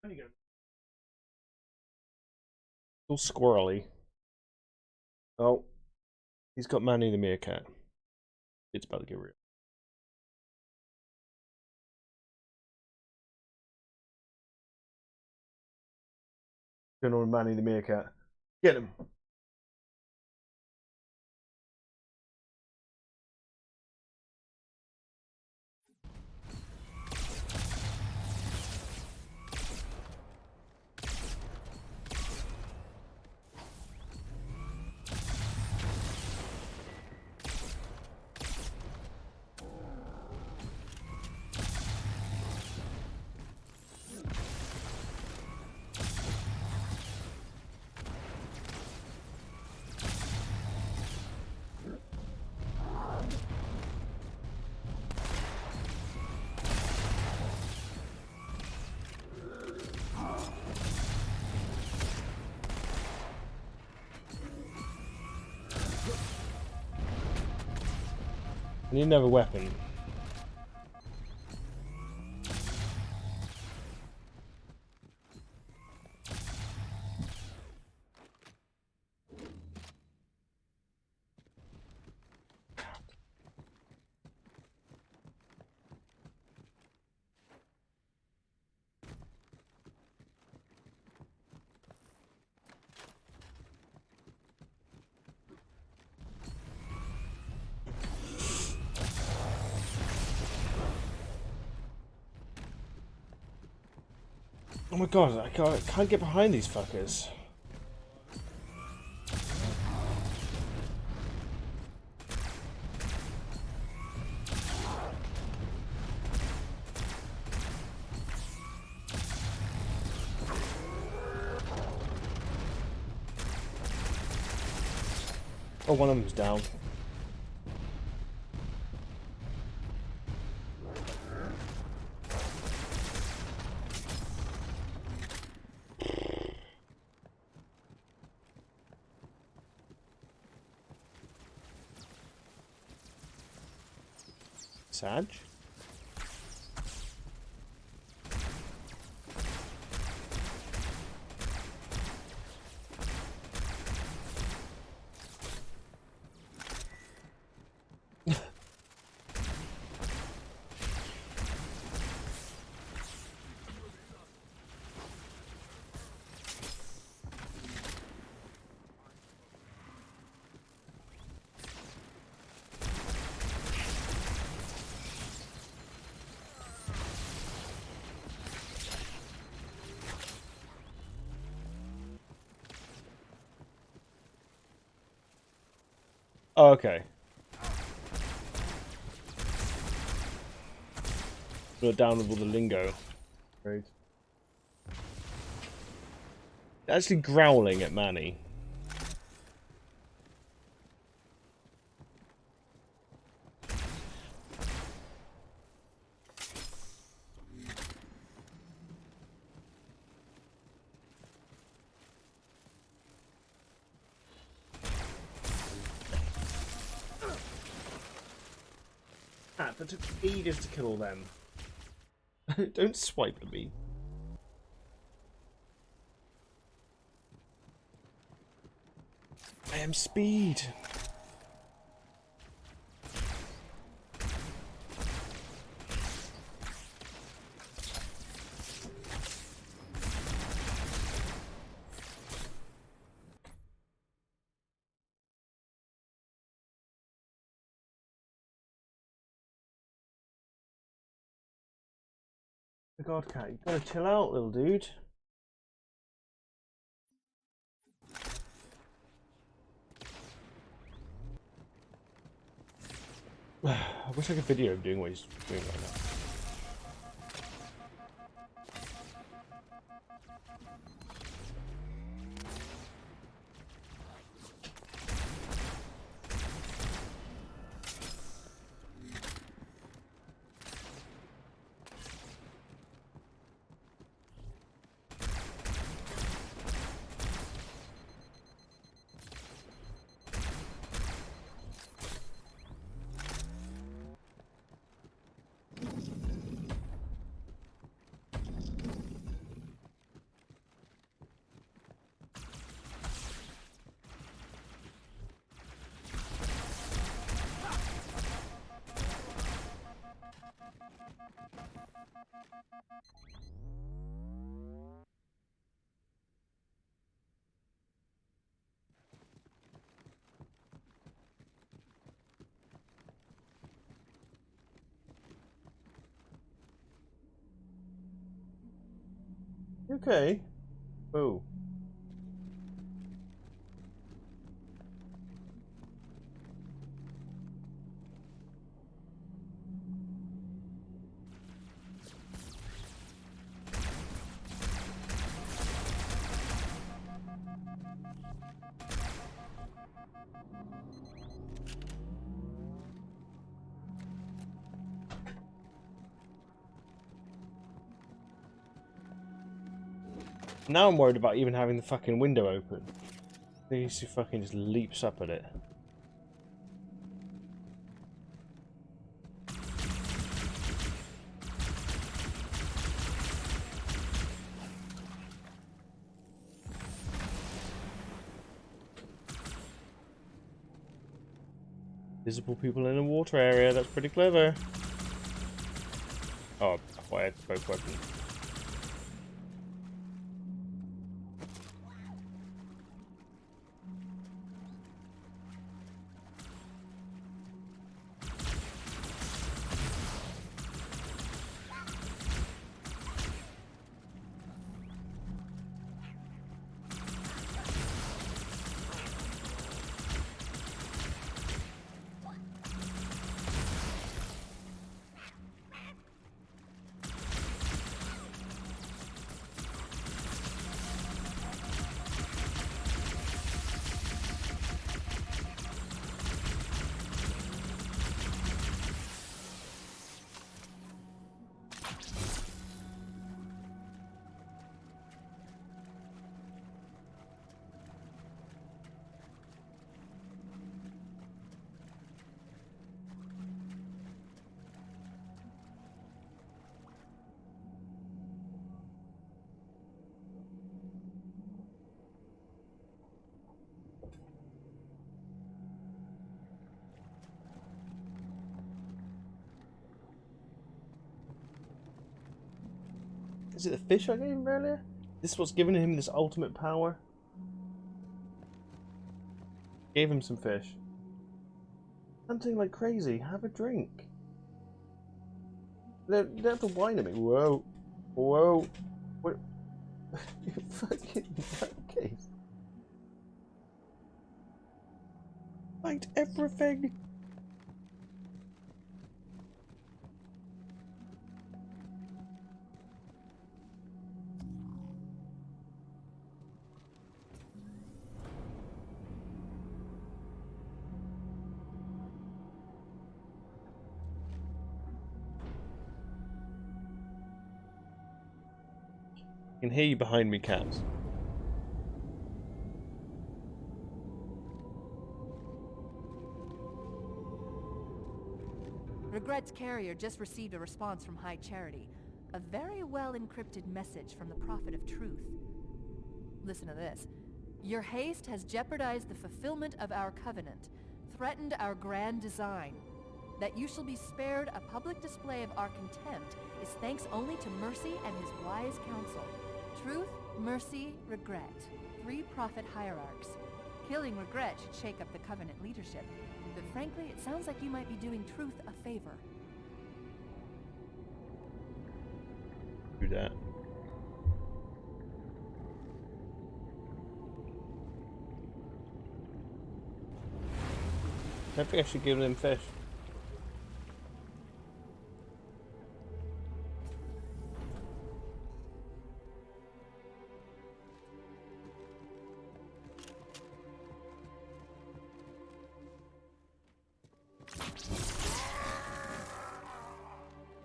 There you go. All squirrely. Oh, he's got Manny the meerkat. It's about to get real. Going on with Manny the meerkat. Get him. I need another weapon. Oh my god, I can't get behind these fuckers. Oh, one of them's down. Sag? Oh, okay. Put down with all the lingo. Great. Actually growling at Manny. That took ages to kill them. Don't swipe at me. I am speed. Oh god, cat, you gotta chill out, little dude. I wish I could video him doing what he's doing right now. Okay. Oh. Now I'm worried about even having the fucking window open. He fucking just leaps up at it. Visible people in a water area, that's pretty clever. Oh, I thought I had both weapons. Is it the fish I gave him earlier? This is what's giving him this ultimate power? Gave him some fish. Hunting like crazy. Have a drink. They don't have to whine at me. Whoa. Whoa. What? You fucking nutcase. Fight everything. I can hear you behind me, Cat.
Regret's carrier just received a response from High Charity. A very well encrypted message from the Prophet of Truth. Listen to this. Your haste has jeopardized the fulfillment of our covenant, threatened our grand design. That you shall be spared a public display of our contempt is thanks only to Mercy and his wise counsel. Truth, Mercy, Regret. 3 prophet hierarchs. Killing Regret should shake up the covenant leadership. But frankly, it sounds like you might be doing Truth a favor.
Do that. I think I should give them fish.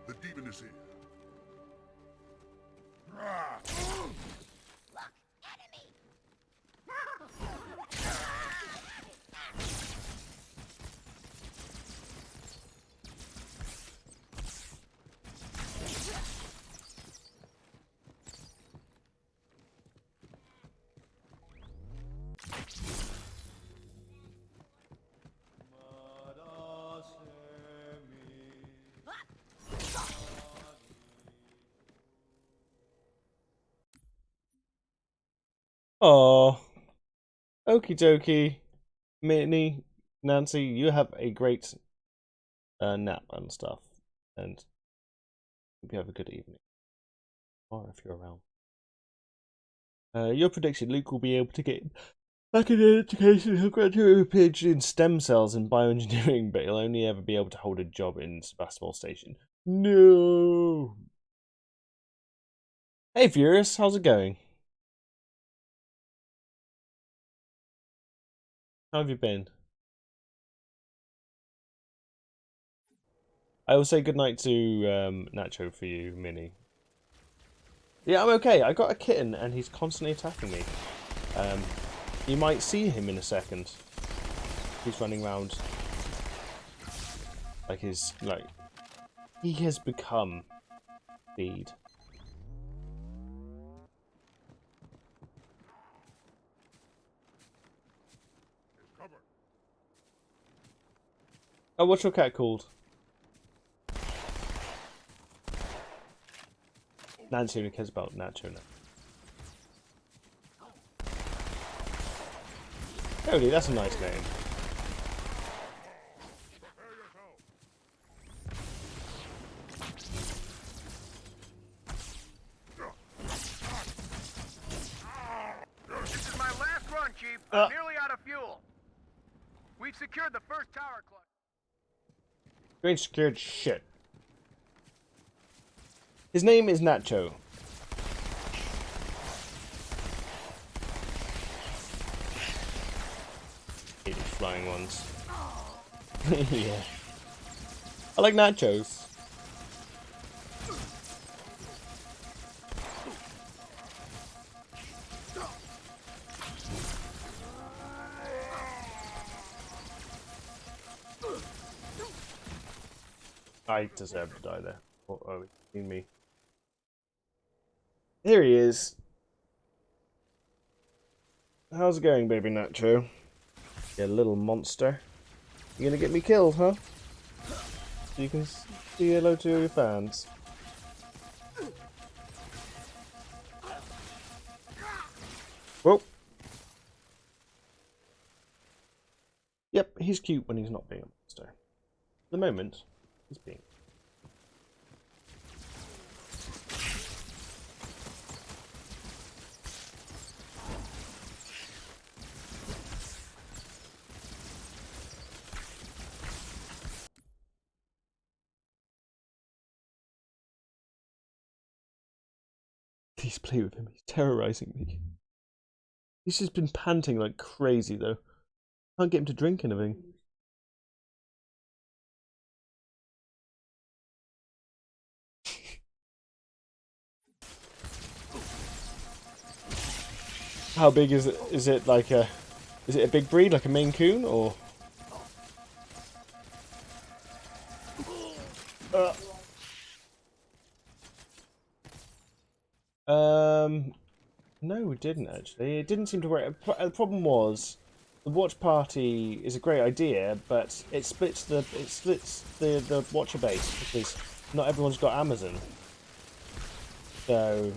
The demon is here.
Oh, okie dokie. Minnie, Nancy, you have a great nap and stuff, and hope you have a good evening, or if you're around. You're predicting Luke will be able to get back in education. He'll graduate with a PhD in stem cells and bioengineering, but he'll only ever be able to hold a job in Sebastopol Station. No. Hey, Furious, how's it going? How have you been? I will say goodnight to Nacho for you, Minnie. Yeah, I'm okay. I got a kitten and he's constantly attacking me. You might see him in a second. He's running around like he has become feed. Oh, what's your cat called? Nancy only cares about Nacho now. Holy, that's a nice name.
This is my last run, Chief. I'm nearly out of fuel. We've secured the first tower cluster.
You ain't scared shit. His name is Nacho. Hate the flying ones. Yeah. I like nachos. I deserve to die there. Oh, you me. Here he is. How's it going, baby Nacho? You little monster. You gonna get me killed, huh? So you can say hello to your fans. Whoa. Yep, he's cute when he's not being a monster. At the moment, he's being. Please play with him. He's terrorizing me. He's just been panting like crazy, though. Can't get him to drink anything. How big is it? Is it like a? Is it a big breed, like a Maine Coon, or? No, we didn't actually. It didn't seem to work. The problem was, the watch party is a great idea, but it splits the watcher base because not everyone's got Amazon. So.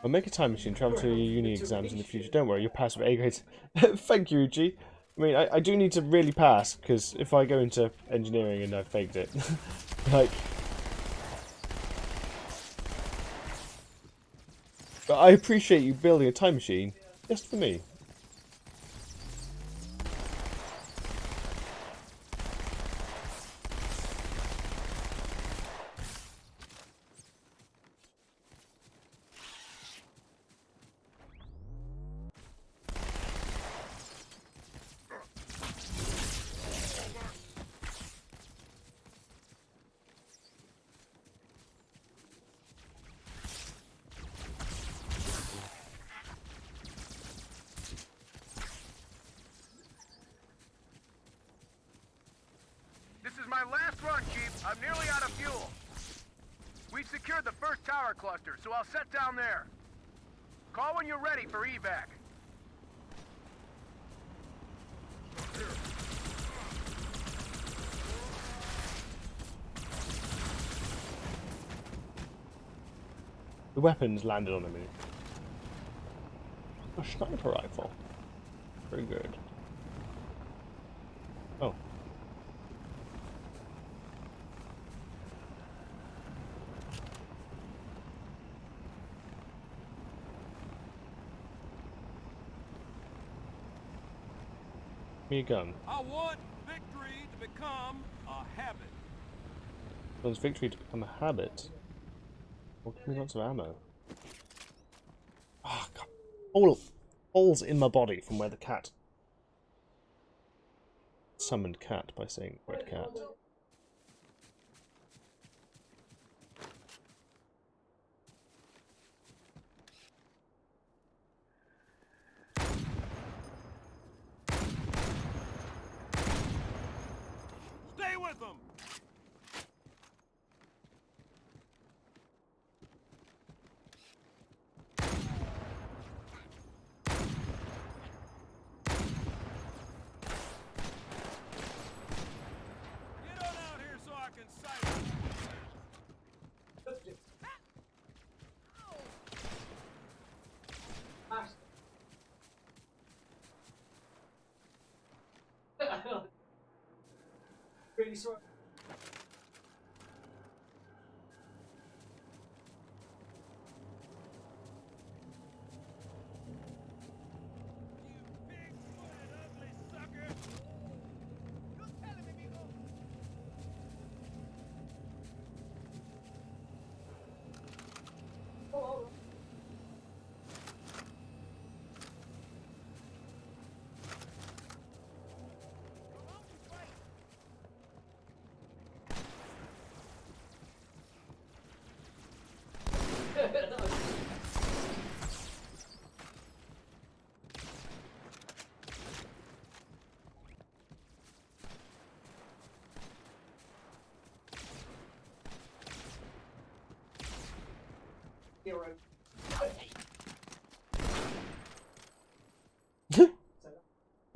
I'll make a time machine, travel to your uni exams in the future. Don't worry, you'll pass with A grades. Thank you, Uchi. I mean, I do need to really pass, because if I go into engineering and I faked it, like... But I appreciate you building a time machine, just for me.
This is my last run, Chief. I'm nearly out of fuel. We've secured the first tower cluster, so I'll set down there. Call when you're ready for evac.
The weapons landed on him. A sniper rifle. Very good. Oh. Give me a gun.
I want victory to become a habit.
Wants victory to become a habit. Well, give me lots of ammo. Ah, God. All holes in my body from where the cat summoned cat by saying red cat.
Stay with them. Get on out here so I can sight them.
Really sorry.
You big-footed, ugly sucker. No telling me, mijo.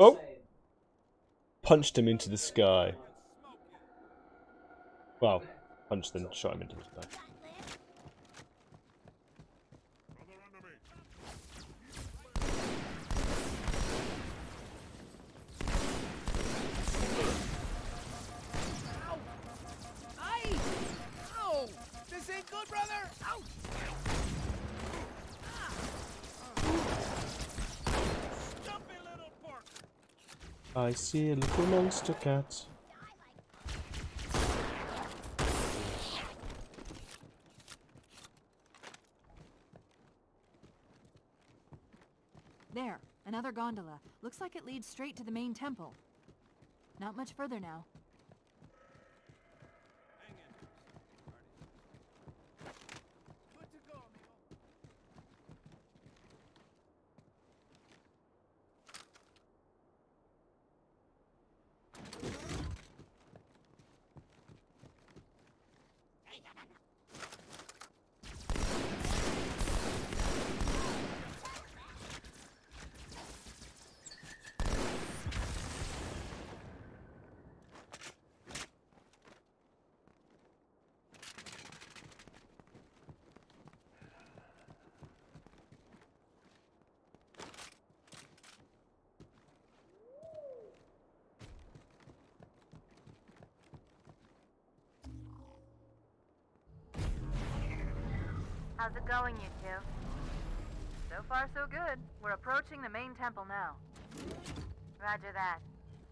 Oh! Punched him into the sky. Well, punched then shot him into the sky.
Aye! Ow! This ain't good, brother! Ouch! Stumpy little pork!
I see a little monster cat.
There, another gondola. Looks like it leads straight to the main temple. Not much further now.
Hang in. Good to go, amigo.
How's it going, you two? So far, so good. We're approaching the main temple now. Roger that.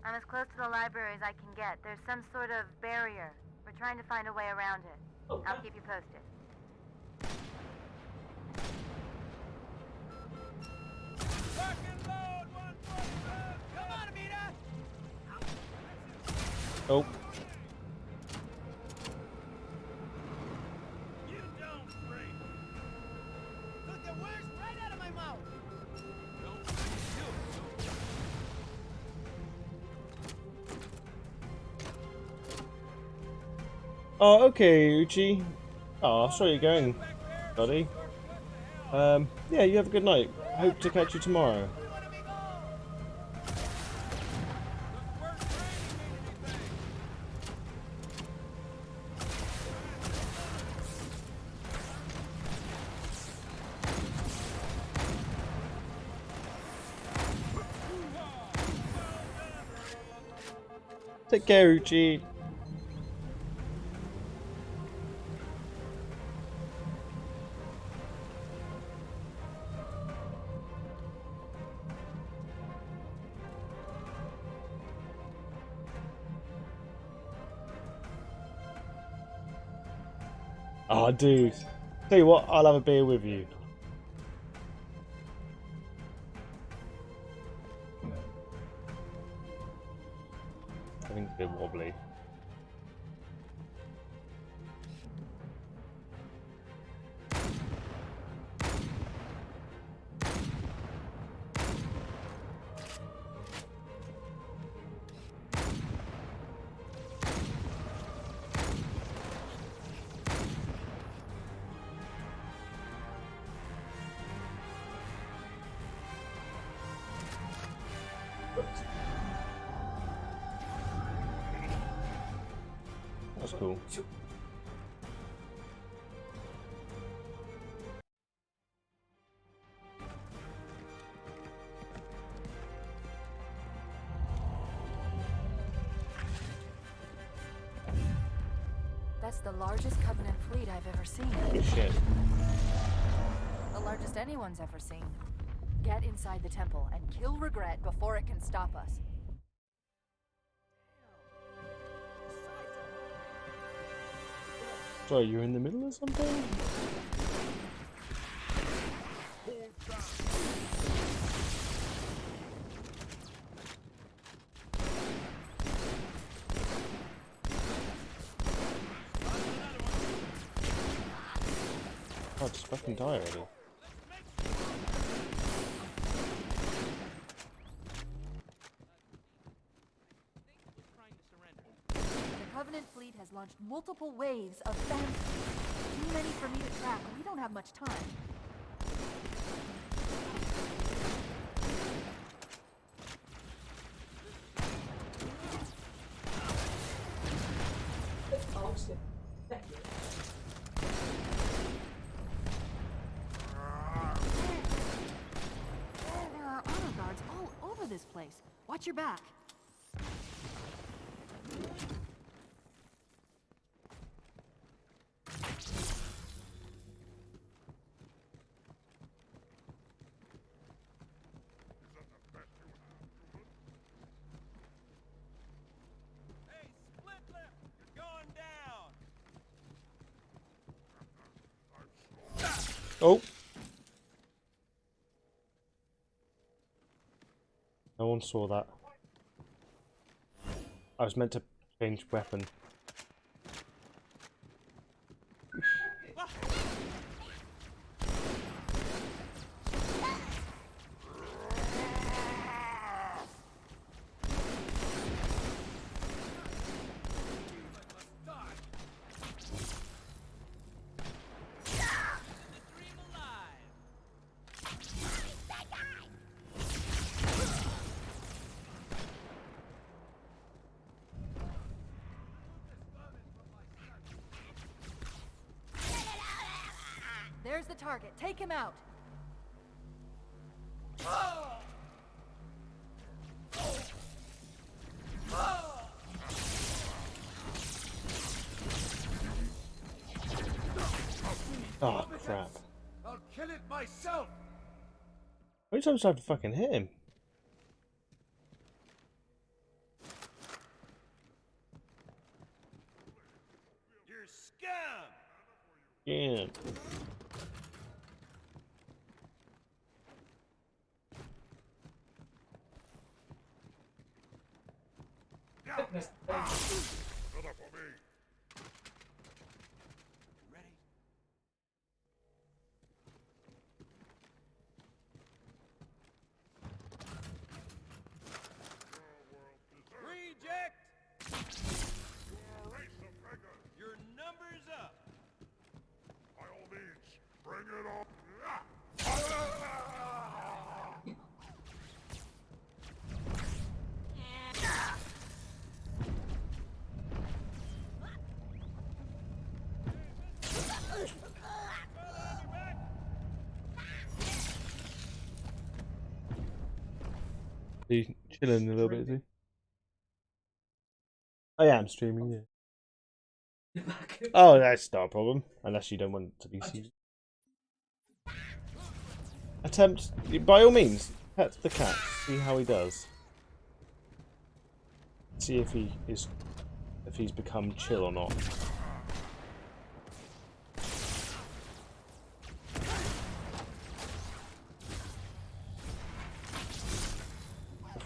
I'm as close to the library as I can get. There's some sort of barrier. We're trying to find a way around it.
Okay.
I'll keep you posted.
Fucking load 145! Come on, Amita!
Oh.
You don't break! Took the words right out of my mouth! Don't do it.
Oh, okay, Uchi. Oh, sorry you're going, buddy. Yeah, you have a good night. Hope to catch you tomorrow. Take care, Uchi. Oh, dude. Tell you what, I'll have a beer with you. I think it's a bit wobbly. That's cool.
That's the largest Covenant fleet I've ever seen.
Good shit.
The largest anyone's ever seen. Get inside the temple and kill Regret before it can stop us.
Sorry, you're in the middle of something? Oh, just fucking die already.
The Covenant fleet has launched multiple waves of phantoms. Too many for me to track. We don't have much time. There are honor guards all over this place. Watch your back.
Hey, split lip! You're going down!
Oh! No one saw that. I was meant to change weapon.
There's the target. Take him out.
Oh crap.
I'll kill it myself!
How many times do I have to fucking hit him?
You're scum!
Yeah.
Shut up for me.
Ready? Reject!
You're a race of beggars.
Your number's up!
By all means, bring it on.
Are you chilling a little bit, is he? I am streaming, yeah. Oh, that's not a problem. Unless you don't want it to be seen. Attempt, by all means, pet the cat. See how he does. See if he's become chill or not.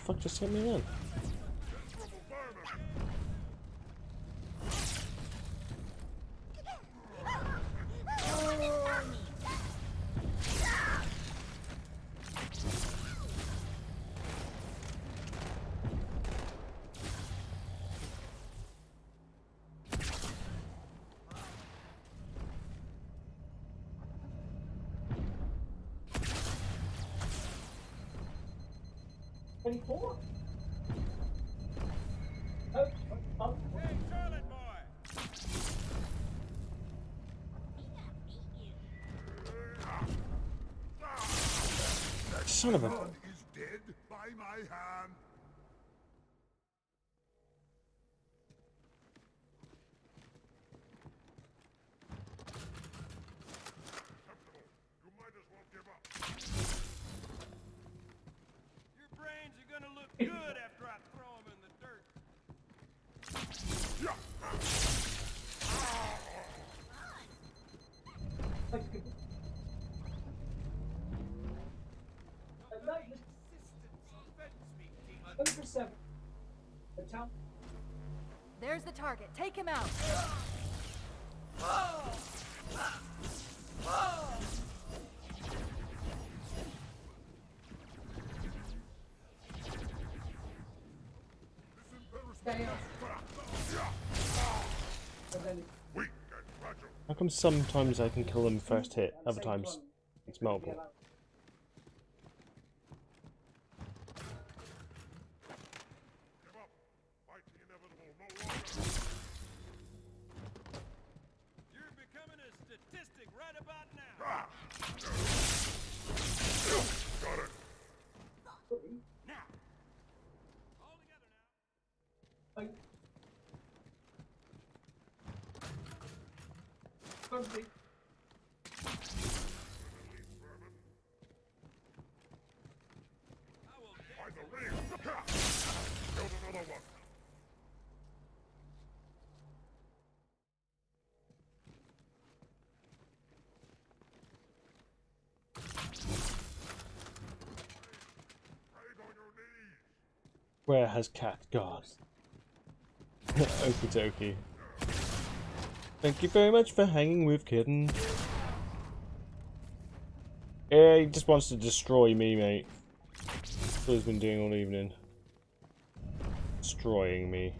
fuck just hit me then? Son of a...
Son is dead by my hand. Acceptable. You might as well give up.
Your brains are gonna look good after I throw them in the dirt.
There's the target. Take him out.
How come sometimes I can kill them first hit, other times it's multiple?
You're becoming a statistic right about now.
Got it.
Now. All together now.
Find the ring. Killed another one. Right on your knees.
Where has Cat gone? Okie dokie. Thank you very much for hanging with Kitten. Yeah, he just wants to destroy me, mate. That's what he's been doing all evening. Destroying me.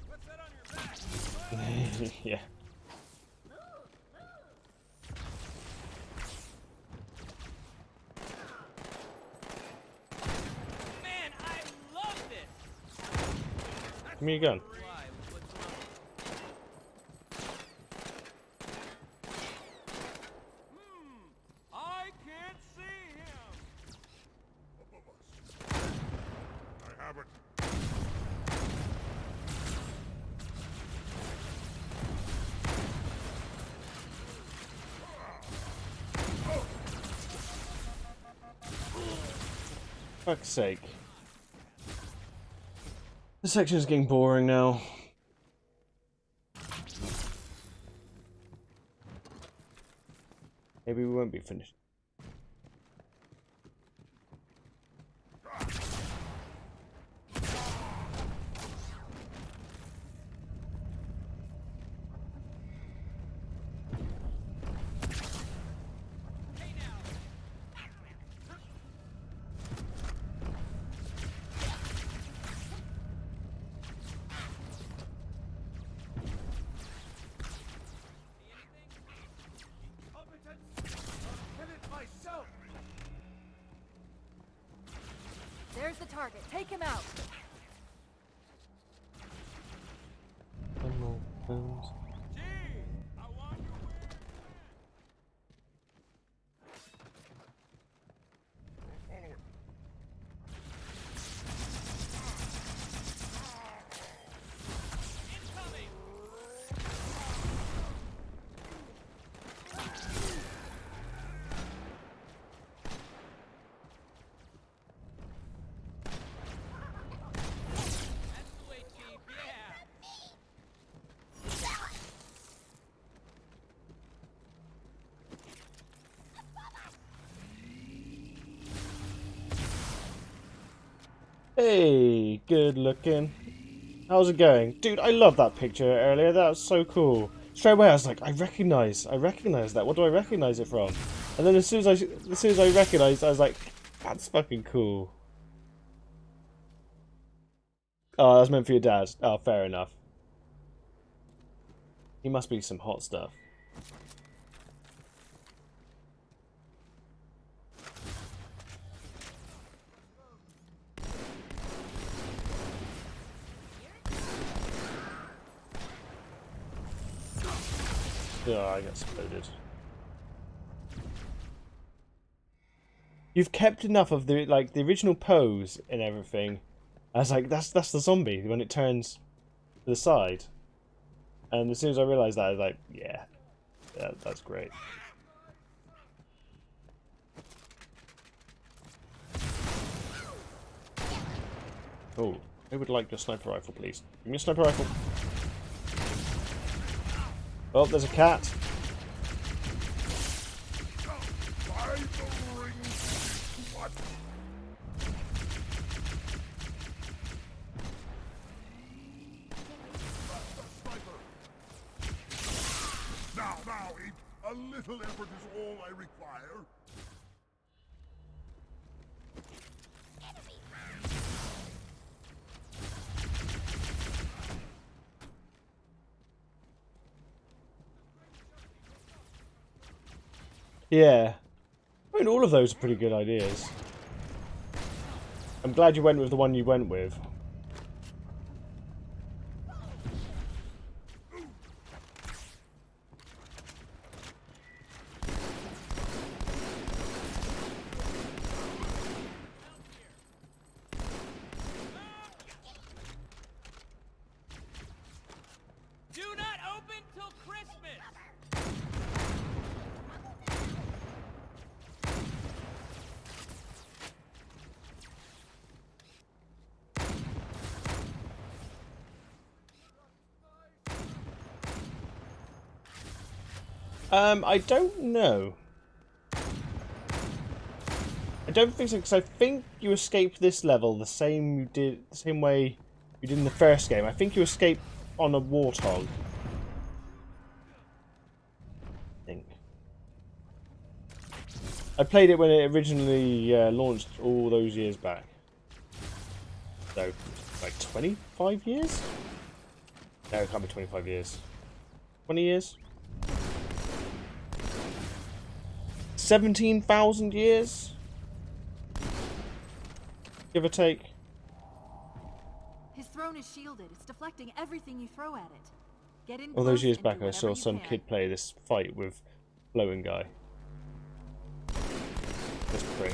What's that on your back?
Yeah.
Man, I love this.
Give me a gun.
I can't see him.
I have it.
Fuck's sake. This section is getting boring now. Maybe we won't be finished.
There's the target. Take him out.
Hey, good looking. How's it going? Dude, I love that picture earlier. That was so cool. Straight away I was like, I recognize that. What do I recognize it from? And then as soon as I recognized, I was like, that's fucking cool. Oh, that's meant for your dad. Oh, fair enough. He must be some hot stuff. Oh, I got exploded. You've kept enough of the original pose and everything. I was like, that's the zombie when it turns to the side. And as soon as I realised that, I was like, yeah, that's great. Oh, I would like your sniper rifle, please. Give me a sniper rifle. Oh, there's a cat.
Now, Ape. A little effort is all I require.
Yeah. I mean, all of those are pretty good ideas. I'm glad you went with the one you went with.
Do not open till Christmas!
I don't know. I don't think so, because I think you escaped this level the same way you did in the first game. I think you escaped on a warthog. I think. I played it when it originally launched all those years back. So, like 25 years? No, it can't be 25 years. 20 years? 17,000 years? Give or take.
His throne is shielded. It's deflecting everything you throw at it. Get in
All those
close
years
and
back,
do
I
whatever
saw
you
some
can.
kid play this fight with Floating Guy. That's great.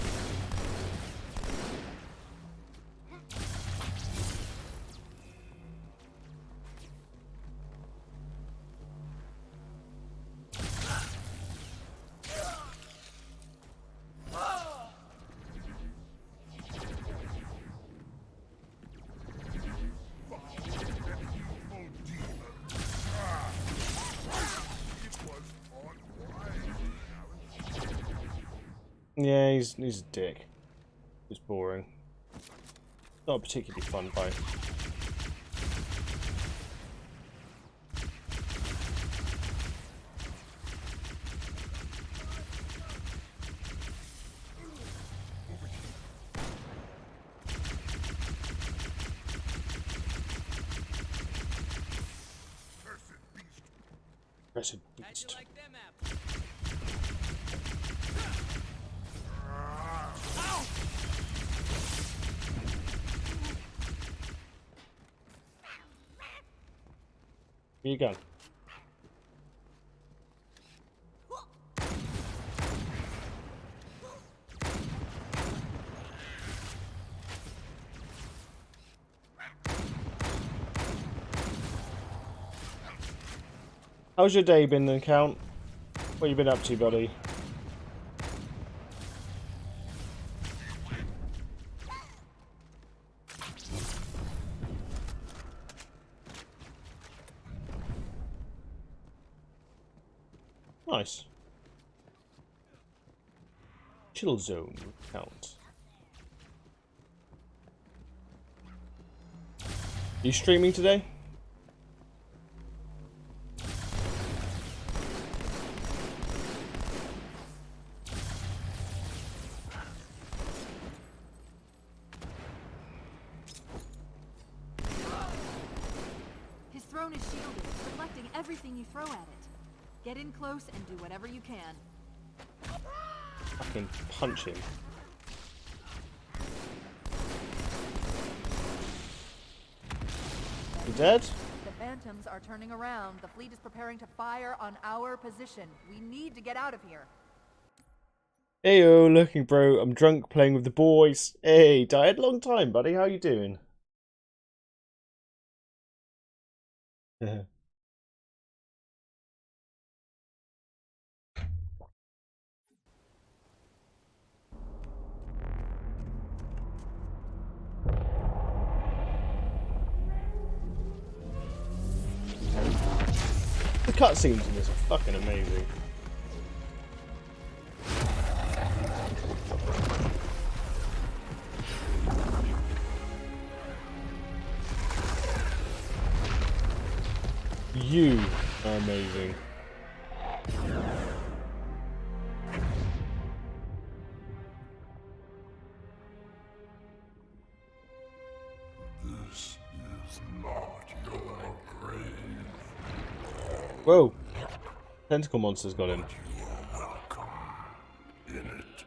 Yeah, he's a dick. It's boring. Not a particularly fun fight. Cursed beast.
Like them apples.
Here you go. How's your day been then, Count? What you been up to, buddy? Nice. Chill zone, Count. You streaming today?
His throne is shielded, reflecting everything you throw at it. Get in close and do whatever you can.
Fucking punch him. You dead?
The Phantoms are turning around. The fleet is preparing to fire on our position. We need to get out of here.
Heyo, looking bro, I'm drunk playing with the boys. Hey, died long time, buddy. How you doing? The cutscenes in this are fucking amazing. You are amazing.
This is not your grave.
Whoa! Tentacle monster's got him.
You are welcome in it.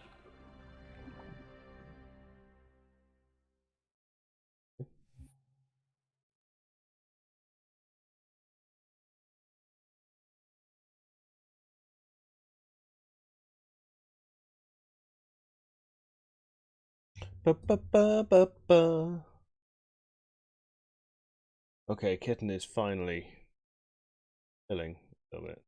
Ba, ba, ba, ba, ba. Okay, Kitten is finally killing a little bit.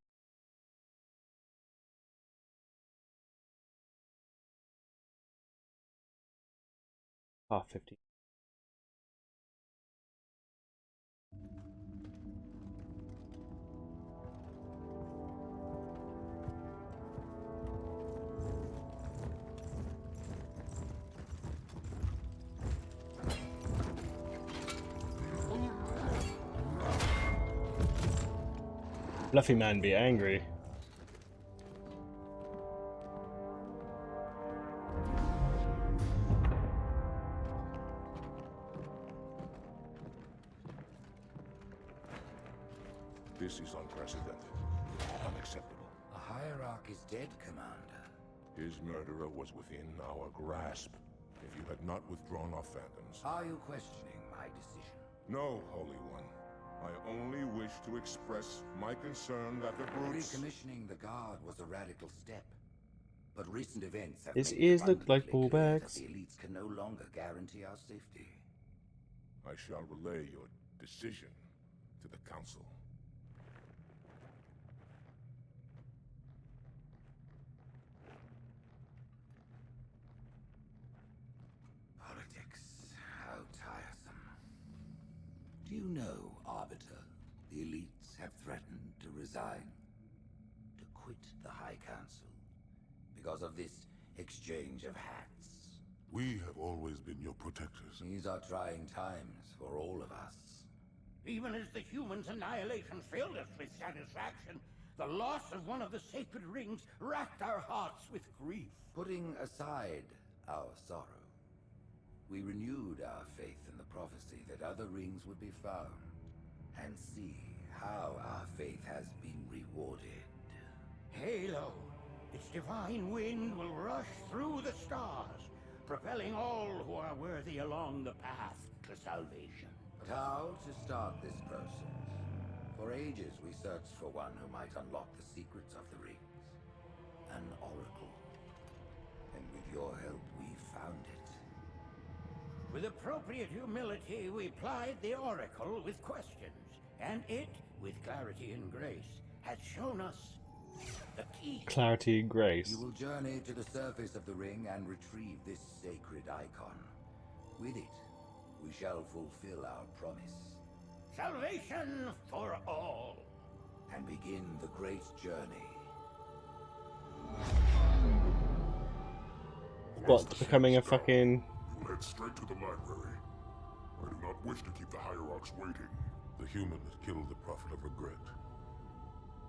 Half 50. Fluffy man be angry.
This is unprecedented. Unacceptable.
The Hierarch is dead, Commander.
His murderer was within our grasp. If you had not withdrawn our phantoms...
Are you questioning my decision?
No, Holy One. I only wish to express my concern that the brutes...
Recommissioning the Guard was a radical step. But recent events have
His
made
ears
it
look like
abundantly
ball
clear
bags.
that the elites can no longer guarantee our safety.
I shall relay your decision to the Council.
Politics, how tiresome. Do you know, Arbiter, the elites have threatened to resign, to quit the High Council, because of this exchange of hats?
We have always been your protectors.
These are trying times for all of us.
Even as the humans' annihilation filled us with satisfaction, the loss of one of the sacred rings racked our hearts with grief.
Putting aside our sorrow, we renewed our faith in the prophecy that other rings would be found, and see how our faith has been rewarded.
Halo, its divine wind will rush through the stars, propelling all who are worthy along the path to salvation.
But how to start this process? For ages we searched for one who might unlock the secrets of the rings. An oracle. And with your help, we found it.
With appropriate humility, we plied the oracle with questions, and it, with clarity and grace, has shown us the key.
Clarity and grace.
You will journey to the surface of the ring and retrieve this sacred icon. With it, we shall fulfill our promise.
Salvation for all.
And begin the great journey.
What, becoming a fucking...
You led straight to the library. I do not wish to keep the Hierarchs waiting.
The humans killed the Prophet of Regret.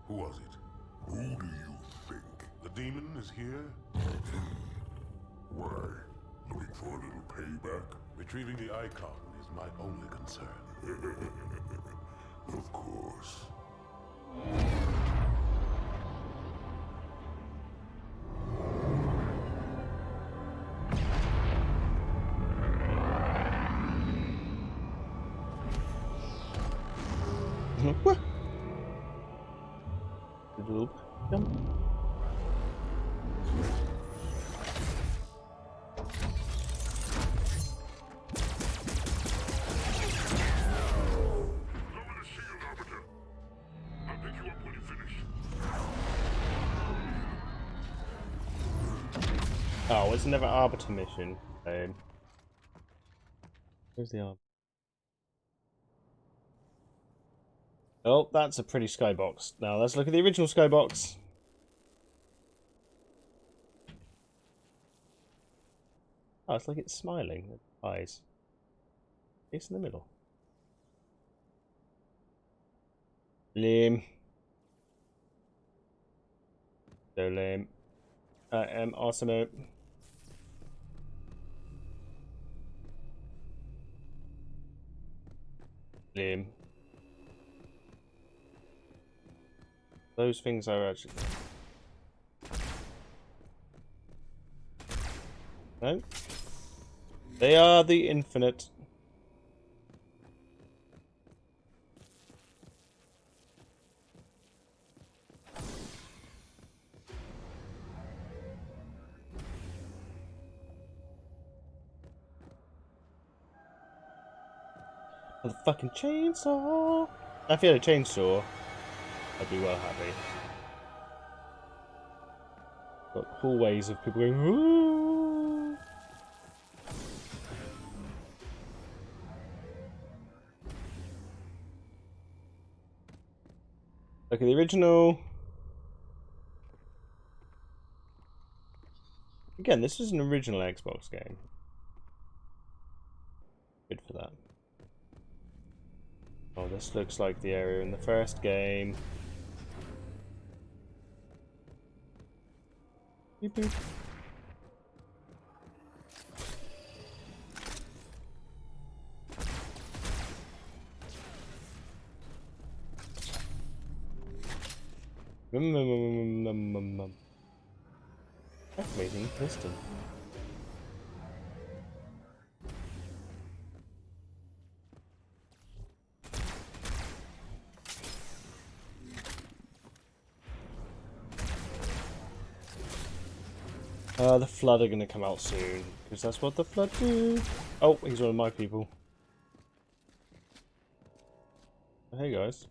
Who was it?
Who do you think?
The demon is here?
Why? Looking for a little payback?
Retrieving the icon is my only concern.
Of course.
What? Little jump. Oh, it's another Arbiter mission. Where's the Arbiter? Oh, that's a pretty skybox. Now let's look at the original skybox. Oh, it's like it's smiling at the eyes. It's in the middle. Lame. So lame. I am awesome. Lame. Those things are actually... No? They are the infinite. The fucking chainsaw! If you had a chainsaw, I'd be well happy. Got cool ways of people going, ooh. Look at the original. Again, this is an original Xbox game. Good for that. Oh, this looks like the area in the first game. Beep boop. Activating piston. The Flood are gonna come out soon, because that's what the Flood do. Oh, he's one of my people. Hey guys.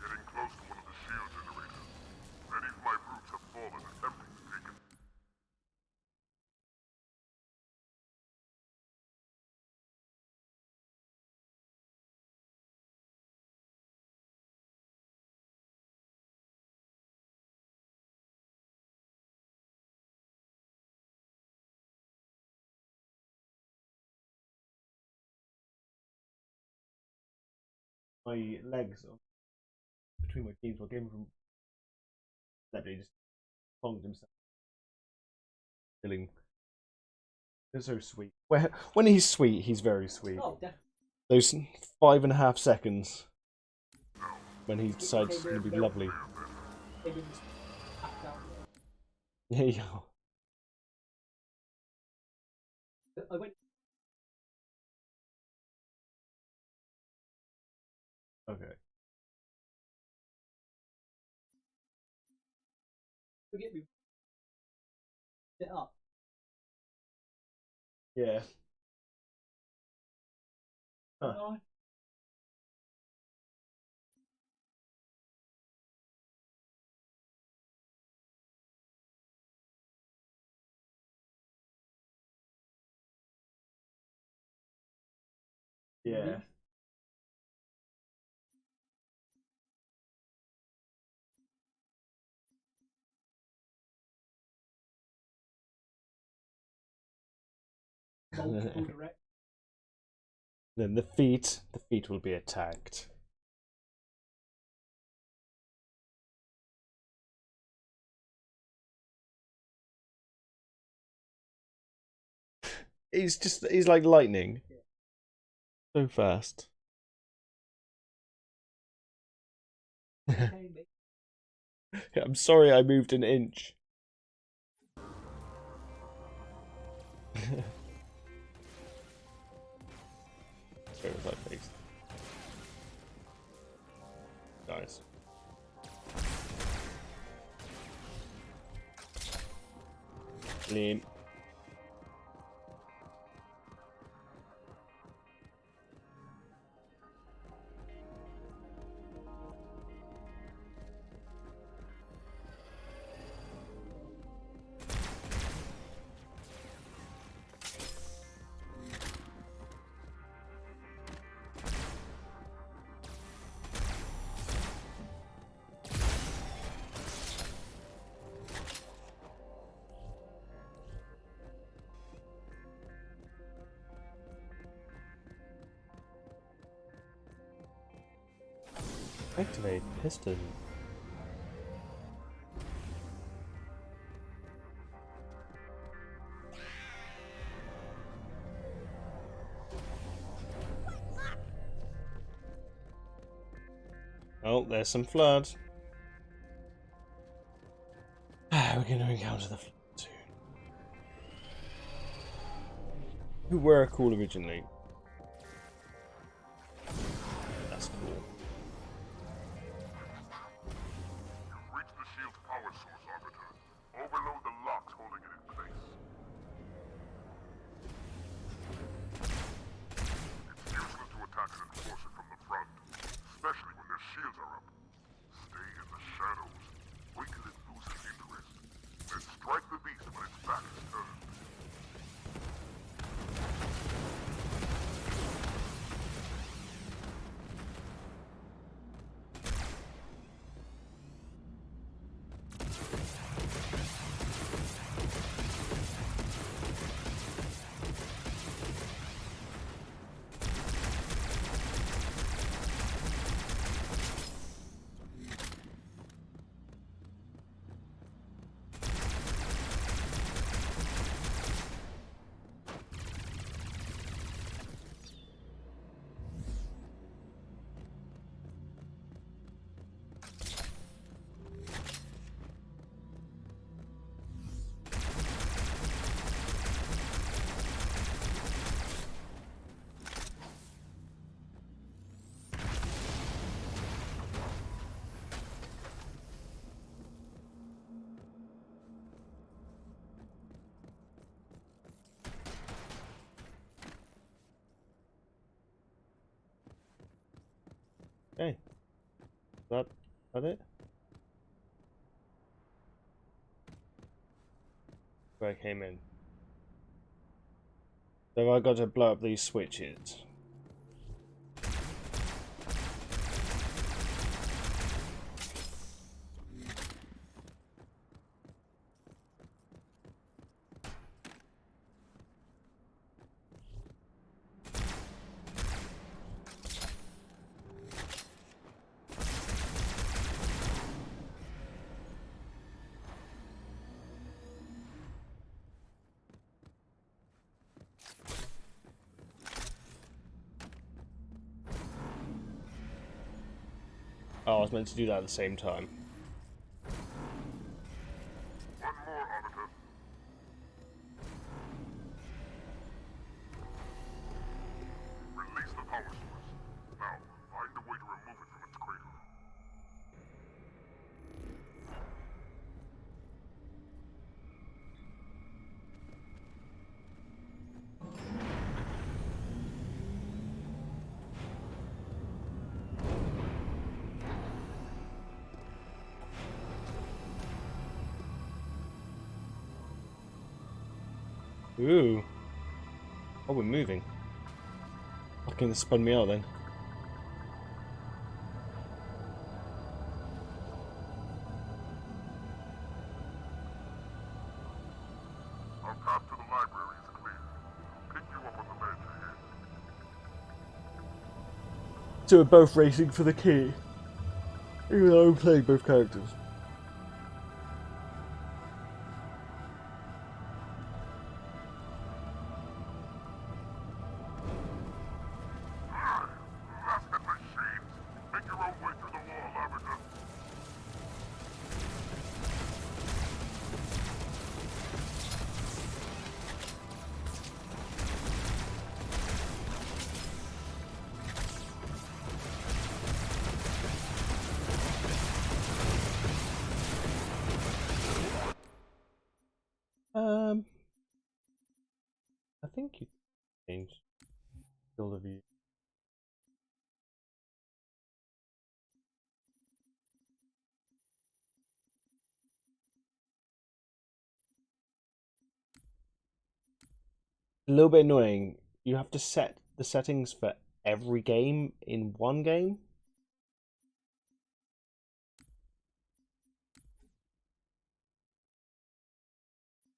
Getting close to one of the shield generators. Many of my brutes have fallen attempting to take it.
My legs are between my teeth. I gave him from that day, just ponged himself. Feeling so sweet. When he's sweet, he's very sweet.
Oh, definitely.
Those 5.5 seconds when he decides it's going to be lovely. There you go.
I went.
Okay.
Forget me. Sit up.
Yeah. Huh.
No,
Yeah.
Multiple direct.
Then the feet will be attacked. He's like lightning. So fast. I'm sorry I moved an inch. Where was that face? Nice. Lean. Activate piston. Oh, there's some flood. We're going to encounter the flood soon. Who were cool originally? That's cool.
You've reached the shield's power source, Arbiter. Overload the locks holding it in place. It's useless to attack an enforcer from the front, especially when their shields are up. Stay in the shadows. Wait till it loses interest. Then strike the beast when its back is turned.
Hey, is that it? Where I came in. So I got to blow up these switches. Oh, I was meant to do that at the same time.
One more, Arbiter. Release the power source. Now, find a way to remove it from its crater.
Ooh. Oh, we're moving. Fucking spun me out then.
Our path to the library is clear. Pick you up on the ledge ahead.
So we're both racing for the key. Even though I'm playing both characters.
Blasted machines! Make your own way through the wall, Arbiter.
I think you changed field of view. A little bit annoying. You have to set the settings for every game in one game.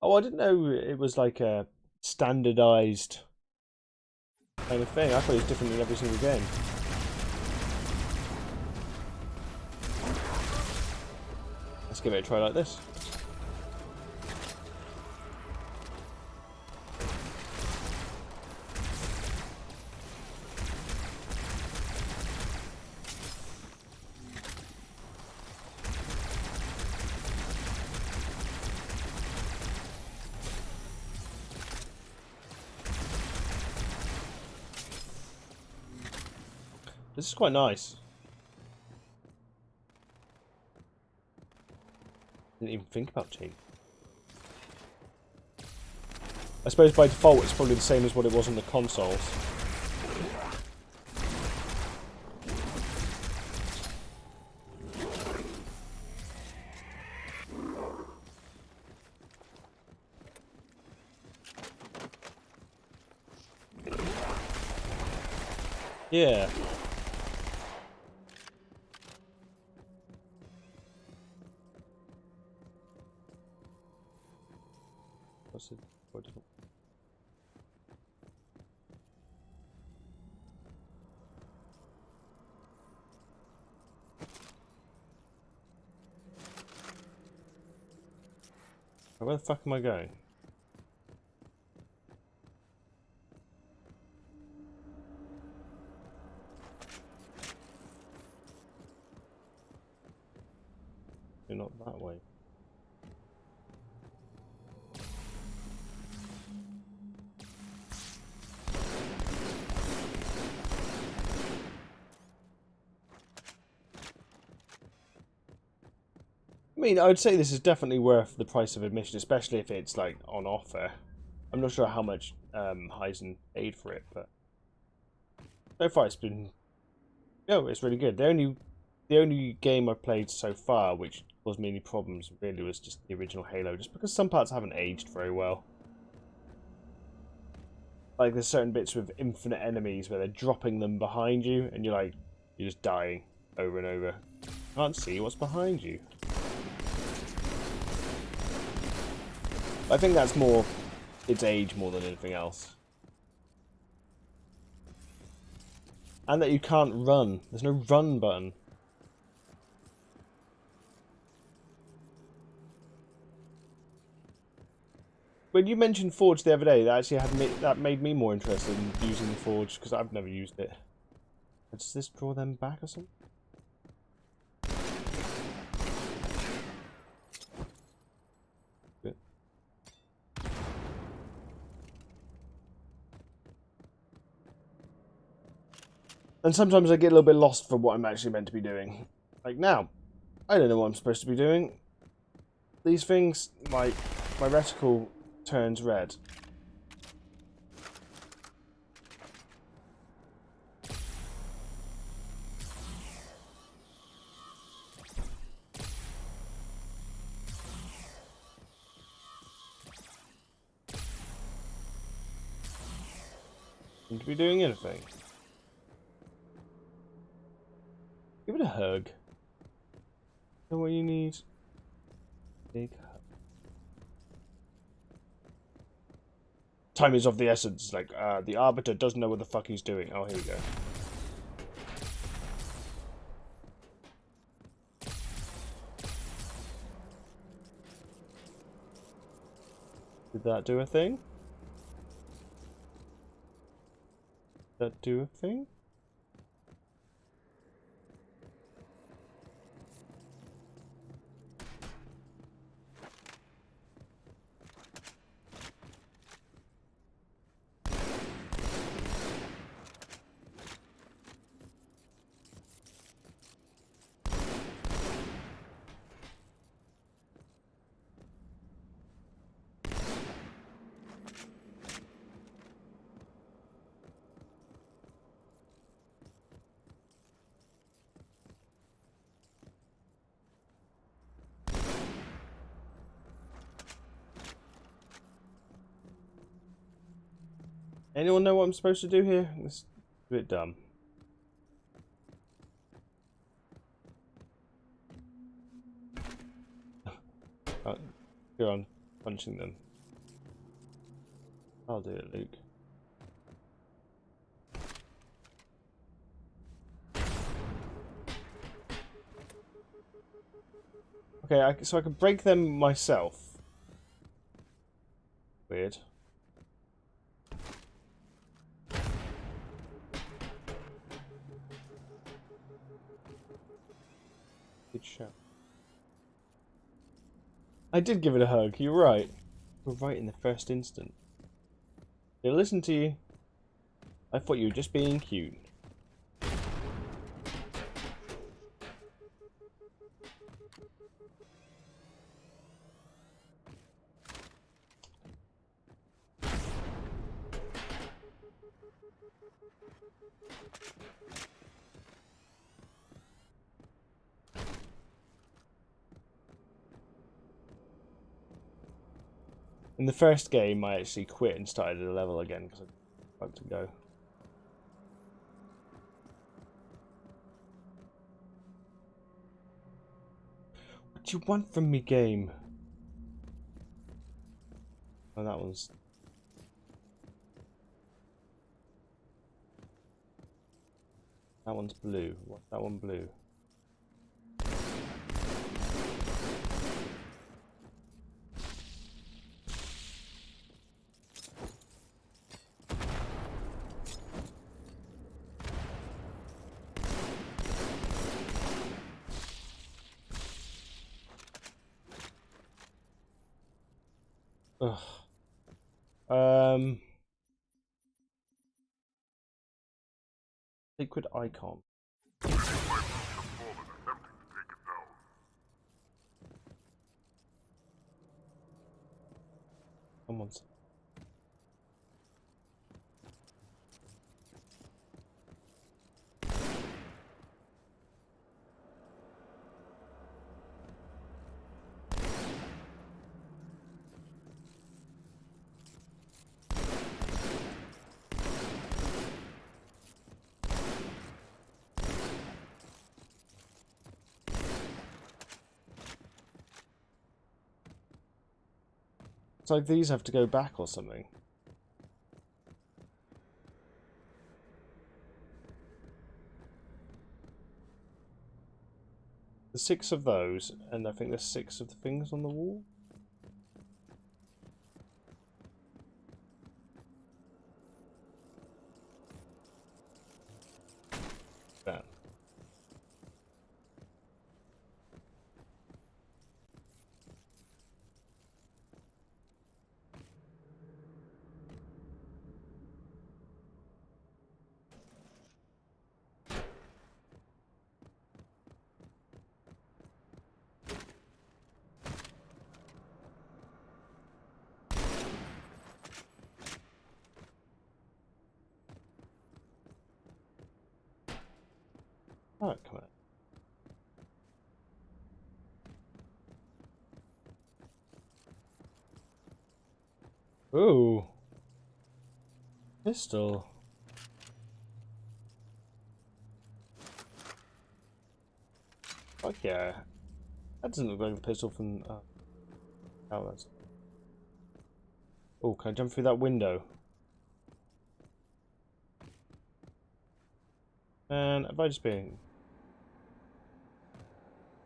Oh, I didn't know it was like a standardized kind of thing. I thought it was different in every single game. Let's give it a try like this. This is quite nice. Didn't even think about change. I suppose by default it's probably the same as what it was on the consoles. Yeah. What's it? What is it? Where the fuck am I going? You're not that way. I mean, I would say this is definitely worth the price of admission, especially if it's like on offer. I'm not sure how much Heisen paid for it, but so far it's been, it's really good. The only game I've played so far which caused me any problems really was just the original Halo, just because some parts haven't aged very well. Like there's certain bits with infinite enemies where they're dropping them behind you, and you're just dying over and over. Can't see what's behind you. I think that's more its age more than anything else. And that you can't run. There's no run button. When you mentioned Forge the other day, that actually that made me more interested in using Forge, because I've never used it. Does this draw them back or something? Good. And sometimes I get a little bit lost for what I'm actually meant to be doing. Like now, I don't know what I'm supposed to be doing. These things, my reticle turns red. Seem to be doing anything. hug. Know what you need? Big hug. Time is of the essence. Like, the Arbiter doesn't know what the fuck he's doing. Oh, here we go. Did that do a thing? Did that do a thing? Anyone know what I'm supposed to do here? It's a bit dumb. Go on, punching them. I'll do it, Luke. Okay, so I can break them myself. Weird. Good shout. I did give it a hug, you're right. You're right in the first instant. They listened to you. I thought you were just being cute. In the first game, I actually quit and started a level again because I had to go. What do you want from me, game? Oh, that one's... That one's blue. What's that one blue? Ugh. Liquid icon. Someone's. It's like these have to go back or something. There's 6 of those, and I think there's 6 of the things on the wall. That. Oh, come on. Ooh. Pistol. fuck yeah. That doesn't look like the pistol from... Outlands. Oh, can I jump through that window? And have I just been...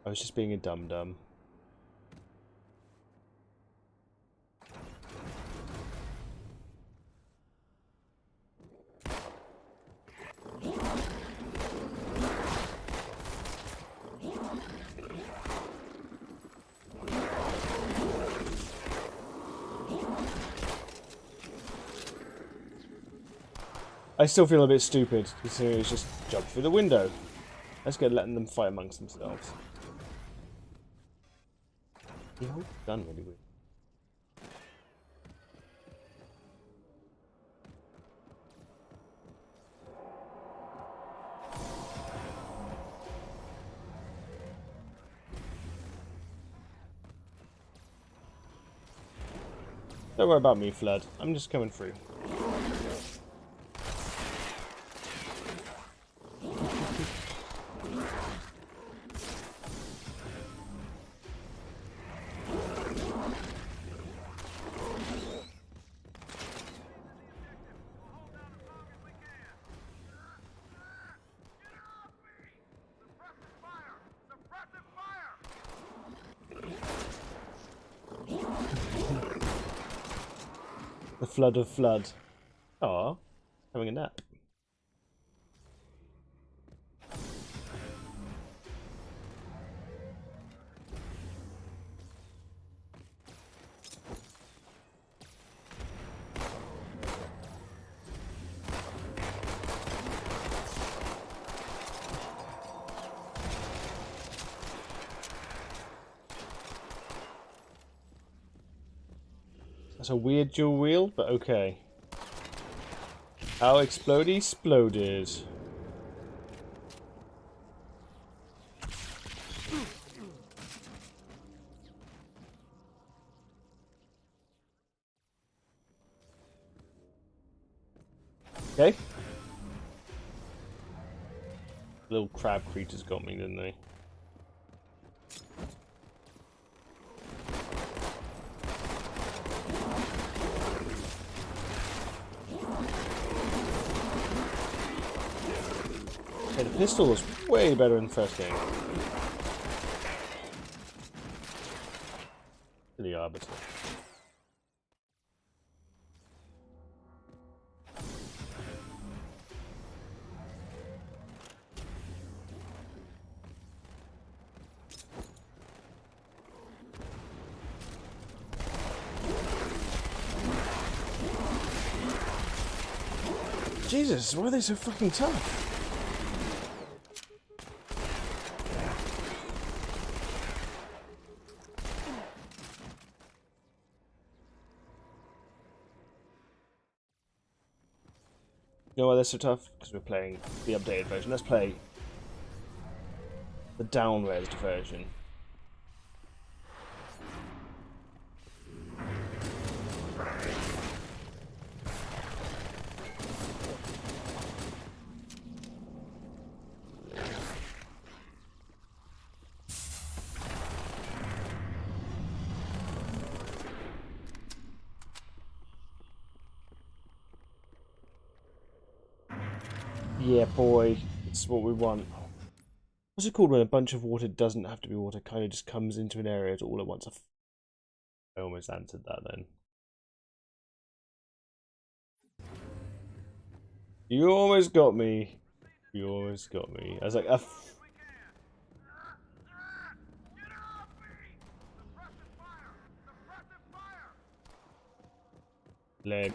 I was just being a dum-dum. I still feel a bit stupid considering it's just jump through the window. Let's go letting them fight amongst themselves. You know, done really weird. Don't worry about me, Flood. I'm just coming through. The flood of flood. Aw, having a nap. That's a weird dual wield, but okay. How explodey exploded. Okay. Little crab creatures got me, didn't they? Okay, the pistol was way better in the first game. The Arbiter. Jesus, why are they so fucking tough? You know why they're so tough? Because we're playing the updated version. Let's play the down-resed version. Yeah, boy, it's what we want. What's it called when a bunch of water doesn't have to be water, kind of just comes into an area all at once? I almost answered that then. You almost got me. You almost got me. I was like, leg.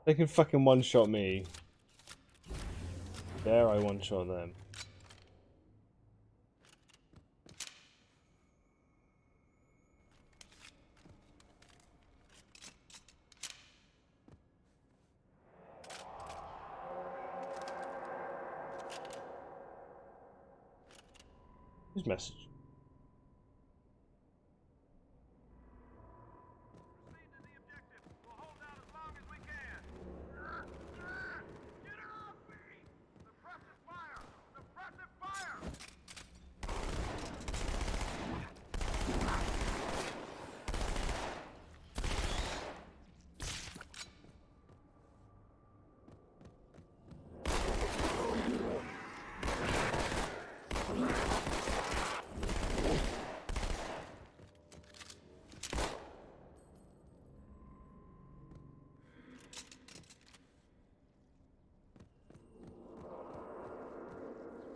They can fucking one-shot me. Dare I one-shot them? His message.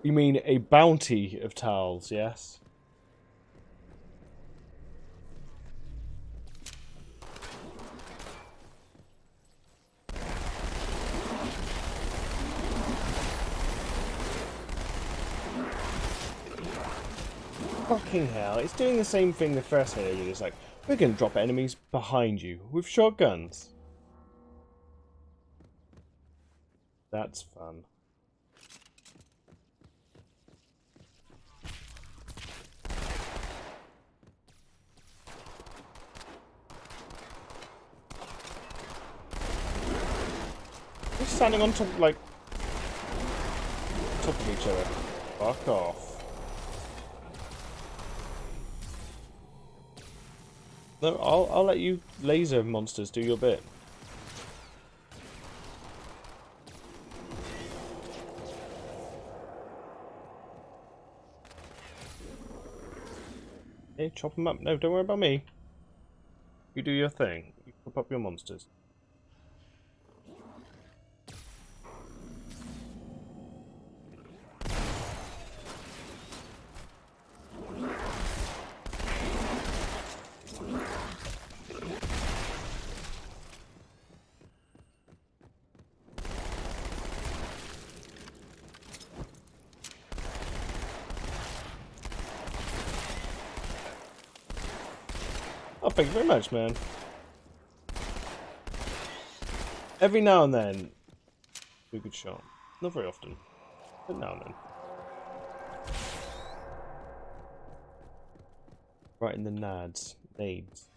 You mean a bounty of towels, yes? Fucking hell, it's doing the same thing the first Halo did. It's like, we're gonna drop enemies behind you with shotguns. That's fun. We're standing on top, like, top of each other. Fuck off. No, I'll let you laser monsters do your bit. Hey, chop them up. No, don't worry about me. You do your thing. You chop up your monsters. Oh, thank you very much, man. Every now and then, we could shot. Not very often, but now and then. Right in the nads. Nades.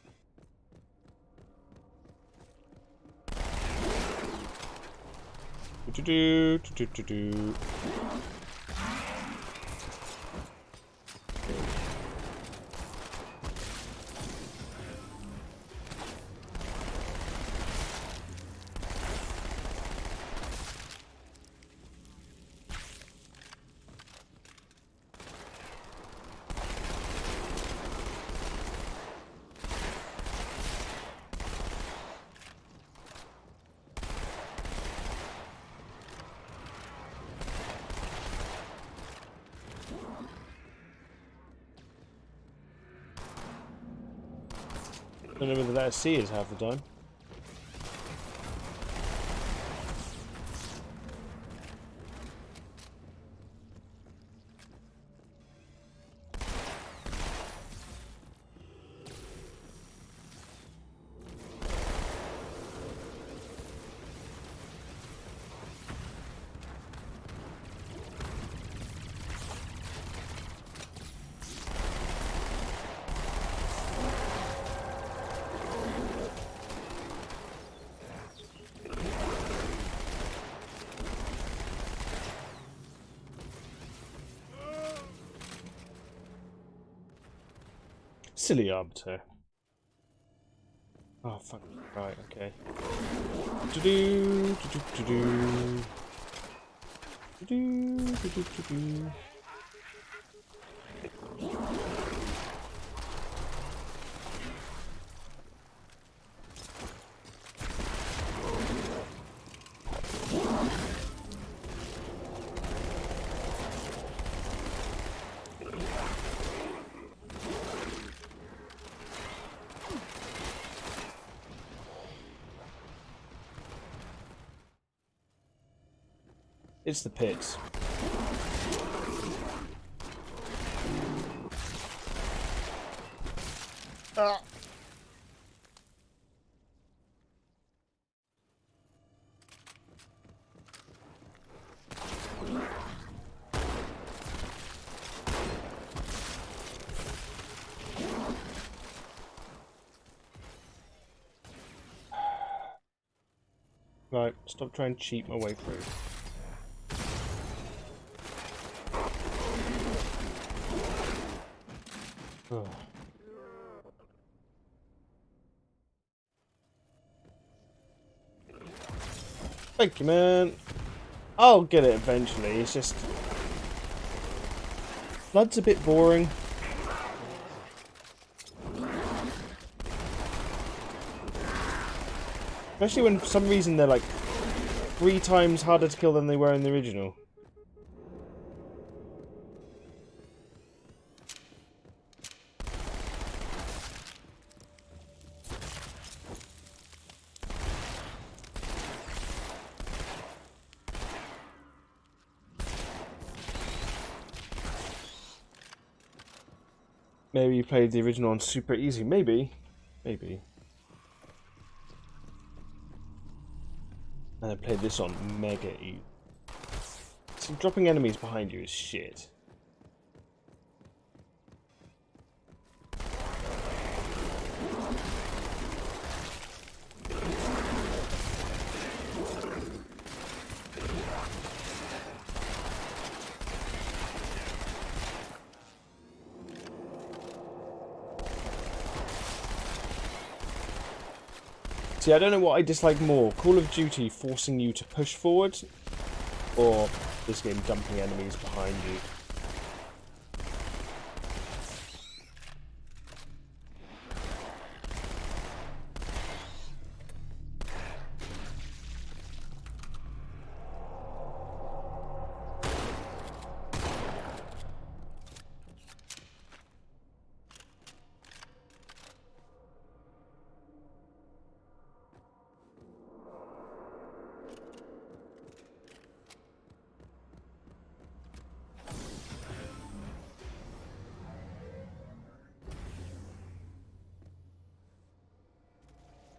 Do-do-do. I don't know whether that C is half the time. Silly Arbiter. Oh, fuck. Right, okay. Do-do, do-do, do-do. Do-do, do-do, do-do. It's the pits. Ah. Right, stop trying to cheat my way through. Oh. Thank you, man. I'll get it eventually. It's just Flood's a bit boring. Especially when for some reason they're like 3 times harder to kill than they were in the original. Maybe you played the original on super easy. Maybe. Maybe. And I played this on mega easy. See, dropping enemies behind you is shit. See, I don't know what I dislike more, Call of Duty forcing you to push forward, or this game dumping enemies behind you.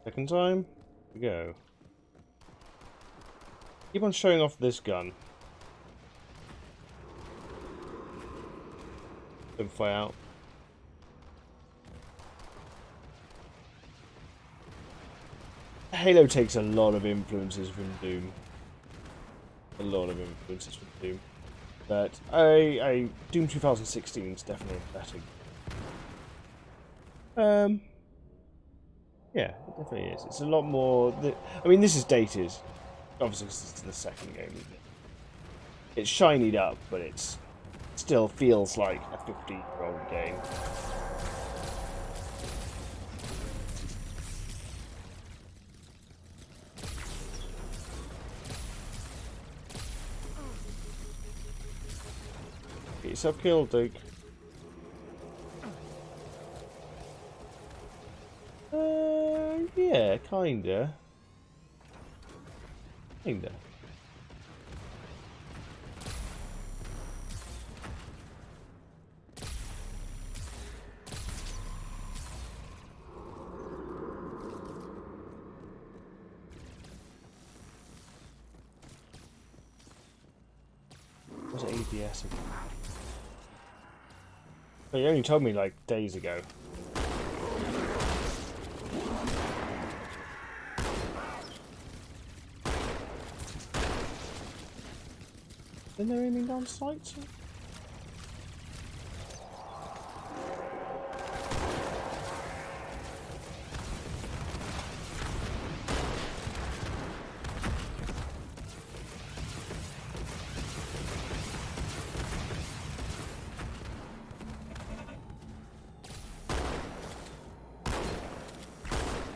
Second time, we go. Keep on showing off this gun. Don't fly out. Halo takes a lot of influences from Doom. A lot of influences from Doom. But Doom 2016 is definitely better. Yeah, it definitely is. It's a lot more... I mean, this is dated. Obviously, because it's the second game, isn't it? It's shinied up, but it still feels like a 50-year-old game. Get yourself killed, Duke. Yeah, kinda. Kinda. What's ABS again? But you only told me like days ago. Then they're aiming down sights.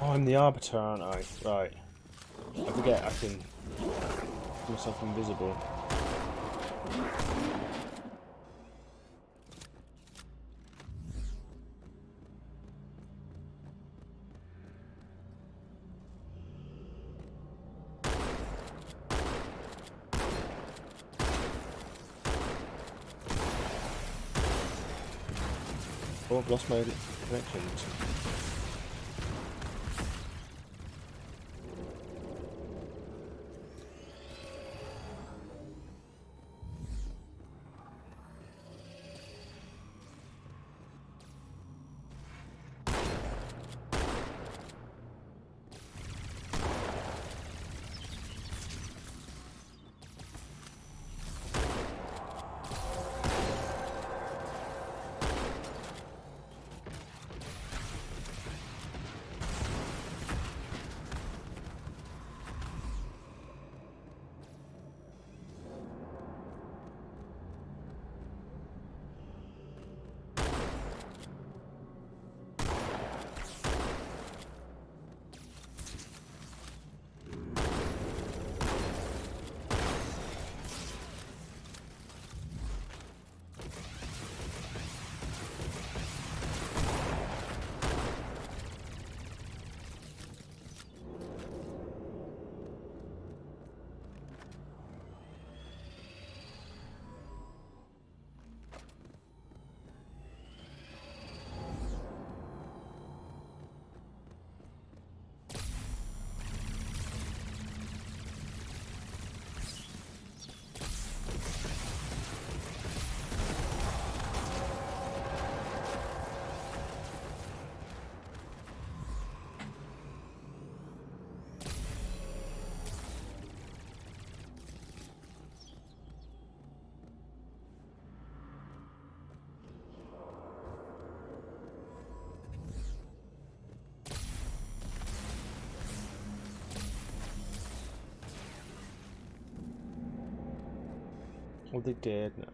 Oh, I'm the Arbiter, aren't I? Right. I forget I can make myself invisible. Oh, I've lost my connections. Oh, they did. No.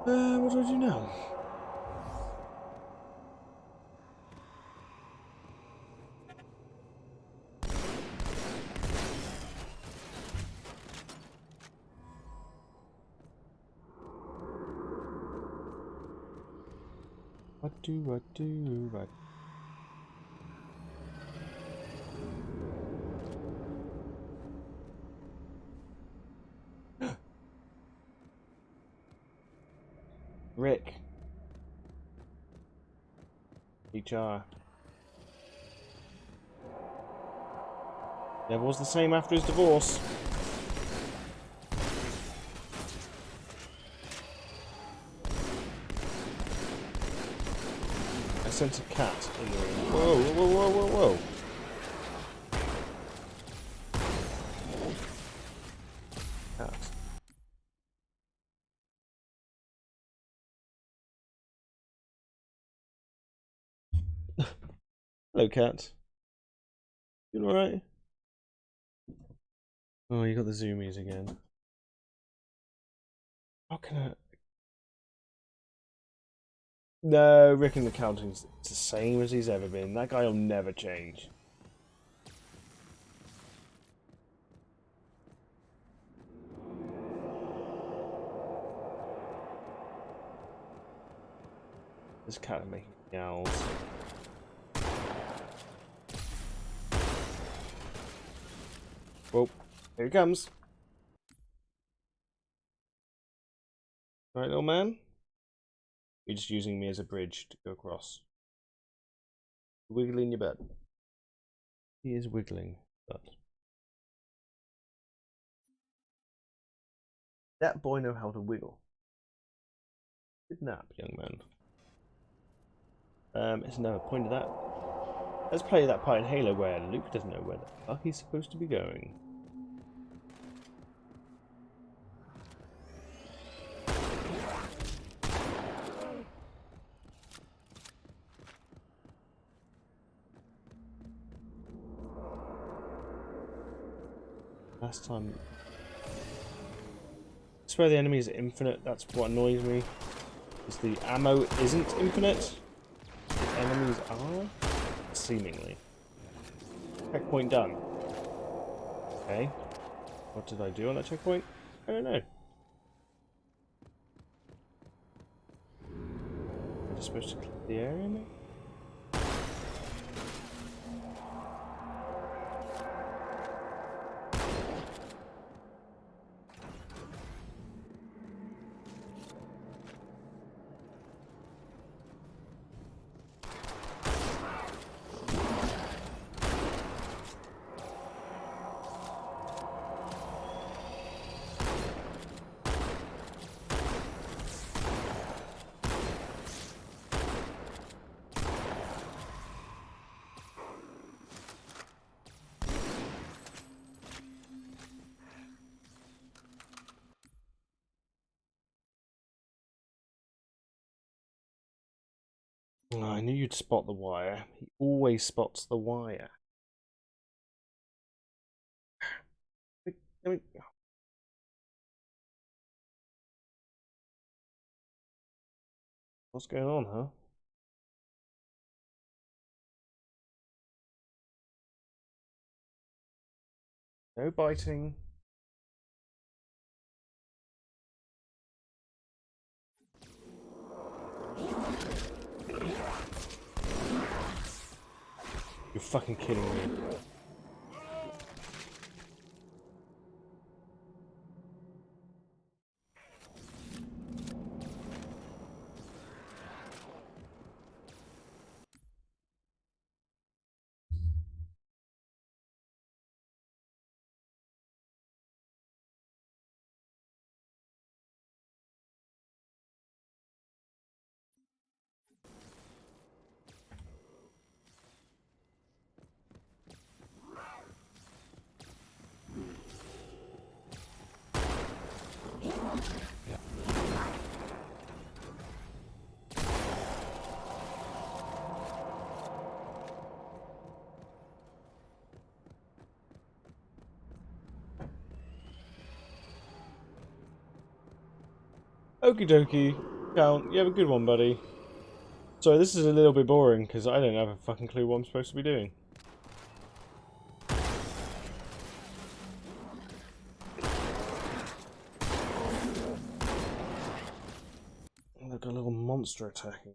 What do I do now? What do I do? Right. Rick. HR. Never was the same after his divorce. I sense a cat in the room. Whoa, whoa, whoa, whoa, whoa. Cat. Hello, cat. You alright? Oh, you got the zoomies again. How can I... No, Rick and the Counting's the same as he's ever been. That guy will never change. This cat is making meows. Whoa, here he comes. Right, little man? You're just using me as a bridge to go across. Wiggling your butt. He is wiggling, but that boy know how to wiggle. Good nap, young man. It's another point of that. Let's play that part in Halo where Luke doesn't know where the fuck he's supposed to be going. Last time... I swear the enemies are infinite, that's what annoys me. Is the ammo isn't infinite. The enemies are? Seemingly. Checkpoint done. Okay. What did I do on that checkpoint? I don't know. I'm just supposed to clear the area, maybe? Oh, I knew you'd spot the wire. He always spots the wire. I mean, what's going on, huh? No biting. You're fucking kidding me. Okie dokie. Count, you have a good one, buddy. Sorry, this is a little bit boring because I don't have a fucking clue what I'm supposed to be doing. Look, a little monster attacking.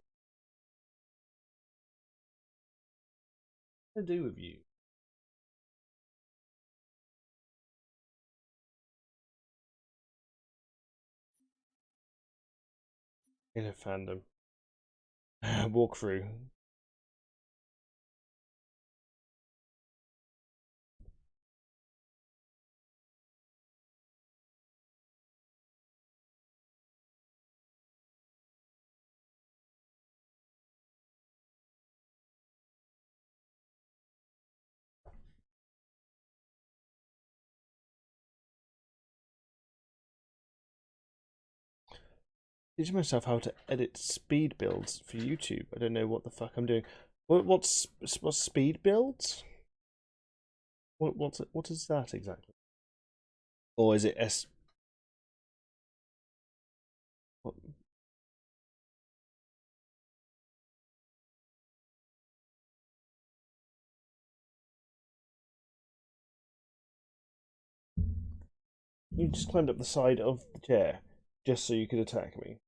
What do I do with you? In a fandom. Walkthrough. Teach myself how to edit speed builds for YouTube. I don't know what the fuck I'm doing. What's speed builds? What is that exactly? Or is it S? What? You just climbed up the side of the chair just so you could attack me.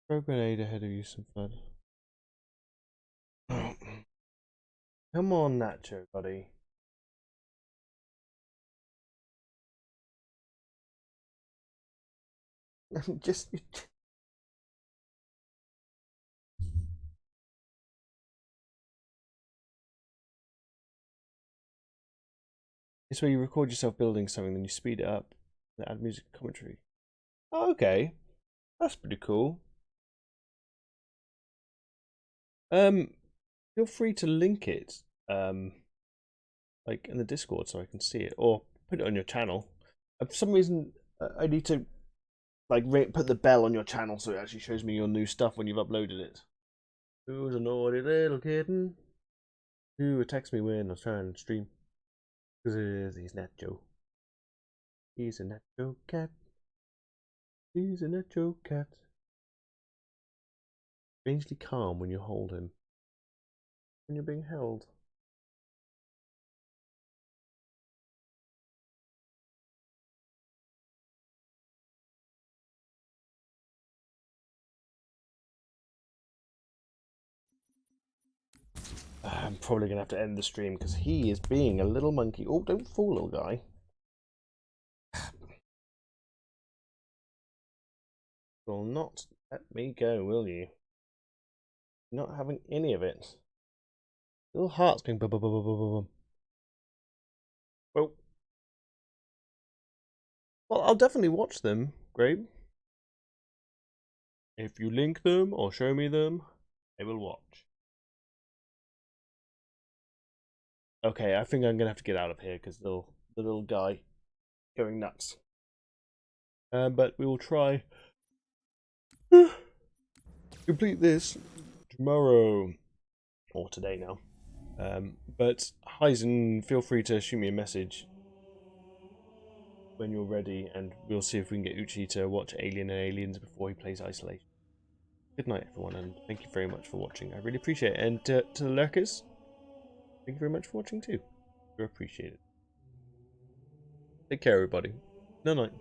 Throw a grenade ahead of you, some fun. Come on, Nacho, buddy. Just. It's where you record yourself building something, then you speed it up and add music commentary. Oh, okay. That's pretty cool. Feel free to link it, like in the Discord so I can see it, or put it on your channel. For some reason, I need to like put the bell on your channel so it actually shows me your new stuff when you've uploaded it. Who's a naughty little kitten who attacks me when I was trying to stream? Because he's Nacho. He's a Nacho cat. He's a Nacho cat. Strangely calm when you hold him. When you're being held. I'm probably gonna have to end the stream because he is being a little monkey. Oh, don't fall, little guy. Will not let me go, will you? Not having any of it. Little hearts going boom, boom, boom, boom, boom, boom. Well. Well, I'll definitely watch them, Grabe. If you link them or show me them, I will watch. Okay, I think I'm gonna have to get out of here because the little guy going nuts. But we will try complete this tomorrow or today now. But Hyzen, feel free to shoot me a message when you're ready, and we'll see if we can get Uchi to watch Alien and Aliens before he plays Isolation. Good night, everyone, and thank you very much for watching. I really appreciate it. And to the lurkers, thank you very much for watching too. We appreciate it. Take care, everybody. Night night.